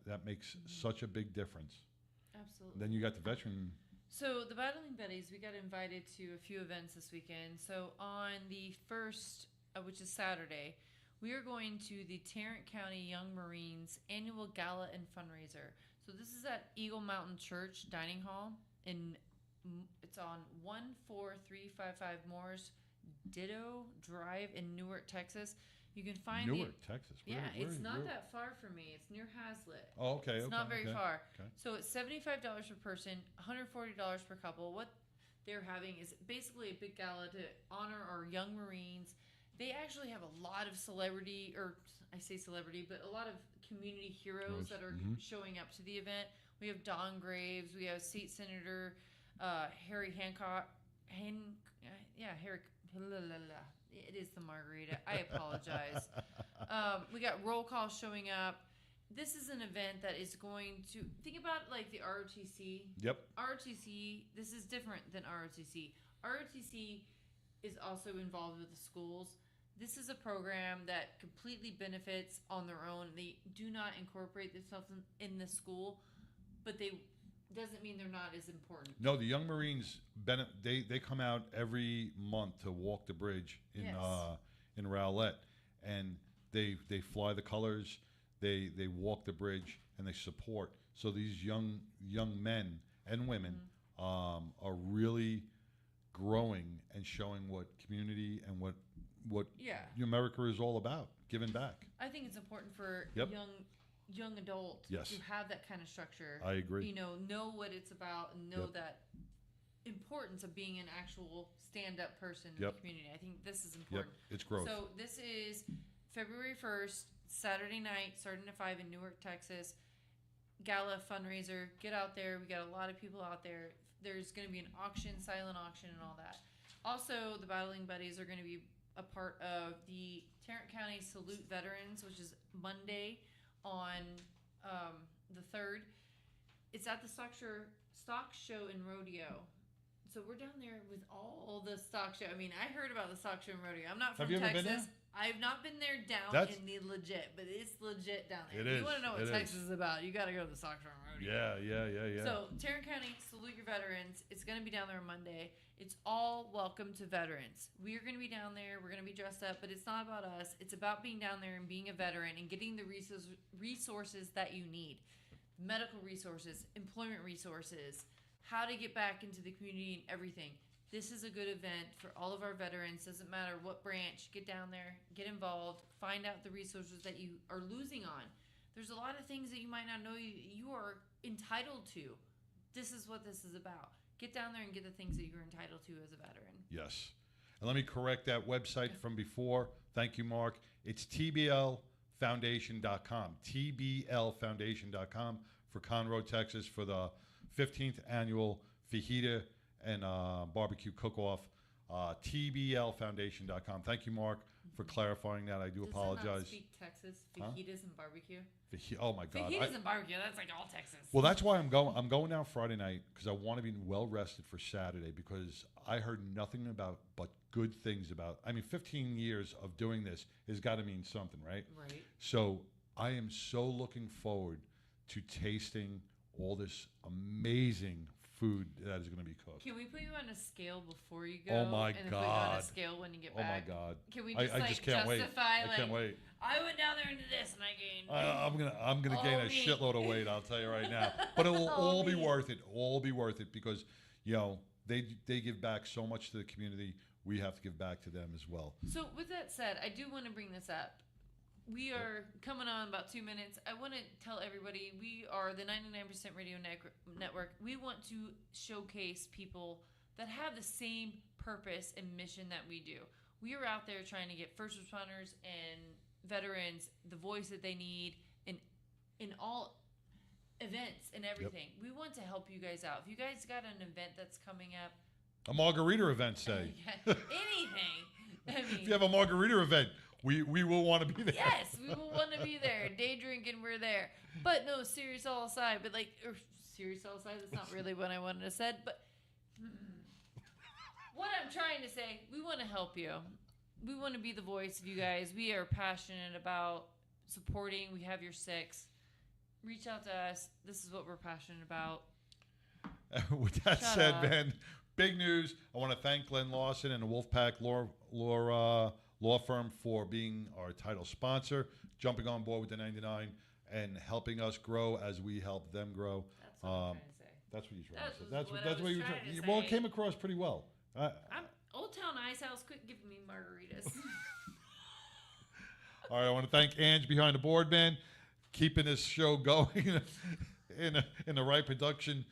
Speaker 1: that makes such a big difference.
Speaker 2: Absolutely.
Speaker 1: Then you got the veteran.
Speaker 2: So the Battling Buddies, we got invited to a few events this weekend. So on the 1st, which is Saturday, we are going to the Tarrant County Young Marines annual gala and fundraiser. So this is at Eagle Mountain Church Dining Hall, it's on 14355 Moores Ditto Drive in Newark, Texas. You can find
Speaker 1: Newark, Texas.
Speaker 2: It's not that far from me. It's near Hazlitt.
Speaker 1: Oh, okay.
Speaker 2: It's not very far.
Speaker 1: Okay.
Speaker 2: So it's $75 per person, $140 per couple. What they're having is basically a big gala to honor our young Marines. They actually have a lot of celebrity, or I say celebrity, but a lot of community heroes that are showing up to the event. We have Don Graves. We have State Senator Harry Hancock. Harry. It is the margarita. I apologize. We got roll call showing up. This is an event that is going to think about like the ROTC.
Speaker 1: Yep.
Speaker 2: ROTC. This is different than ROTC. ROTC is also involved with the schools. This is a program that completely benefits on their own. They do not incorporate themselves in the school, but they doesn't mean they're not as important.
Speaker 1: No, the Young Marines, they come out every month to walk the bridge in Rowlett, and they fly the colors, they walk the bridge, and they support. So these young men and women are really growing and showing what community and what America is all about, giving back.
Speaker 2: I think it's important for young adult
Speaker 1: Yes.
Speaker 2: to have that kind of structure.
Speaker 1: I agree.
Speaker 2: You know what it's about, and know that importance of being an actual stand-up person in the community. I think this is important.
Speaker 1: It's growth.
Speaker 2: So this is February 1st, Saturday night, starting at 5 in Newark, Texas. Gala fundraiser. Get out there. We got a lot of people out there. There's going to be an auction, silent auction, and all that. Also, the Battling Buddies are going to be a part of the Tarrant County Salute Veterans, which is Monday on the 3rd. It's at the stock show in Rdio. So we're down there with all the stock show. I mean, I heard about the stock show in Rdio. I'm not from
Speaker 1: Have you
Speaker 2: Texas.
Speaker 1: ever been there?
Speaker 2: I've not been there down in the legit, but it's legit down there.
Speaker 1: It
Speaker 2: if
Speaker 1: is.
Speaker 2: you want to know what
Speaker 1: It
Speaker 2: Texas
Speaker 1: is.
Speaker 2: is about, you got to go to the stock show in Rdio.
Speaker 1: Yeah.
Speaker 2: So Tarrant County, salute your veterans. It's going to be down there on Monday. It's all welcome to veterans. We are going to be down there. We're going to be dressed up, but it's not about us. It's about being down there and being a veteran and getting the resources that you need. Medical resources, employment resources, how to get back into the community and everything. This is a good event for all of our veterans. Doesn't matter what branch. Get down there, get involved, find out the resources that you are losing on. There's a lot of things that you might not know you are entitled to. This is what this is about. Get down there and get the things that you're entitled to as a veteran.
Speaker 1: Yes. And let me correct that website from before. Thank you, Mark. It's tblfoundation.com. tblfoundation.com for Conroe, Texas, for the 15th annual fajita and barbecue cook-off. tblfoundation.com. Thank you, Mark, for clarifying that. I do apologize.
Speaker 2: Does it not speak Texas? Fajitas and barbecue?
Speaker 1: Oh my God!
Speaker 2: Fajitas and barbecue. That's like all Texas.
Speaker 1: Well, that's why I'm going. I'm going down Friday night because I want to be well rested for Saturday because I heard nothing but good things about. I mean, 15 years of doing this has got to mean something, right?
Speaker 2: Right.
Speaker 1: So I am so looking forward to tasting all this amazing food that is going to be cooked.
Speaker 2: Can we put you on a scale before you go?
Speaker 1: Oh my
Speaker 2: and
Speaker 1: God!
Speaker 2: Put you on a scale when you get back.
Speaker 1: Oh my God!
Speaker 2: Can we
Speaker 1: I
Speaker 2: just
Speaker 1: just can't
Speaker 2: justify
Speaker 1: wait. I can't wait.
Speaker 2: I went down there into this and I gained.
Speaker 1: I'm gonna gain a
Speaker 2: meat.
Speaker 1: shitload of weight. I'll tell you right now. But it will all be worth it. All be worth it because they give back so much to the community. We have to give back to them as well.
Speaker 2: So with that said, I do want to bring this up. We are coming on about 2 minutes. I want to tell everybody we are the 99% Radio Network. We want to showcase people that have the same purpose and mission that we do. We are out there trying to get first responders and veterans the voice that they need in all events and everything. Yep. We want to help you guys out. If you guys got an event that's coming up,
Speaker 1: a margarita event, say.
Speaker 2: Anything. I mean,
Speaker 1: if you have a margarita event, we will want to be there.
Speaker 2: Yes, we will want to be there. Day drinking, we're there. But no, serious all aside. But serious all aside, that's not really what I wanted to say. But what I'm trying to say, we want to help you. We want to be the voice of you guys. We are passionate about supporting. We have your six. Reach out to us. This is what we're passionate about.
Speaker 1: With that said, man, big news. I want to thank Glenn Lawson and the Wolfpack Law Firm for being our title sponsor, jumping on board with the 99 and helping us grow as we help them grow.
Speaker 2: That's what I'm trying to say.
Speaker 1: That's what you're trying to say.
Speaker 2: That's what you were trying to say.
Speaker 1: Well, it came across pretty well.
Speaker 2: Old Town Ice House, quit giving me margaritas.
Speaker 1: All right, I want to thank Ange behind the board, man, keeping this show going in the right production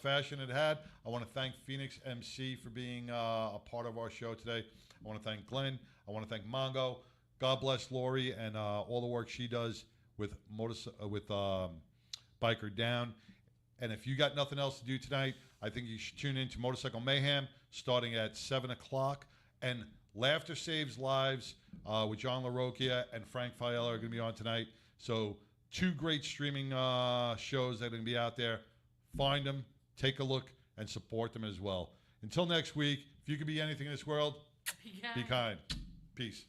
Speaker 1: fashion it had. I want to thank Phoenix MC for being a part of our show today. I want to thank Glenn. I want to thank Mongo. God bless Lori and all the work she does with Biker Down. And if you got nothing else to do tonight, I think you should tune in to Motorcycle Mayhem starting at 7 o'clock. And Laughter Saves Lives with John LaRocchia and Frank Fiella are going to be on tonight. So 2 great streaming shows that are going to be out there. Find them, take a look, and support them as well. Until next week, if you can be anything in this world, be kind. Peace.